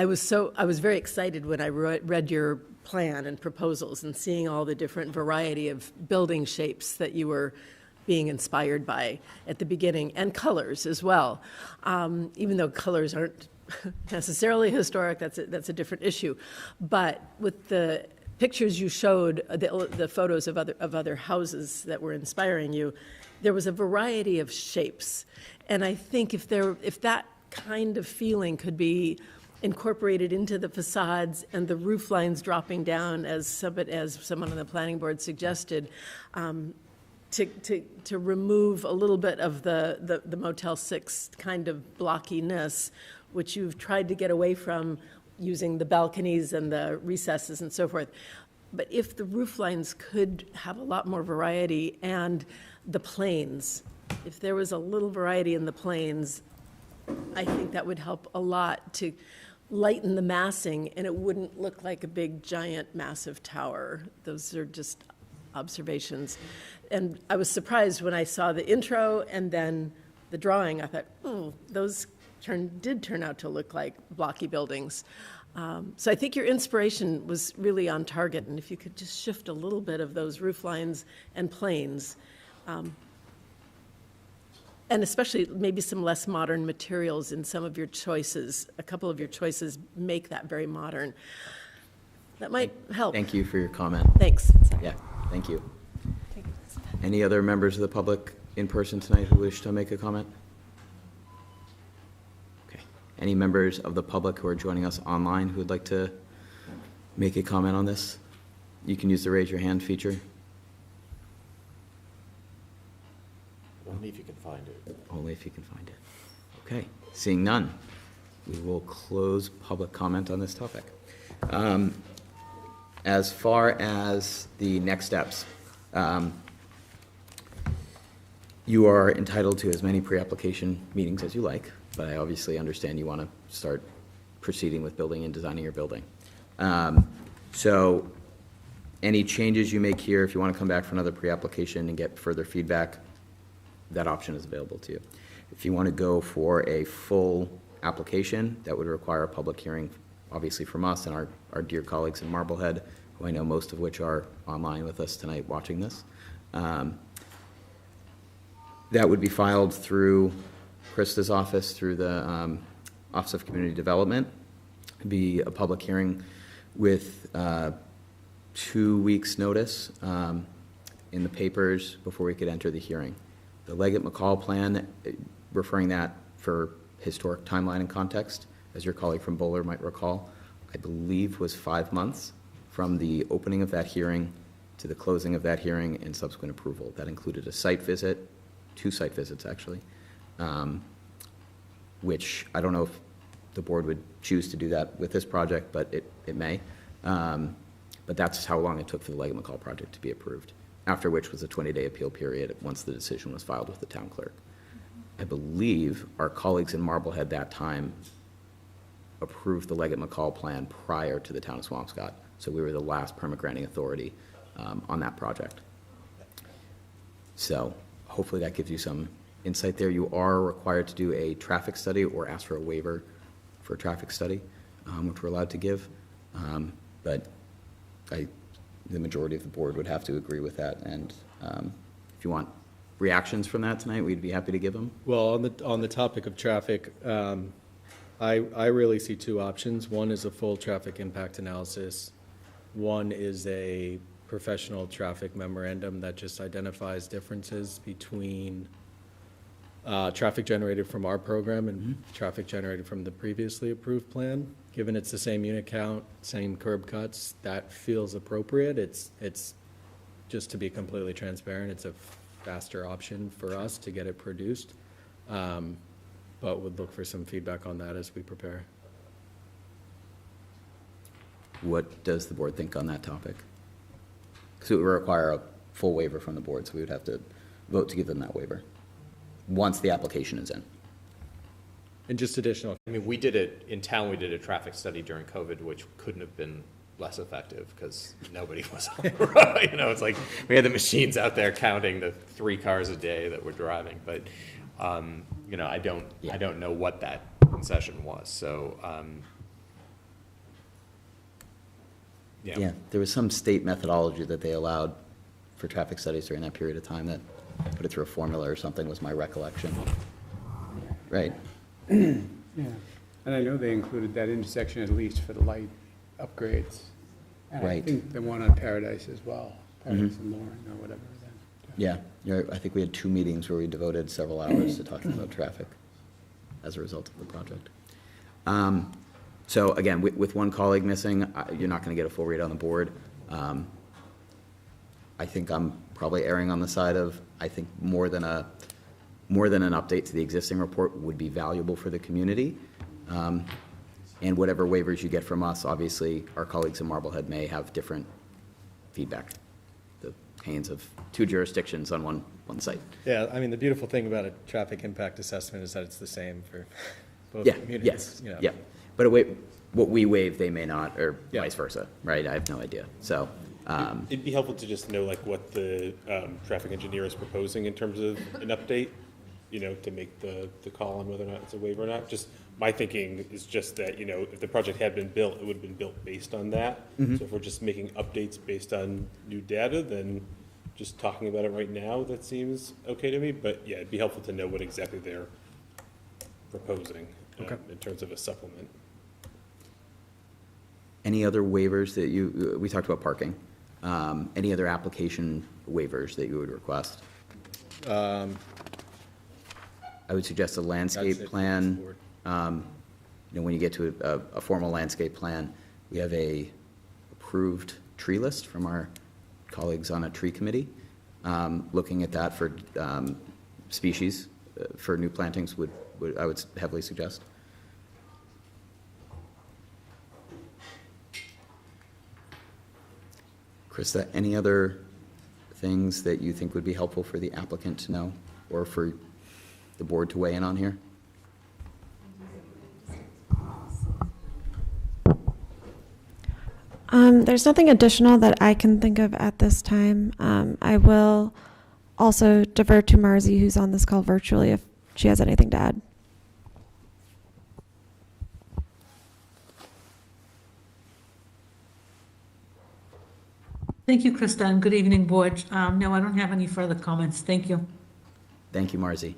was very excited when I read your plan and proposals and seeing all the different variety of building shapes that you were being inspired by at the beginning, and colors as well. Even though colors aren't necessarily historic, that's a different issue. But with the pictures you showed, the photos of other houses that were inspiring you, there was a variety of shapes. And I think if that kind of feeling could be incorporated into the facades and the roof lines dropping down, as someone on the planning board suggested, to remove a little bit of the Motel 6 kind of blockiness, which you've tried to get away from using the balconies and the recesses and so forth. But if the roof lines could have a lot more variety, and the planes, if there was a little variety in the planes, I think that would help a lot to lighten the massing, and it wouldn't look like a big, giant, massive tower. Those are just observations. And I was surprised when I saw the intro and then the drawing. I thought, oh, those did turn out to look like blocky buildings. So I think your inspiration was really on target, and if you could just shift a little bit of those roof lines and planes, and especially maybe some less modern materials in some of your choices. A couple of your choices make that very modern. That might help. Thank you for your comment. Thanks. Yeah, thank you. Any other members of the public in person tonight who wish to make a comment? Okay. Any members of the public who are joining us online who would like to make a comment on this? You can use the raise your hand feature. Only if you can find it. Only if you can find it. Okay, seeing none, we will close public comment on this topic. As far as the next steps, you are entitled to as many pre-application meetings as you like, but I obviously understand you want to start proceeding with building and designing your building. So any changes you make here, if you want to come back for another pre-application and get further feedback, that option is available to you. If you want to go for a full application, that would require a public hearing, obviously from us and our dear colleagues in Marblehead, who I know most of which are online with us tonight watching this. That would be filed through Krista's office, through the Office of Community Development. It'd be a public hearing with 2 weeks' notice in the papers before we could enter the hearing. The Leggett-McCall plan, referring that for historic timeline and context, as your colleague from Bowler might recall, I believe was 5 months from the opening of that hearing to the closing of that hearing and subsequent approval. That included a site visit, 2 site visits actually, which I don't know if the board would choose to do that with this project, but it may. But that's how long it took for the Leggett-McCall project to be approved, after which was a 20-day appeal period once the decision was filed with the town clerk. I believe our colleagues in Marblehead that time approved the Leggett-McCall plan prior to the town of Swampscott, so we were the last permit granting authority on that project. So hopefully that gives you some insight there. You are required to do a traffic study or ask for a waiver for a traffic study, which we're allowed to give, but the majority of the board would have to agree with that, and if you want reactions from that tonight, we'd be happy to give them. Well, on the topic of traffic, I really see 2 options. One is a full traffic impact analysis. One is a professional traffic memorandum that just identifies differences between traffic generated from our program and traffic generated from the previously approved plan. Given it's the same unit count, same curb cuts, that feels appropriate. It's just to be completely transparent, it's a faster option for us to get it produced, but would look for some feedback on that as we prepare. What does the board think on that topic? Because it would require a full waiver from the board, so we would have to vote to give them that waiver once the application is in. And just additional, I mean, we did it in town, we did a traffic study during COVID, which couldn't have been less effective because nobody was on the road. You know, it's like we had the machines out there counting the 3 cars a day that were driving. But, you know, I don't know what that concession was. So, Yeah, there was some state methodology that they allowed for traffic studies during that period of time that put it through a formula or something, was my recollection. Right. Yeah, and I know they included that intersection at least for the light upgrades. And I Right. think the one on Paradise as well, Paradise and Lauren or whatever. Yeah, I think we had 2 meetings where we devoted several hours to talking about traffic as a result of the project. So again, with one colleague missing, you're not going to get a full read on the board. I think I'm probably erring on the side of, I think more than an update to the existing report would be valuable for the community. And whatever waivers you get from us, obviously, our colleagues in Marblehead may have different feedback. The pains of 2 jurisdictions on one site. Yeah, I mean, the beautiful thing about a traffic impact assessment is that it's the same for both Yeah, communities. yes, You know. yeah. But what we waive, they may not, or vice versa, right? I have no idea. So, It'd be helpful to just know like what the traffic engineer is proposing in terms of an update, to make the call on whether or not it's a waiver or not. Just my thinking is just that, if the project had been built, it would have been built based on that. So if we're just making updates based on new data, then just talking about it right now, that seems okay to me. But yeah, it'd be helpful to know what exactly they're proposing in terms of a supplement. any other waivers that we talked about parking. Any other application waivers that you would request? I would suggest a landscape plan. When you get to a formal landscape plan, we have a approved tree list from our colleagues on a tree committee. Looking at that for species for new plantings I would heavily suggest. Krista, any other things that you think would be helpful for the applicant to know or for the board to weigh in on here? There's nothing additional that I can think of at this time. I will also defer to Marzi, who's on this call virtually, if she has anything to add. Thank you, Krista, and good evening, board. No, I don't have any further comments. Thank you. Thank you, Marzi.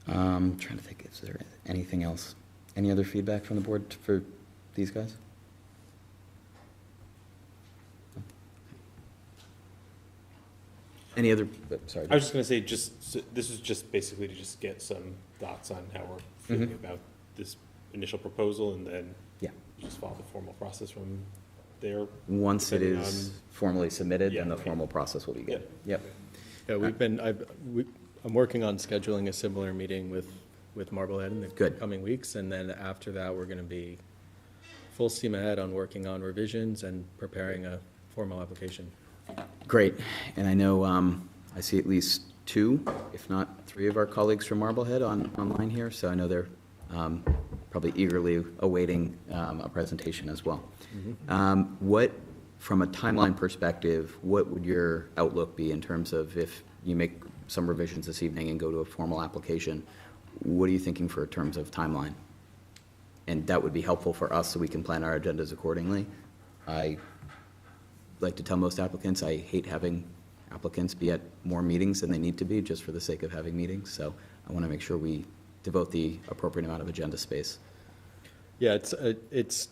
Trying to think, is there anything else? Any other feedback from the board for these guys? Any other, sorry. I was just going to say, this is just basically to just get some thoughts on how we're feeling about this initial proposal, and then you just follow the formal process from there. Once it is formally submitted, then the formal process will begin. Yep. Yeah, I'm working on scheduling a similar meeting with Marblehead in the coming weeks, and then after that, we're going to be full steam ahead on working on revisions and preparing a formal application. Great, and I know I see at least 2, if not 3 of our colleagues from Marblehead online here, so I know they're probably eagerly awaiting a presentation as well. What, from a timeline perspective, what would your outlook be in terms of if you make some revisions this evening and go to a formal application, what are you thinking for terms of timeline? And that would be helpful for us so we can plan our agendas accordingly. I like to tell most applicants I hate having applicants be at more meetings than they need to be just for the sake of having meetings. So I want to make sure we devote the appropriate amount of agenda space. Yeah, it's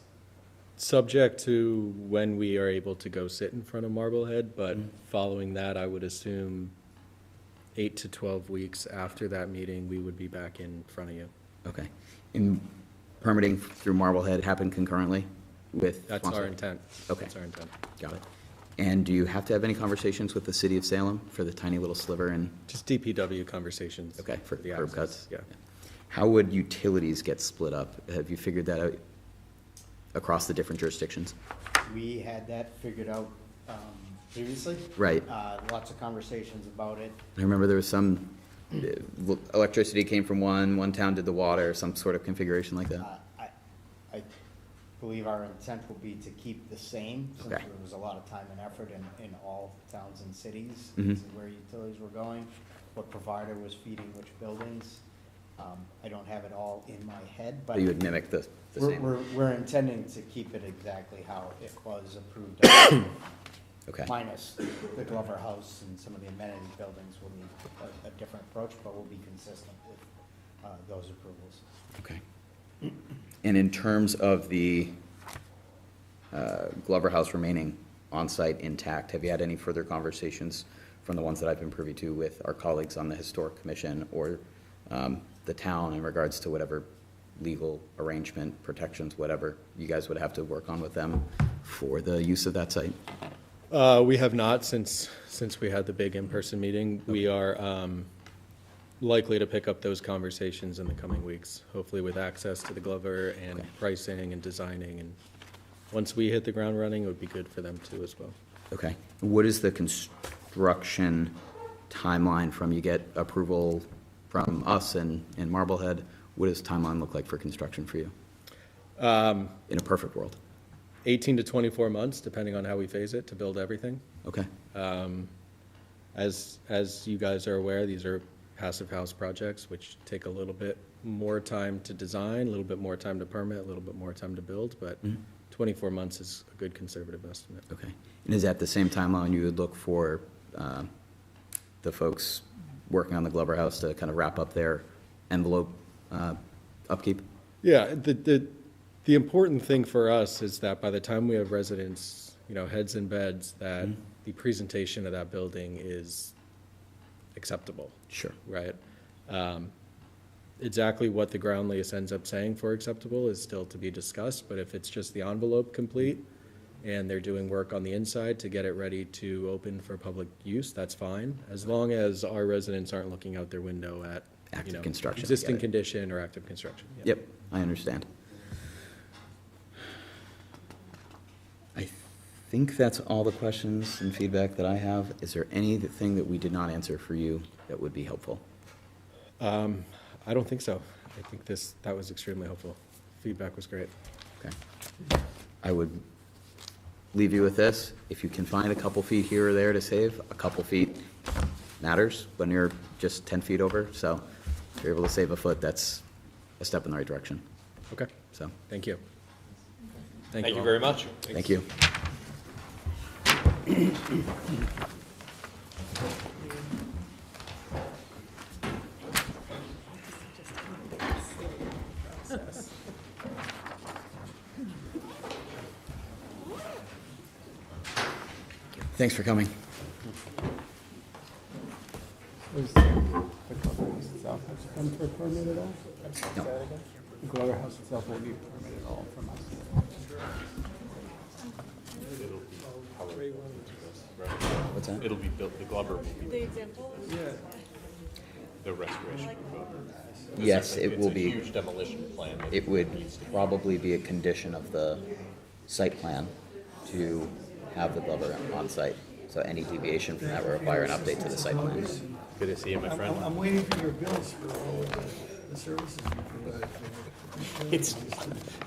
subject to when we are able to go sit in front of Marblehead, but following that, I would assume 8 to 12 weeks after that meeting, we would be back in front of you. Okay. And permitting through Marblehead happen concurrently with? That's our intent. Okay. That's our intent. Got it. And do you have to have any conversations with the city of Salem for the tiny little sliver and? Just DPW conversations. Okay, for the curb cuts? Yeah. How would utilities get split up? Have you figured that out across the different jurisdictions? We had that figured out previously. Right. Lots of conversations about it. I remember there was some, electricity came from one town did the water, some sort of configuration like that. I believe our intent will be to keep the same, since Okay. there was a lot of time and effort in all towns and cities, Mhm. to where utilities were going, what provider was feeding which buildings. I don't have it all in my head, but You would mimic the same. we're intending to keep it exactly how it was approved. Okay. Minus the Glover House and some of the amenity buildings will need a different approach, but will be consistent with those approvals. Okay. And in terms of the Glover House remaining on-site intact. Have you had any further conversations from the ones that I've been privy to with our colleagues on the Historic Commission or the town in regards to whatever legal arrangement, protections, whatever you guys would have to work on with them for the use of that site? We have not since we had the big in-person meeting. We are likely to pick up those conversations in the coming weeks, hopefully with access to the Glover and pricing and designing. And once we hit the ground running, it would be good for them too as well. Okay. What is the construction timeline from you get approval from us and Marblehead? What does timeline look like for construction for you? In a perfect world. 18 to 24 months, depending on how we phase it, to build everything. Okay. As you guys are aware, these are passive house projects, which take a little bit more time to design, a little bit more time to permit, a little bit more time to build, but 24 months is a good conservative estimate. Okay. And is that the same timeline you would look for the folks working on the Glover House to kind of wrap up their envelope upkeep? Yeah, the important thing for us is that by the time we have residents, heads in beds, that the presentation of that building is acceptable. Sure. Right? Exactly what the ground lease ends up saying for acceptable is still to be discussed, but if it's just the envelope complete and they're doing work on the inside to get it ready to open for public use, that's fine, as long as our residents aren't looking out their window at active construction, existing condition or active construction. Yeah. Yep, I understand. I think that's all the questions and feedback that I have. Is there anything that we did not answer for you that would be helpful? I don't think so. I think that was extremely helpful. Feedback was great. Okay. I would leave you with this. If you can find a couple feet here or there to save, a couple feet matters when you're just 10 feet over. So if you're able to save a foot, that's a step in the right direction. Okay. So thank you. Thank you very much. Thank you. Thanks for coming. Was the Glover House itself has to come for a permit at all? No. The Glover House itself will need a permit at all from us. What's that? It'll be built, the Glover will be The example? the restoration. Yes, it will be. It's a huge demolition plan. It would probably be a condition of the site plan to have the Glover on site. So any deviation from that will require an update to the site plan. Good to see you, my friend. I'm waiting for your bills for all of the services you provide.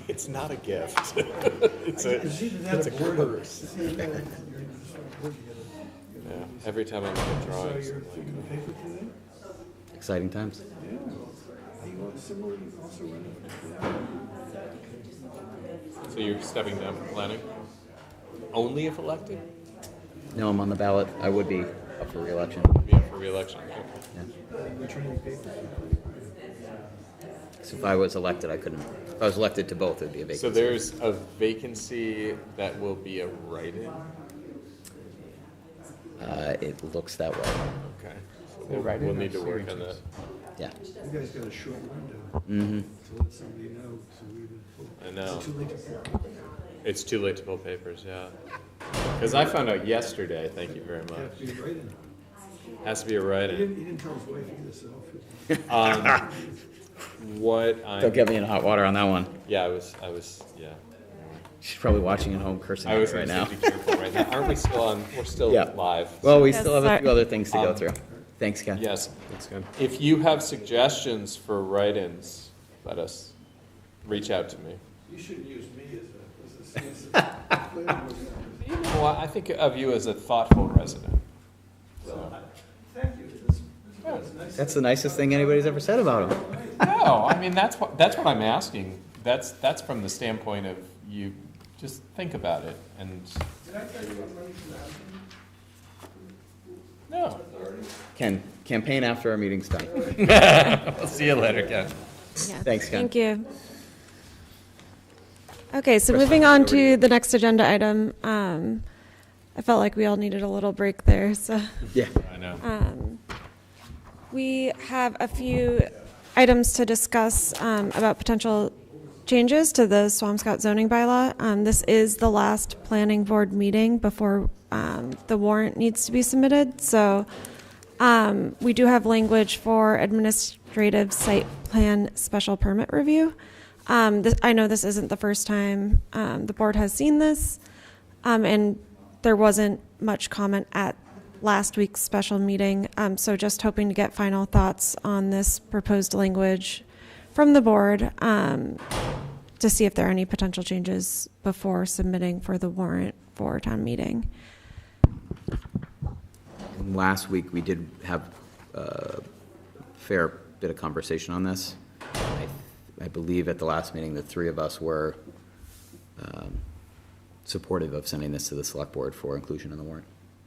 It's not a gift. It's a curse. Yeah, every time I look at drawings, I'm like, Exciting times. so you're stepping down from planning? Only if elected? No, I'm on the ballot. I would be up for re-election. Be up for re-election. Yeah. So if I was elected, I couldn't. If I was elected to both, it would be a vacancy. So there's a vacancy that will be a write-in? It looks that way. Okay. So we'll need to work on that. Yeah. You guys got a short window Mm-hmm. to let somebody know, so we would. I know. Is it too late to pull? It's too late to pull papers, yeah. Because I found out yesterday, thank you very much. Have to be write-in. Has to be a He write-in. didn't tell his wife either, so. What I. Don't get me in hot water on that one. Yeah, I was, yeah. She's probably watching at home cursing I at was me right now. Be careful right now. Aren't we still on? We're still Yeah. live. Well, we Yes, still have a sorry. few other things to go through. Thanks, Ken. Yes. That's good. If you have suggestions for write-ins, let us reach out to me. You shouldn't use me as a Well, I think of you as a thoughtful resident. So. Thank you. That's the nicest thing anybody's ever said about him. No, I mean that's what I'm asking. That's from the standpoint of you. Just think about it and. Did I tell you what money for No. Ken, campaign after our meeting's done. We'll see you later, Ken. Yeah. Thanks, Ken. Thank you. Okay, so moving on to the next agenda item. I felt like we all needed a little break there, so. Yeah. I know. We have a few items to discuss about potential changes to the Swampscott zoning bylaw. This is the last planning board meeting before the warrant needs to be submitted. So we do have language for administrative site plan special permit review. I know this isn't the first time the board has seen this, and there wasn't much comment at last week's special meeting, so just hoping to get final thoughts on this proposed language from the board to see if there are any potential changes before submitting for the warrant for town meeting. Last week, we did have a fair bit of conversation on this. I believe at the last meeting, the three of us were supportive of sending this to the select board for inclusion in the warrant.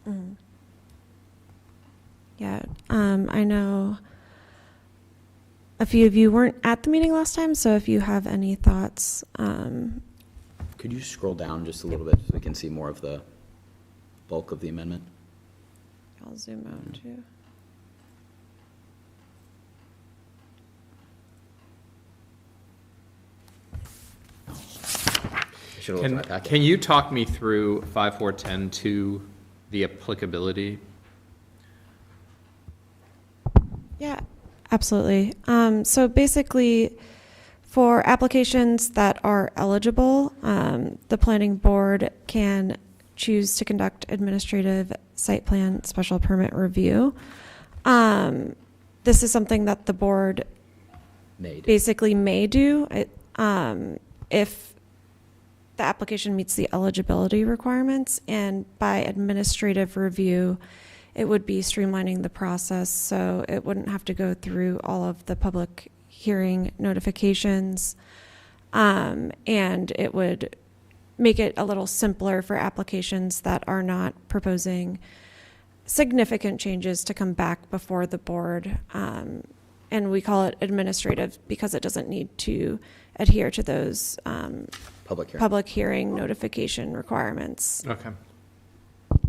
Mm-hmm. Yeah, I know a few of you weren't at the meeting last time, so if you have any thoughts. Could you scroll down just a little bit so we can see more of the bulk of the amendment? I'll zoom out too. Can you talk me through 5410 the applicability? Yeah, absolutely. So basically, for applications that are eligible, the planning board can choose to conduct administrative site plan special permit review. This is something that the board basically may do if the application meets the eligibility requirements, and by administrative review, it would be streamlining the process, so it wouldn't have to go through all of the public hearing notifications, and it would make it a little simpler for applications that are not proposing significant changes to come back before the board. And we call it administrative because it doesn't need to adhere to those public hearing notification requirements. Okay.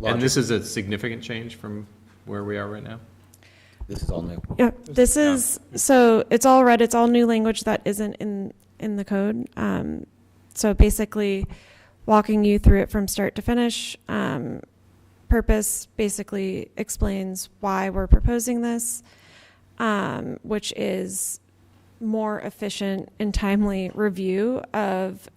And this is a significant change from where we are right now? This is all new. Yeah, this is, so it's all red, it's all new language that isn't in the code. So basically, walking you through it from start to finish. Purpose basically explains why we're proposing this, which is more efficient and timely review of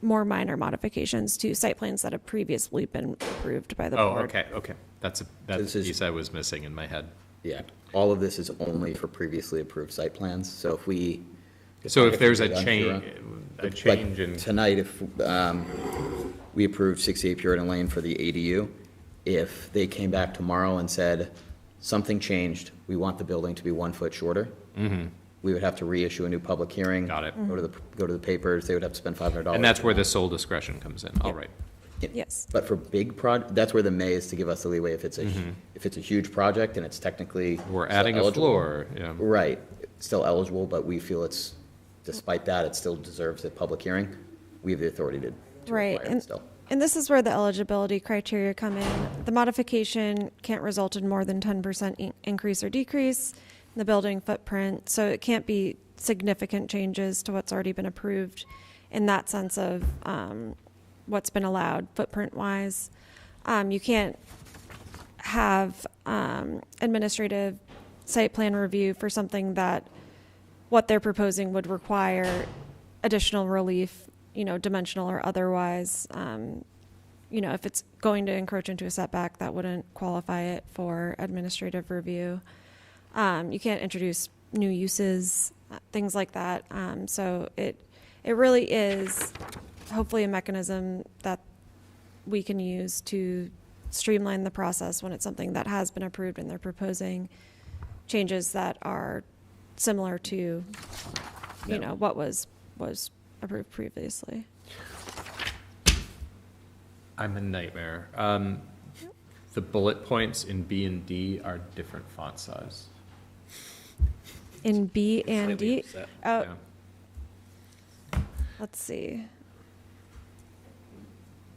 more minor modifications to site plans that have previously been approved by the board. Okay. That's the piece I was missing in my head. Yeah, all of this is only for previously approved site plans. So if there's a change in tonight, if we approved 68 Puritan Lane for the ADU, if they came back tomorrow and said something changed, we want the building to be 1 foot shorter, we would have to reissue a new public hearing. Got it. Go to the papers. They would have to spend $500. And that's where the sole discretion comes in. All right. Yes. But for big that's where the may is to give us the leeway if it's a huge project and it's technically we're adding a floor. Yeah. Right. It's still eligible, but we feel despite that, it still deserves a public hearing. We have the authority to right. require it still. And this is where the eligibility criteria come in. The modification can't result in more than 10% increase or decrease in the building footprint. So it can't be significant changes to what's already been approved in that sense of what's been allowed footprint-wise. You can't have administrative site plan review for something that what they're proposing would require additional relief, dimensional or otherwise. If it's going to encroach into a setback, that wouldn't qualify it for administrative review. You can't introduce new uses, things like that. So it really is hopefully a mechanism that we can use to streamline the process when it's something that has been approved and they're proposing changes that are similar to, what was approved previously. I'm a nightmare. The bullet points in B and D are different font size. In B and D? Yeah. let's see.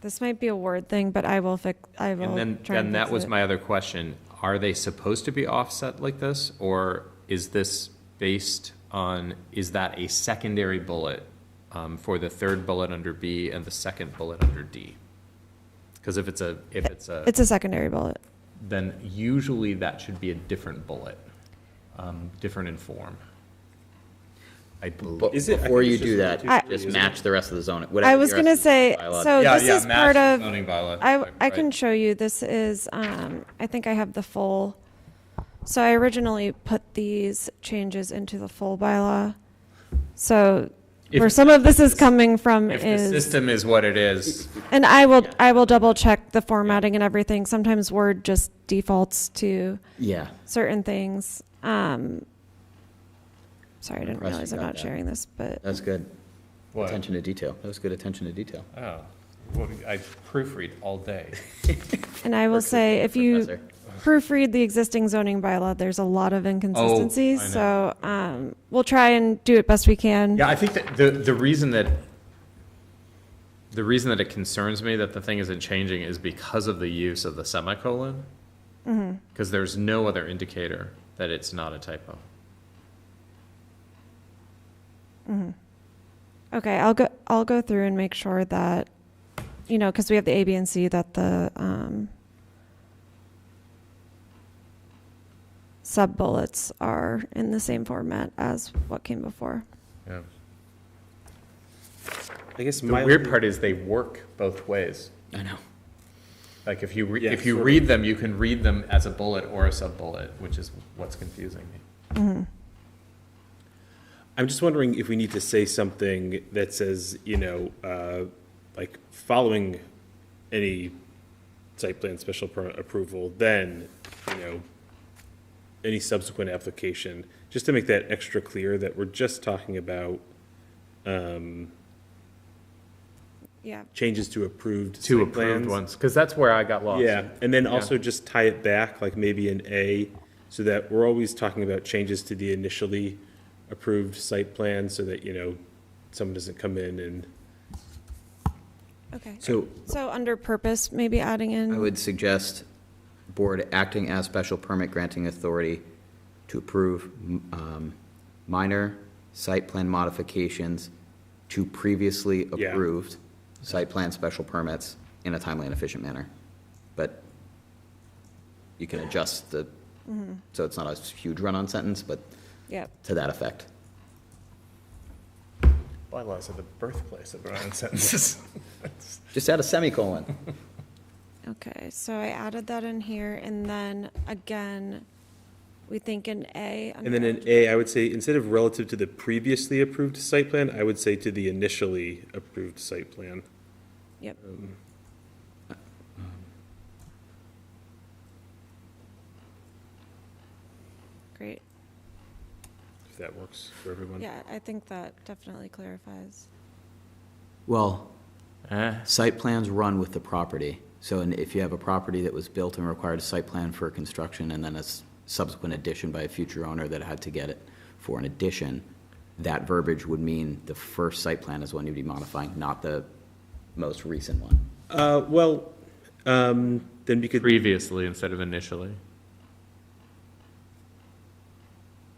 This might be a word thing, but I will try And and then that fix was it. my other question. Are they supposed to be offset like this? Or is this based on, is that a secondary bullet for the third bullet under B and the second bullet under D? Because if it's a It's a secondary bullet. then usually that should be a different bullet, different in form. I believe. Is it- I Before think you it's do that, just related, just isn't match the rest of the zoning. I was going to say, so Yeah, this yeah, is match part the of, zoning bylaw, I right. can show you, this is, I think I have the full, so I originally put these changes into the full bylaw. So where some of this is coming from If the is, system is what it is, and I will double check the formatting and everything. Sometimes Word just defaults to Yeah. certain things. Sorry, I didn't Impressed realize you I'm got not that. sharing this, but. That's good. What? Attention to detail. That was good attention to detail. oh, I proofread all day. And I will say, if you Professor. proofread the existing zoning bylaw, there's a lot of inconsistencies. I So we'll try and do it best we can. Yeah, I think that the reason that it concerns me that the thing isn't changing is because of the use of the semicolon. Because there's no other indicator that it's not a typo. Okay, I'll go through and make sure that, because we have the A, B, and C, that the sub-bullets are in the same format as what came before. Yeah. I guess The my weird part is they work both ways. I know. Like if you Yeah, if you sort of. read them, you can read them as a bullet or a sub-bullet, which is what's confusing me. I'm just wondering if we need to say something that says, like following any site plan special permit approval, then, any subsequent application, just to make that extra clear that we're just talking about, Yeah. changes to approved Two site approved plans. ones, because that's where I got lost. Yeah, and then Yeah. also just tie it back, like maybe an A, so that we're always talking about changes to the initially approved site plan, so that, someone doesn't come in and, Okay. So So under purpose, maybe adding in. I would suggest board acting as special permit granting authority to approve minor site plan modifications to previously Yeah. approved site plan special permits in a timely and efficient manner. But you can adjust so it's not a huge run-on sentence, but Yep. to that effect. Bylaws are the birthplace of run-on sentences. Just add a semicolon. Okay, so I added that in here, and then again, we think in A. and then in A, I would say, instead of relative to the previously approved site plan, I would say to the initially approved site plan. Yep. Great. If that works for everyone. Yeah, I think that definitely clarifies. Well, site plans run with the property. So if you have a property that was built and required a site plan for construction and then a subsequent addition by a future owner that had to get it for an addition, that verbiage would mean the first site plan is one you'd be modifying, not the most recent one. Then we could, Previously instead of initially.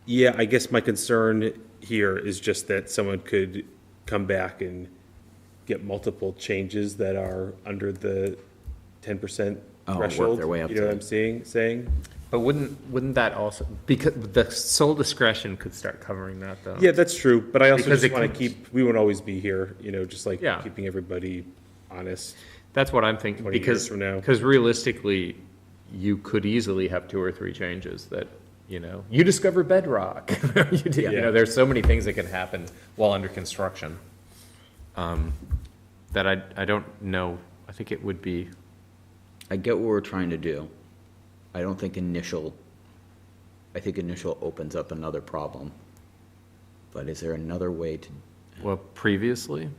yeah, I guess my concern here is just that someone could come back and get multiple changes that are under the 10% Oh, work threshold. their way up You know to what it. I'm saying? But wouldn't that also, because the sole discretion could start covering that though? Yeah, that's true, but I also Because just it want to could- keep, we won't always be here, just like Yeah. keeping everybody honest. That's what I'm thinking, 20 years because, from now. because realistically, you could easily have 2 or 3 changes that, you discover bedrock. There's so many things that can happen while under construction. That I don't know, I think it would be, I get what we're trying to do. I don't think initial opens up another problem. But is there another way to, well, previously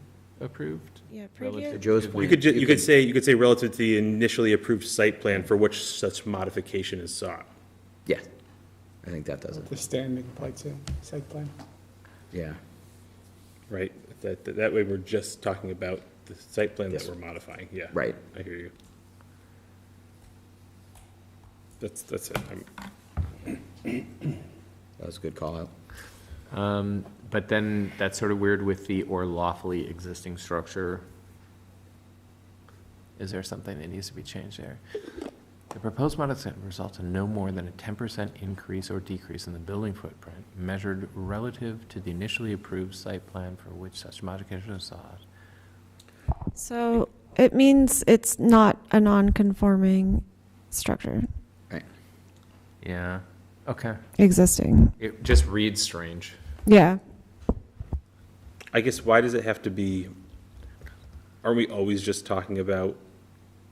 approved? Yeah, to previous. Joe's You point? you could say relative to the initially approved site plan for which such modification is sought. Yeah, I think that does it. The standing site plan. Yeah. Right? That way we're just talking about the site plan that we're modifying, yeah. Right. I hear you. That's it. That was a good call out. But then that's sort of weird with the or lawfully existing structure. Is there something that needs to be changed there? The proposed modification results in no more than a 10% increase or decrease in the building footprint measured relative to the initially approved site plan for which such modification is sought. So it means it's not a non-conforming structure. Right. Yeah, okay. Existing. It just reads strange. Yeah. I guess why does it have to be, aren't we always just talking about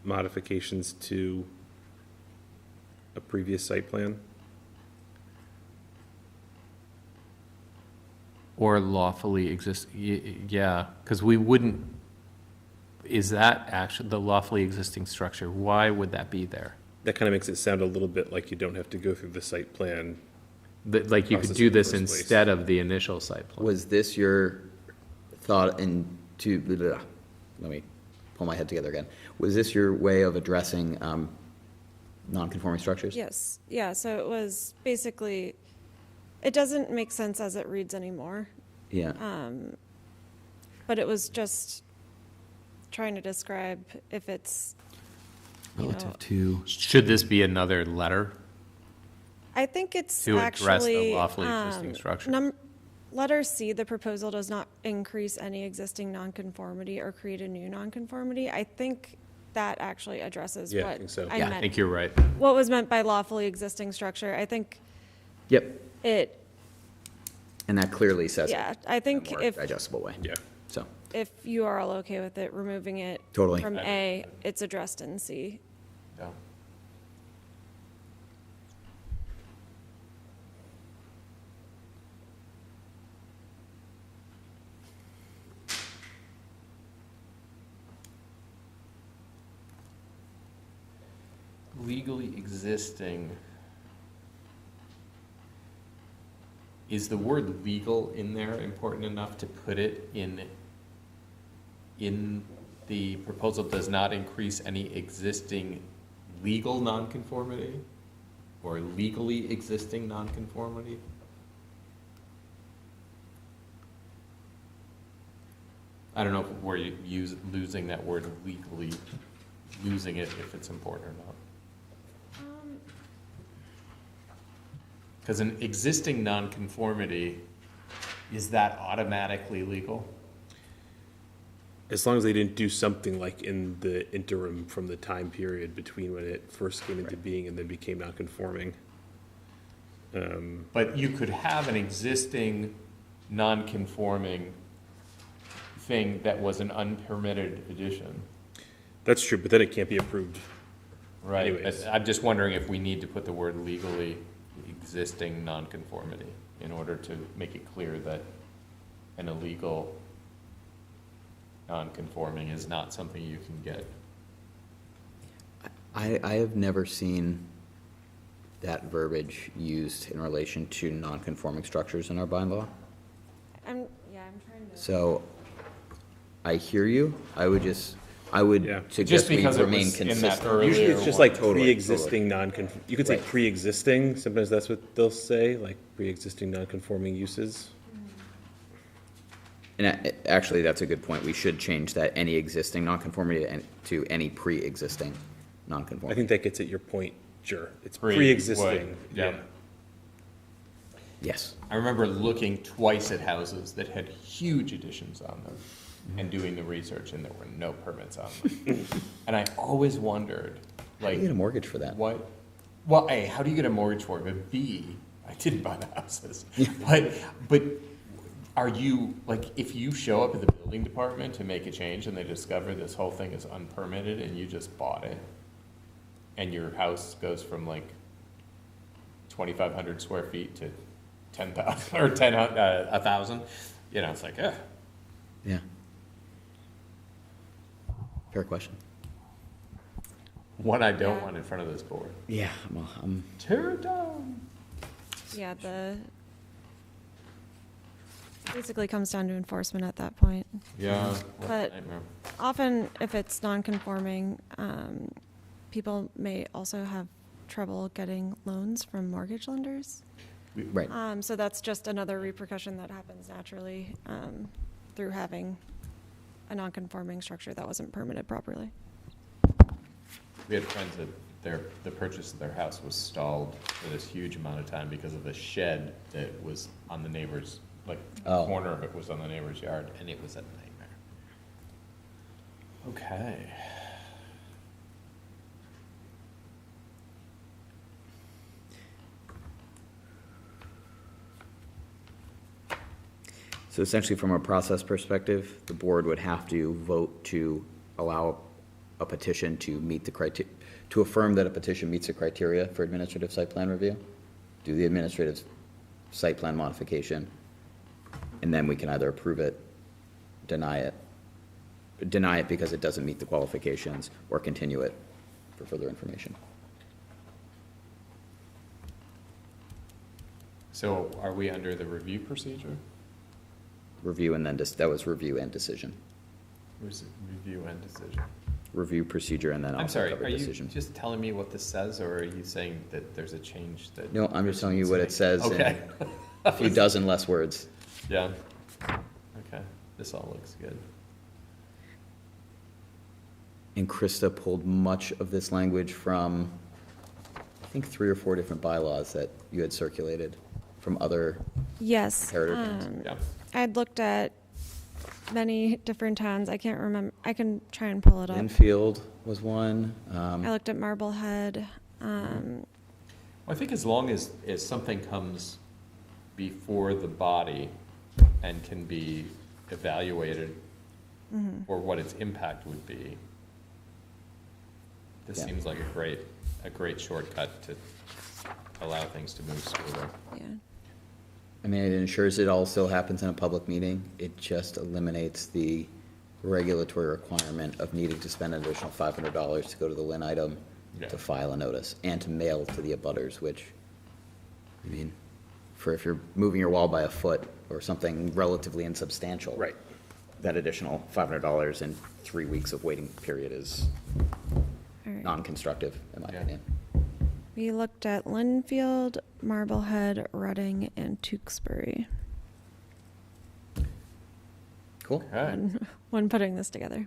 modifications to a previous site plan? Or lawfully exist, yeah, because we wouldn't, is that actually the lawfully existing structure? Why would that be there? That kind of makes it sound a little bit like you don't have to go through the site plan. Like you could do this instead of the initial site plan. Was this your thought let me pull my head together again. Was this your way of addressing non-conforming structures? Yes. Yeah. So it was basically, it doesn't make sense as it reads anymore. Yeah. But it was just trying to describe if it's relative to. Should this be another letter? I think it's to address actually the lawfully existing structure. Letter C, the proposal does not increase any existing nonconformity or create a new nonconformity. I think that actually addresses what I think so. I Yeah, meant. I think you're right. What was meant by lawfully existing structure. I think Yep. it, And that clearly says it yeah, I think in a more if, digestible way. Yeah. So. if you are all okay with it, removing it Totally. from A, it's addressed in C. Yeah. Legally existing. Is the word legal in there important enough to put it in the proposal does not increase any existing legal nonconformity or legally existing nonconformity? I don't know if we're losing that word legally, losing it if it's important or not. Because an existing nonconformity, is that automatically legal? As long as they didn't do something like in the interim from the time period between when it first came into being and then became non-conforming. But you could have an existing non-conforming thing that was an unpermitted addition. That's true, but then it can't be approved. Right. Anyways. I'm just wondering if we need to put the word legally existing nonconformity in order to make it clear that an illegal nonconforming is not something you can get. I have never seen that verbiage used in relation to non-conforming structures in our bylaw. I'm trying to. So I hear you. I would suggest Just we because it remain was in that consistent. earlier Usually it's just like Totally, pre-existing you could say Right. pre-existing, sometimes that's what they'll say, like pre-existing non-conforming uses. And actually, that's a good point. We should change that any existing nonconformity to any pre-existing I nonconformity. think that gets at your point, sure. It's Pre- pre-existing, what? yeah. Yeah. Yes. I remember looking twice at houses that had huge additions on them and doing the research, and there were no permits on them. And I always wondered, How like, do you get a mortgage for that? what? Well, A, how do you get a mortgage for it? But B, I didn't buy the houses. But are you, like, if you show up at the building department to make a change and they discover this whole thing is unpermitted and you just bought it, and your house goes from like 2,500 square feet to 10,000 or 1,000, you know, it's like, Yeah. Fair question. one I don't want in front of this board. Yeah. Well, Tear it down. Yeah, Basically comes down to enforcement at that point. Yeah. But often, if it's non-conforming, people may also have trouble getting loans from mortgage lenders. Right. So that's just another repercussion that happens naturally through having a non-conforming structure that wasn't permitted properly. We had friends that the purchase of their house was stalled for this huge amount of time because of the shed that was on the neighbor's, like, the corner of it was on the neighbor's yard, and it was a nightmare. Okay. So essentially, from a process perspective, the board would have to vote to allow a petition to meet the criteria, to affirm that a petition meets the criteria for administrative site plan review, do the administrative site plan modification, and then we can either approve it, deny it because it doesn't meet the qualifications, or continue it for further information. So are we under the review procedure? Review and then, that was review and decision. Where's review and decision? Review procedure and then I'm also sorry, cover are you decision. just telling me what this says, or are you saying that there's a change that? No, I'm just telling you what it says in Okay. a few dozen less words. Yeah. Okay, this all looks good. And Krista pulled much of this language from, I think, 3 or 4 different bylaws that you had circulated from other Yes. comparative Yeah. I'd looked at many different towns. I can't remember. I can try and pull it up. Enfield was one. I looked at Marblehead. Well, I think as long as something comes before the body and can be evaluated for what its impact would be, this seems like a great shortcut to allow things to move smoothly. Yeah. I mean, it ensures it all still happens in a public meeting. It just eliminates the regulatory requirement of needing to spend an additional $500 to go to the Lynn item to file a notice and to mail to the abutters, which, I mean, for if you're moving your wall by a foot or something relatively insubstantial. Right. That additional $500 and 3 weeks of waiting period is non-constructive, in my opinion. We looked at Linfield, Marblehead, Reading, and Tewksbury. Cool. When putting this together.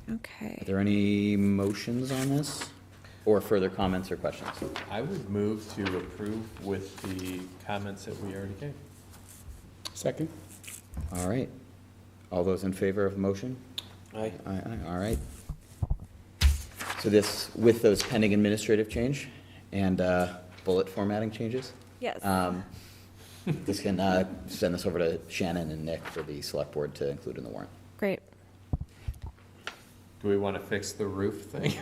Okay. Are there any motions on this or further comments or questions? I would move to approve with the comments that we already gave. Second. All right. All those in favor of the motion? Aye. Aye, aye, all right. So this, with those pending administrative change and bullet formatting changes? Yes. This can send this over to Shannon and Nick for the select board to include in the warrant. Great. Do we want to fix the roof thing?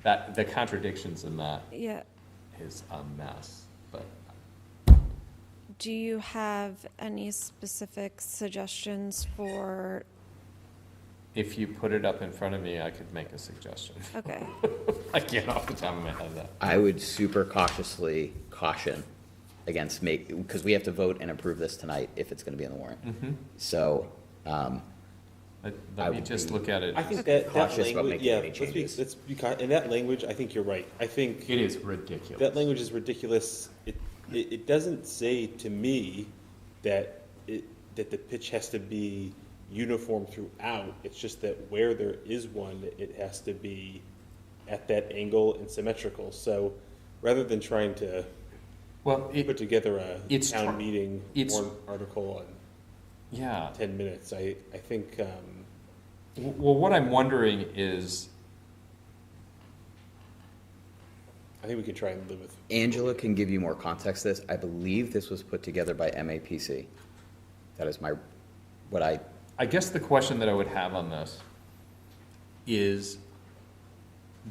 That, the contradictions in that Yeah. is a mess, but. Do you have any specific suggestions for? If you put it up in front of me, I could make a suggestion. Okay. I can't off the top of my head that. I would super cautiously caution against because we have to vote and approve this tonight if it's going to be in the warrant. So, Let me just look at it. I think that cautious about language, making any changes. let's be, in that language, I think you're right. I think. It is ridiculous. That language is ridiculous. It doesn't say to me that that the pitch has to be uniform throughout. It's just that where there is one, it has to be at that angle and symmetrical. So rather than trying to put together a town meeting warrant article in 10 minutes, I think. Well, what I'm wondering is, I think we could try and live with. Angela can give you more context to this. I believe this was put together by MAPC. That is I guess the question that I would have on this is,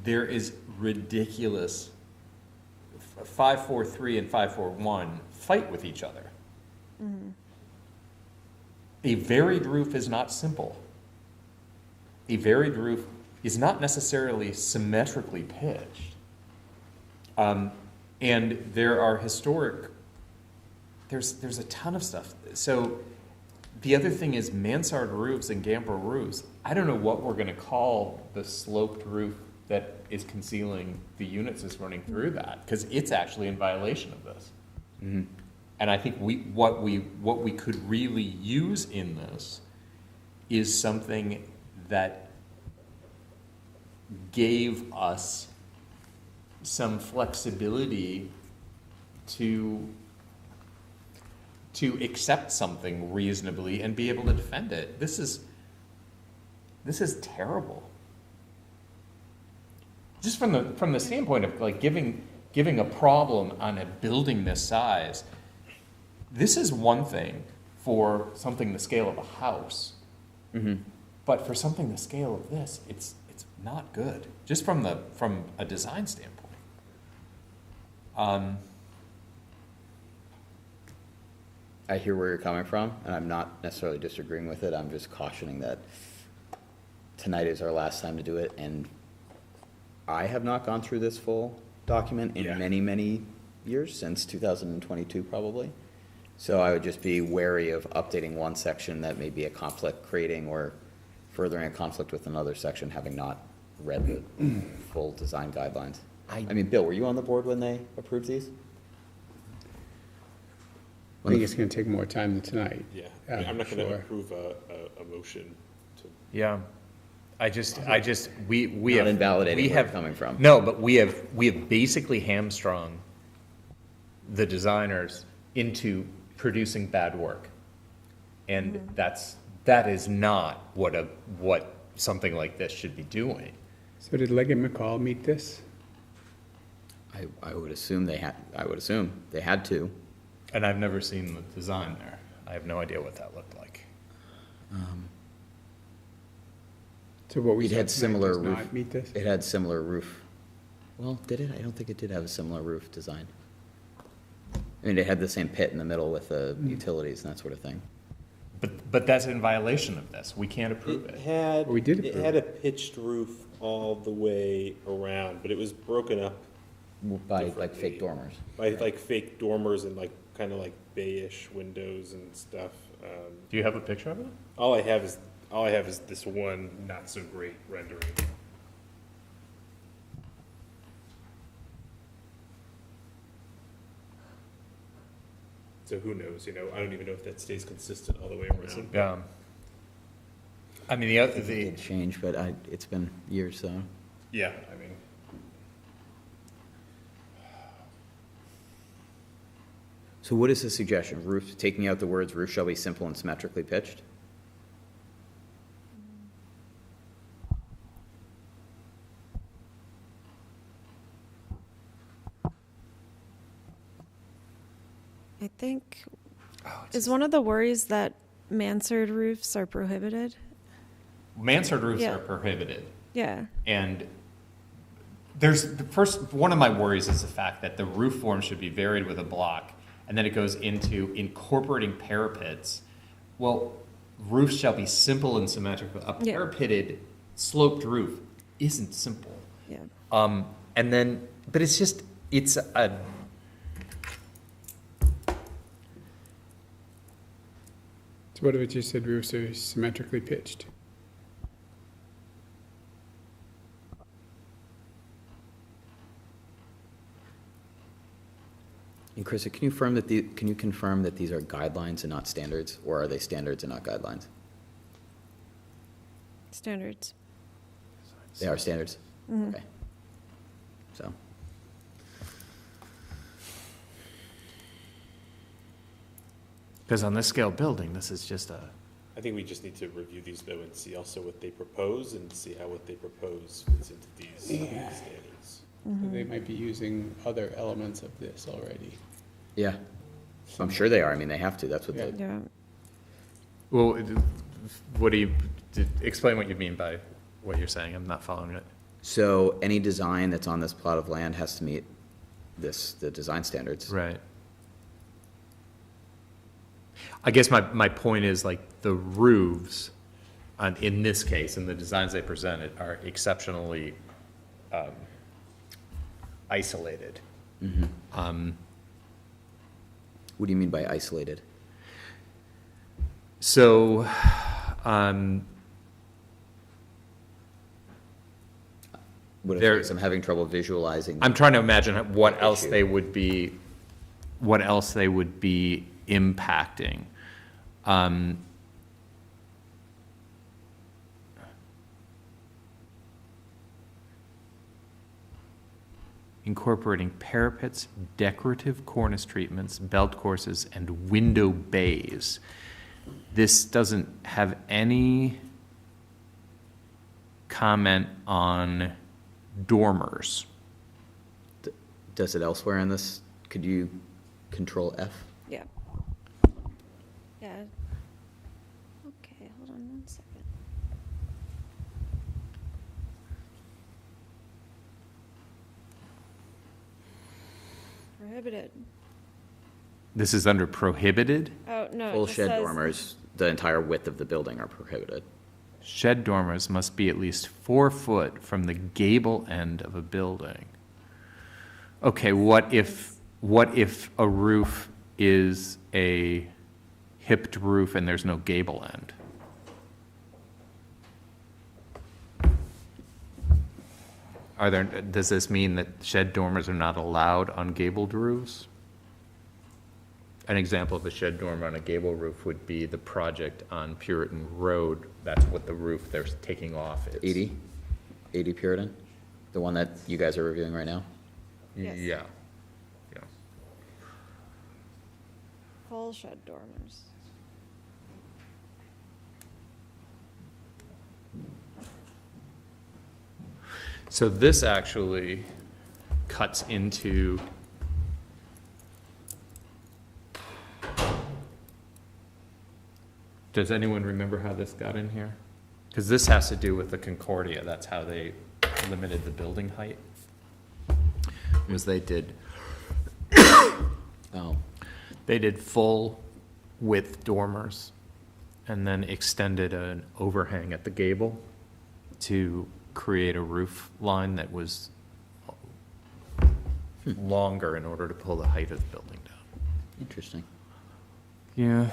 there is ridiculous 543 and 541 fight with each other. Mm-hmm. A varied roof is not simple. A varied roof is not necessarily symmetrically pitched. And there are historic, there's a ton of stuff. So the other thing is mansard roofs and gambrel roofs. I don't know what we're gonna call the sloped roof that is concealing the units that's running through that, because it's actually in violation of this. Mm-hmm. And I think what we could really use in this is something that gave us some flexibility to accept something reasonably and be able to defend it. This is terrible. Just from the standpoint of like giving a problem on a building this size, this is one thing for something the scale of a house. Mm-hmm. But for something the scale of this, it's not good, just from a design standpoint. I hear where you're coming from, and I'm not necessarily disagreeing with it. I'm just cautioning that tonight is our last time to do it, and I have not gone through this full document in many, many years, since 2022 probably. So I would just be wary of updating one section that may be a conflict creating or furthering a conflict with another section, having not read the full design guidelines. I mean, Bill, were you on the board when they approved these? I think it's going to take more time than tonight. Yeah, I mean, I'm not going to approve a motion to. Yeah, we Not have invalidating we where have it's coming from. No, but we have basically hamstrung the designers into producing bad work, and that is not what something like this should be doing. So did Leggett McCall meet this? I would assume they had. I would assume they had to. And I've never seen the design there. I have no idea what that looked like. So what we It had said tonight similar does roof. not meet this? It had similar roof. Well, did it? I don't think it did have a similar roof design. I mean, it had the same pit in the middle with the utilities and that sort of thing. But that's in violation of this. We can't approve it. It had a pitched roof all the way around, but it was broken up by like fake dormers. By like fake dormers and like kind of like bayish windows and stuff. Do you have a picture of it? All I have is this one not so great rendering. So who knows? I don't even know if that stays consistent all the way around. Yeah. I mean, the It did change, but it's been years, so. Yeah, I mean. So what is the suggestion? Roof, taking out the words roof shall be simple and symmetrically pitched? I think, is one of the worries that mansard roofs are prohibited? Mansard roofs Yeah. are prohibited. Yeah. And one of my worries is the fact that the roof form should be varied with a block, and then it goes into incorporating parapets. Well, roofs shall be simple and symmetrical. A Yeah. parapeted sloped roof isn't simple. Yeah. And then, but it's a, So what if it just said roofs are symmetrically pitched? And Chris, can you confirm that these are guidelines and not standards, or are they standards and not guidelines? Standards. They are standards? Mhm. Okay. So. because on this scale building, this is just I think we just need to review these though and see also what they propose and see how what they propose fits into these standards. They might be using other elements of this already. Yeah. I'm sure they are. I mean, they have to. That's what Yeah. well, explain what you mean by what you're saying. I'm not following it. So any design that's on this plot of land has to meet the design standards. Right. I guess my point is like the roofs, in this case, in the designs they presented, are exceptionally isolated. What do you mean by isolated? So, What if I'm having trouble visualizing? I'm trying to imagine what else they would be impacting. Incorporating parapets, decorative cornice treatments, belt courses, and window bays. This doesn't have any comment on dormers. Does it elsewhere in this? Could you Control F? Yeah. Yeah. Okay, hold on one second. Prohibited. This is under prohibited? Oh, no. Full shed dormers, the entire width of the building are prohibited. Shed dormers must be at least 4 foot from the gable end of a building. Okay, what if a roof is a hipped roof and there's no gable end? Does this mean that shed dormers are not allowed on gabled roofs? An example of a shed dormer on a gable roof would be the project on Puritan Road. That's what the roof they're taking off is. 80 Puritan? The one that you guys are reviewing right now? Yes. Yeah. Full shed dormers. So this actually cuts into does anyone remember how this got in here? Because this has to do with the Concordia. That's how they limited the building height. Was they did they did full width dormers and then extended an overhang at the gable to create a roof line that was longer in order to pull the height of the building down. Interesting. Yeah.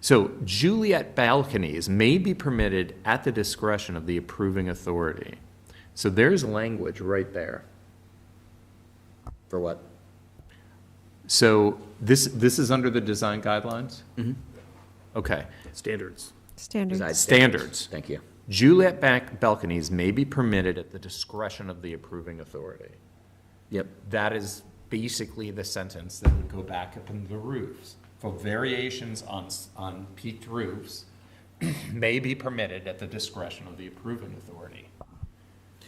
So Juliet balconies may be permitted at the discretion of the approving authority. So there's language right there. For what? So this is under the design guidelines? Mm-hmm. Okay. Standards. Standards. Thank you. Juliet balconies may be permitted at the discretion of the approving authority. Yep. That is basically the sentence that would go back up in the roofs. For variations on peaked roofs may be permitted at the discretion of the approving authority.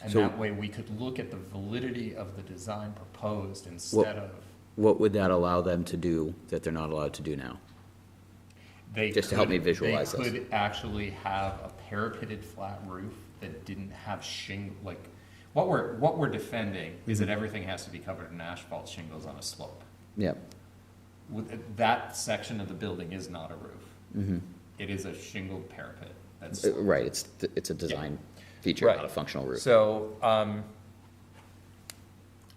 And So- that way we could look at the validity of the design proposed instead of. What would that allow them to do that they're not allowed to do now? Just to help me visualize They this. could actually have a parapeted flat roof that didn't have shingle, like, what we're defending is that everything has to be covered in asphalt shingles on a slope. Yep. That section of the building is not a roof. Mm-hmm. It is a shingled parapet. That's Right, it's a design feature, Right. not a functional roof. So,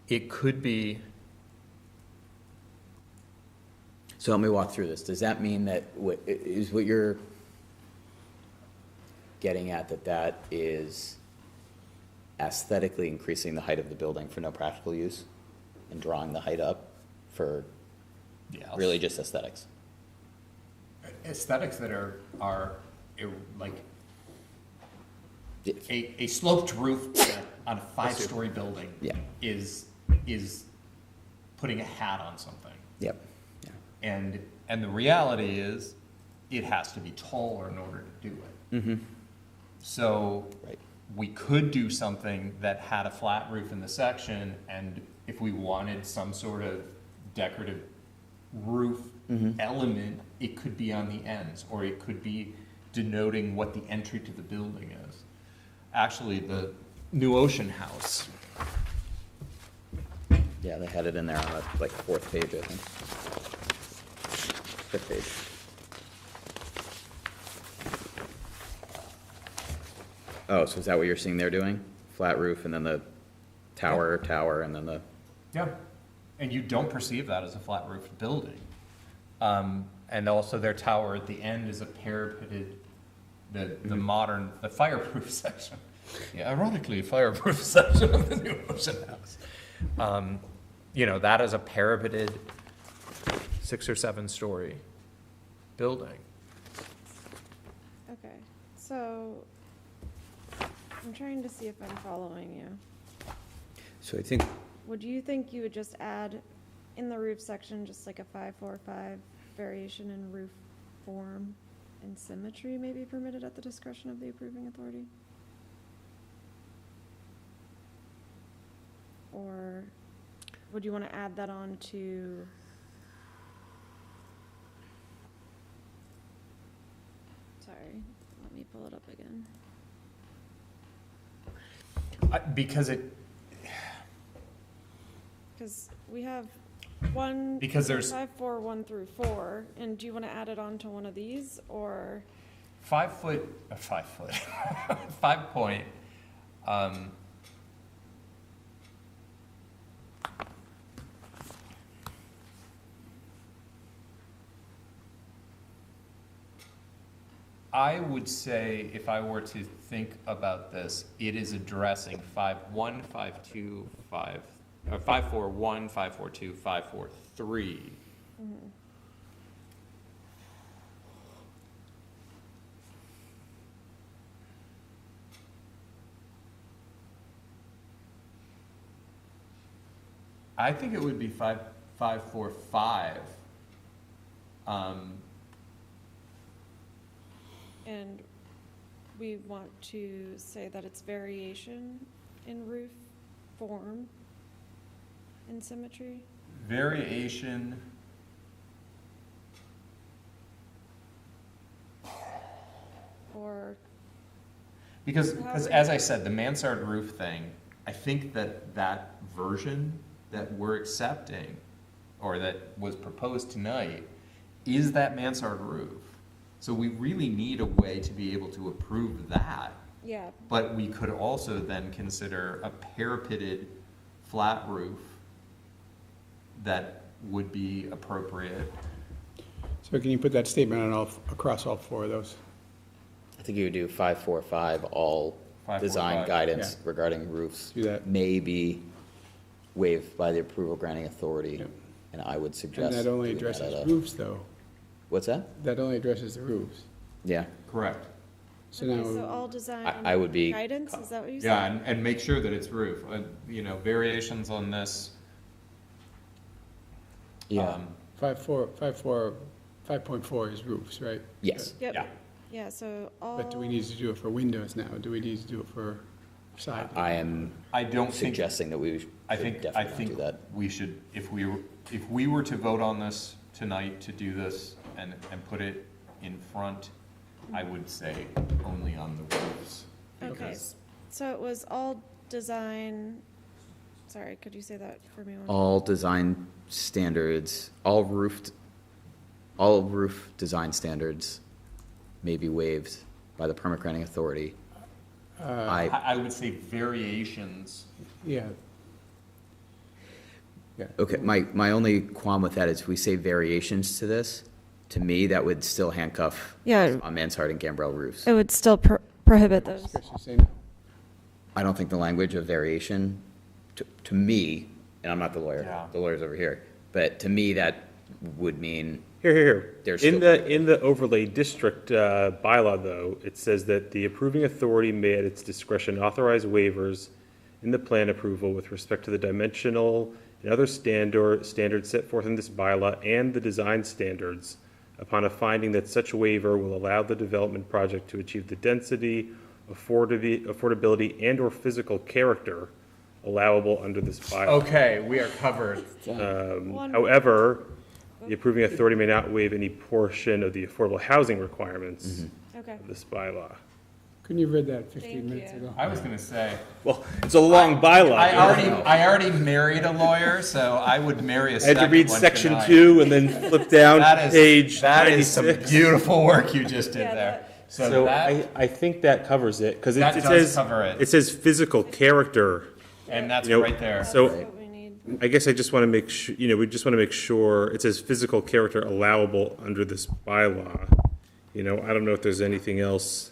it could be. So help me walk through this. Does that mean that is what you're getting at, that is aesthetically increasing the height of the building for no practical use and drawing the height up for really just aesthetics? Aesthetics that are like a sloped roof on a 5-story building is putting a hat on something. Yep. And the reality is it has to be taller in order to do it. Mm-hmm. So we could do something that had a flat roof in the section, and if we wanted some sort of decorative roof element, it could be on the ends, or it could be denoting what the entry to the building is. Actually, the New Ocean House. Yeah, they had it in there on the fourth page, I think. Fifth page. Oh, so is that what you're seeing they're doing? Flat roof and then the tower, and then the, Yeah, and you don't perceive that as a flat roofed building. And also their tower at the end is a parapeted, the modern, the fireproof section. Yeah, ironically, fireproof section of the new Ocean House. You know, that is a parapeted 6 or 7 story building. Okay, so I'm trying to see if I'm following you. so I think, Would you think you would just add in the roof section, just like a 545 variation in roof form and symmetry may be permitted at the discretion of the approving authority? Or would you want to add that on to? Sorry, let me pull it up again. Because it, Because we have one. Because there's- 5, 4, 1 through 4, and do you want to add it on to one of these, or? 5 foot, 5 point, I would say, if I were to think about this, it is addressing 5.1, 5.2, 5.4.1, 5.4.2, 5.4.3. I think it would be 5.4.5. And we want to say that it's variation in roof form and symmetry? Variation. Or? Because as I said, the mansard roof thing, I think that version that we're accepting, or that was proposed tonight, is that mansard roof. So we really need a way to be able to approve that. Yeah. But we could also then consider a parapeted flat roof that would be appropriate. So can you put that statement on across all 4 of those? I think you would do 545, all 545, design guidance yeah. regarding roofs Do that. may be waived by the approval granting authority. Yep. And I would suggest. And that only doing that addresses at a- roofs, though. What's that? That only addresses the roofs. Yeah. Correct. So Okay, now, so all design I would be- guidance, is that what you said? Yeah, and make sure that it's roof. You know, variations on this. Yeah. 5.4 is roofs, right? Yes. Yep. Yeah. Yeah, so all. But do we need to do it for windows now? Do we need to do it for side? I am I don't think. suggesting that we should definitely not do that. We should, if we were to vote on this tonight to do this and put it in front, I would say only on the roofs. Okay, because- so it was all design, sorry, could you say that for me? All design standards, all roof design standards may be waived by the permit granting authority. I would say variations. Yeah. Yeah. Okay, my only qualm with that is if we say variations to this, to me, that would still handcuff Yeah. on mansard and gambrel roofs. It would still prohibit those. Say no. I don't think the language of variation, to me, and I'm not the lawyer, Yeah. the lawyer's over here, but to me, that would mean. Here. There's In still- the overlay district bylaw, though, it says that the approving authority may at its discretion authorize waivers in the plan approval with respect to the dimensional and other standards set forth in this bylaw and the design standards upon a finding that such waiver will allow the development project to achieve the density, affordability, and/or physical character allowable under this bylaw. Okay, we are covered. However, the approving authority may not waive any portion of the affordable housing requirements Okay. of this bylaw. Couldn't you have read that 15 Thank minutes you. ago? I was gonna say. Well, it's a long bylaw. I already married a lawyer, so I would marry a I had second to read one section tonight. 2 and then flip down That is- page That is some 96. beautiful work you just did Yeah, there. So that, I think that covers it, because it That it does says, cover it. it says physical character. and that's You know, right there. So I guess I just want to make sure, we just want to make sure, it says physical character allowable under this bylaw. I don't know if there's anything else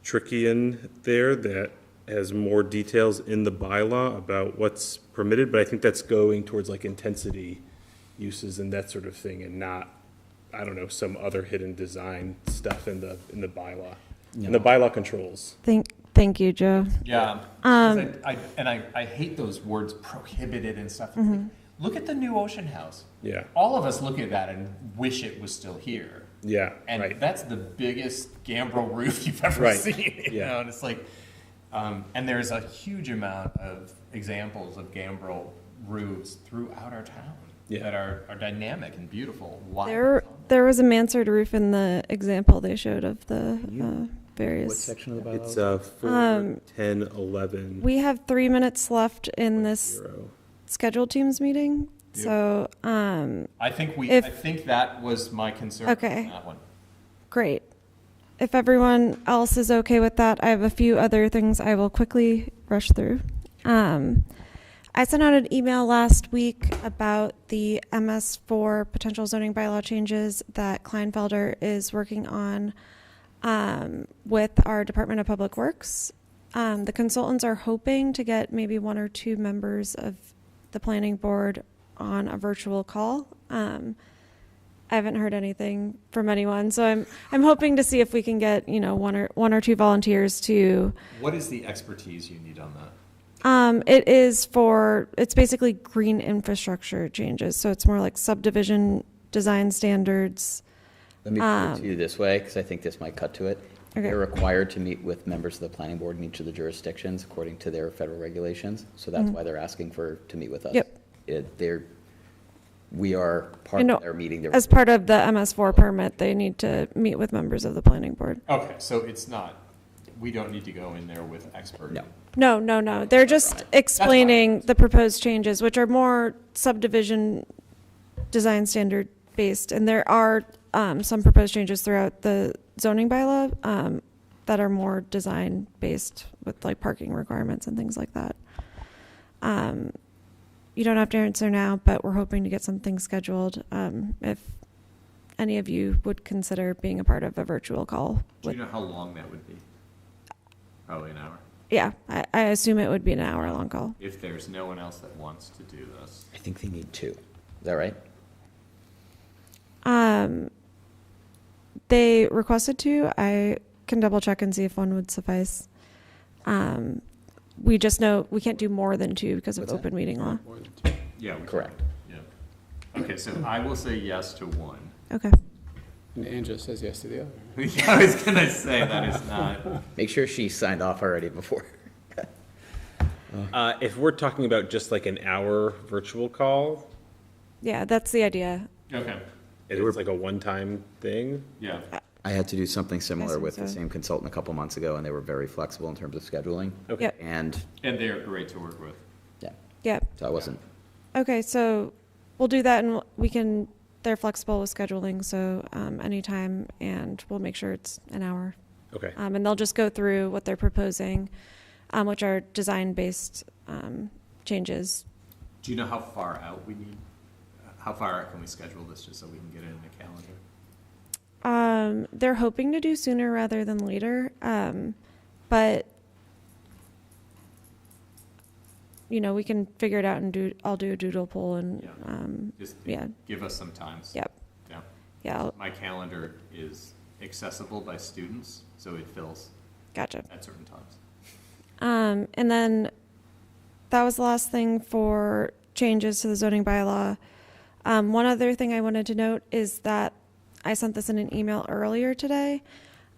tricky in there that has more details in the bylaw about what's permitted, but I think that's going towards like intensity uses and that sort of thing, and not, I don't know, some other hidden design stuff in the bylaw. And the bylaw controls. Thank you, Joe. Yeah. 'Cause I hate those words prohibited and stuff. Mhm. Look at the new Ocean House. Yeah. All of us look at that and wish it was still here. Yeah, And right. that's the biggest gambrel roof you've ever Right. seen. You Yeah. know, and it's like, and there's a huge amount of examples of gambrel roofs throughout our town that are dynamic and beautiful. Why? There was a mansard roof in the example they showed of the various. What section of the bylaw? It's 4, 10, 11. We have 3 minutes left in this scheduled teams meeting. Yep. So, I think that was my concern Okay. on that one. great. If everyone else is okay with that, I have a few other things I will quickly rush through. I sent out an email last week about the MS4 potential zoning bylaw changes that Kleinfelder is working on with our Department of Public Works. The consultants are hoping to get maybe 1 or 2 members of the planning board on a virtual call. I haven't heard anything from anyone, so I'm hoping to see if we can get 1 or 2 volunteers to. What is the expertise you need on that? It's basically green infrastructure changes, so it's more like subdivision design standards. Let me put it to you this way, because I think this might cut to it. Okay. They're required to meet with members of the planning board in each of the jurisdictions according to their federal regulations, so that's why they're asking to meet with us. Yep. We are part of their meeting. As part of the MS4 permit, they need to meet with members of the planning board. Okay, so it's not, we don't need to go in there with expert. No. They're just explaining the proposed changes, which are more subdivision design standard based. And there are some proposed changes throughout the zoning bylaw that are more design based with like parking requirements and things like that. You don't have to answer now, but we're hoping to get something scheduled. If any of you would consider being a part of a virtual call. Do you know how long that would be? Probably an hour. Yeah, I assume it would be an hour-long call. If there's no one else that wants to do this. I think they need 2. Is that right? They requested 2. I can double check and see if 1 would suffice. We just know we can't do more than 2 because of open meeting law. Yeah. Correct. Yeah. Okay, so I will say yes to 1. Okay. And Angela says yes to the other. I was going to say that is not. Make sure she signed off already before. If we're talking about just like an hour virtual call, Yeah, that's the idea. Okay. it was like a one-time thing. Yeah. I had to do something similar think with the so. same consultant a couple months ago, and they were very flexible in terms of scheduling. Okay. Yep. And, And they are great to work with. Yep. so I wasn't, Okay, so we'll do that and they're flexible with scheduling, so anytime, and we'll make sure it's an hour. okay. And they'll just go through what they're proposing, which are design-based changes. Do you know how far out we need? How far out can we schedule this just so we can get it in the calendar? They're hoping to do sooner rather than later, but we can figure it out and I'll do a doodle poll and Just yeah. give us some times. Yep. Yeah. Yeah. My calendar is accessible by students, so it fills Gotcha. at certain times. And then that was the last thing for changes to the zoning bylaw. One other thing I wanted to note is that I sent this in an email earlier today.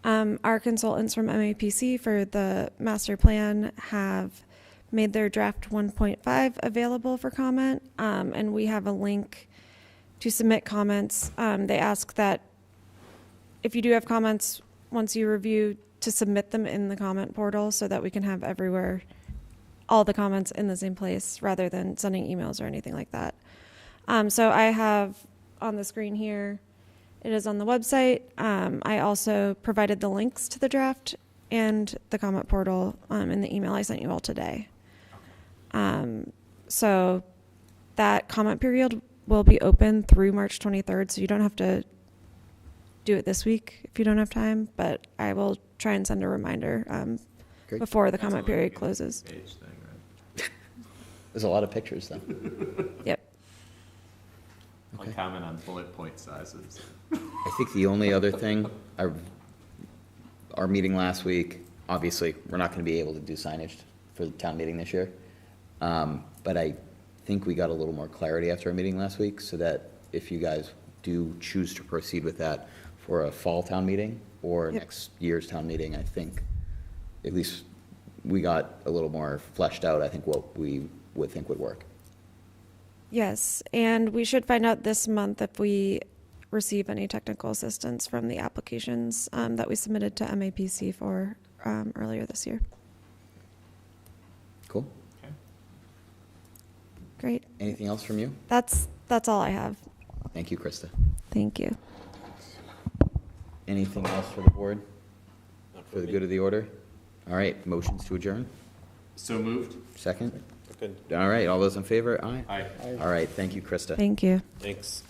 Our consultants from MAPC for the master plan have made their draft 1.5 available for comment, and we have a link to submit comments. They ask that if you do have comments, once you review, to submit them in the comment portal so that we can have all the comments in the same place rather than sending emails or anything like that. So I have on the screen here It is on the website. I also provided the links to the draft and the comment portal in the email I sent you all today. So that comment period will be open through March 23rd, so you don't have to do it this week if you don't have time, but I will try and send a reminder Great. before the comment period closes. There's a lot of pictures, though. Yep. One comment on bullet point sizes. I think the only other thing, our meeting last week, obviously, we're not going to be able to do signage for the town meeting this year. But I think we got a little more clarity after our meeting last week, so that if you guys do choose to proceed with that for a fall town meeting or next year's town meeting, I think at least we got a little more fleshed out, I think, what we would think would work. Yes, and we should find out this month if we receive any technical assistance from the applications that we submitted to MAPC for earlier this year. Cool. Okay. Great. Anything else from you? That's all I have. Thank you, Krista. Thank you. Anything else for the board? For the good of the order? All right, motions to adjourn? So moved? Second? Good. All right, all those in favor? Aye. Aye. All right, thank you, Krista. Thank you. Thanks.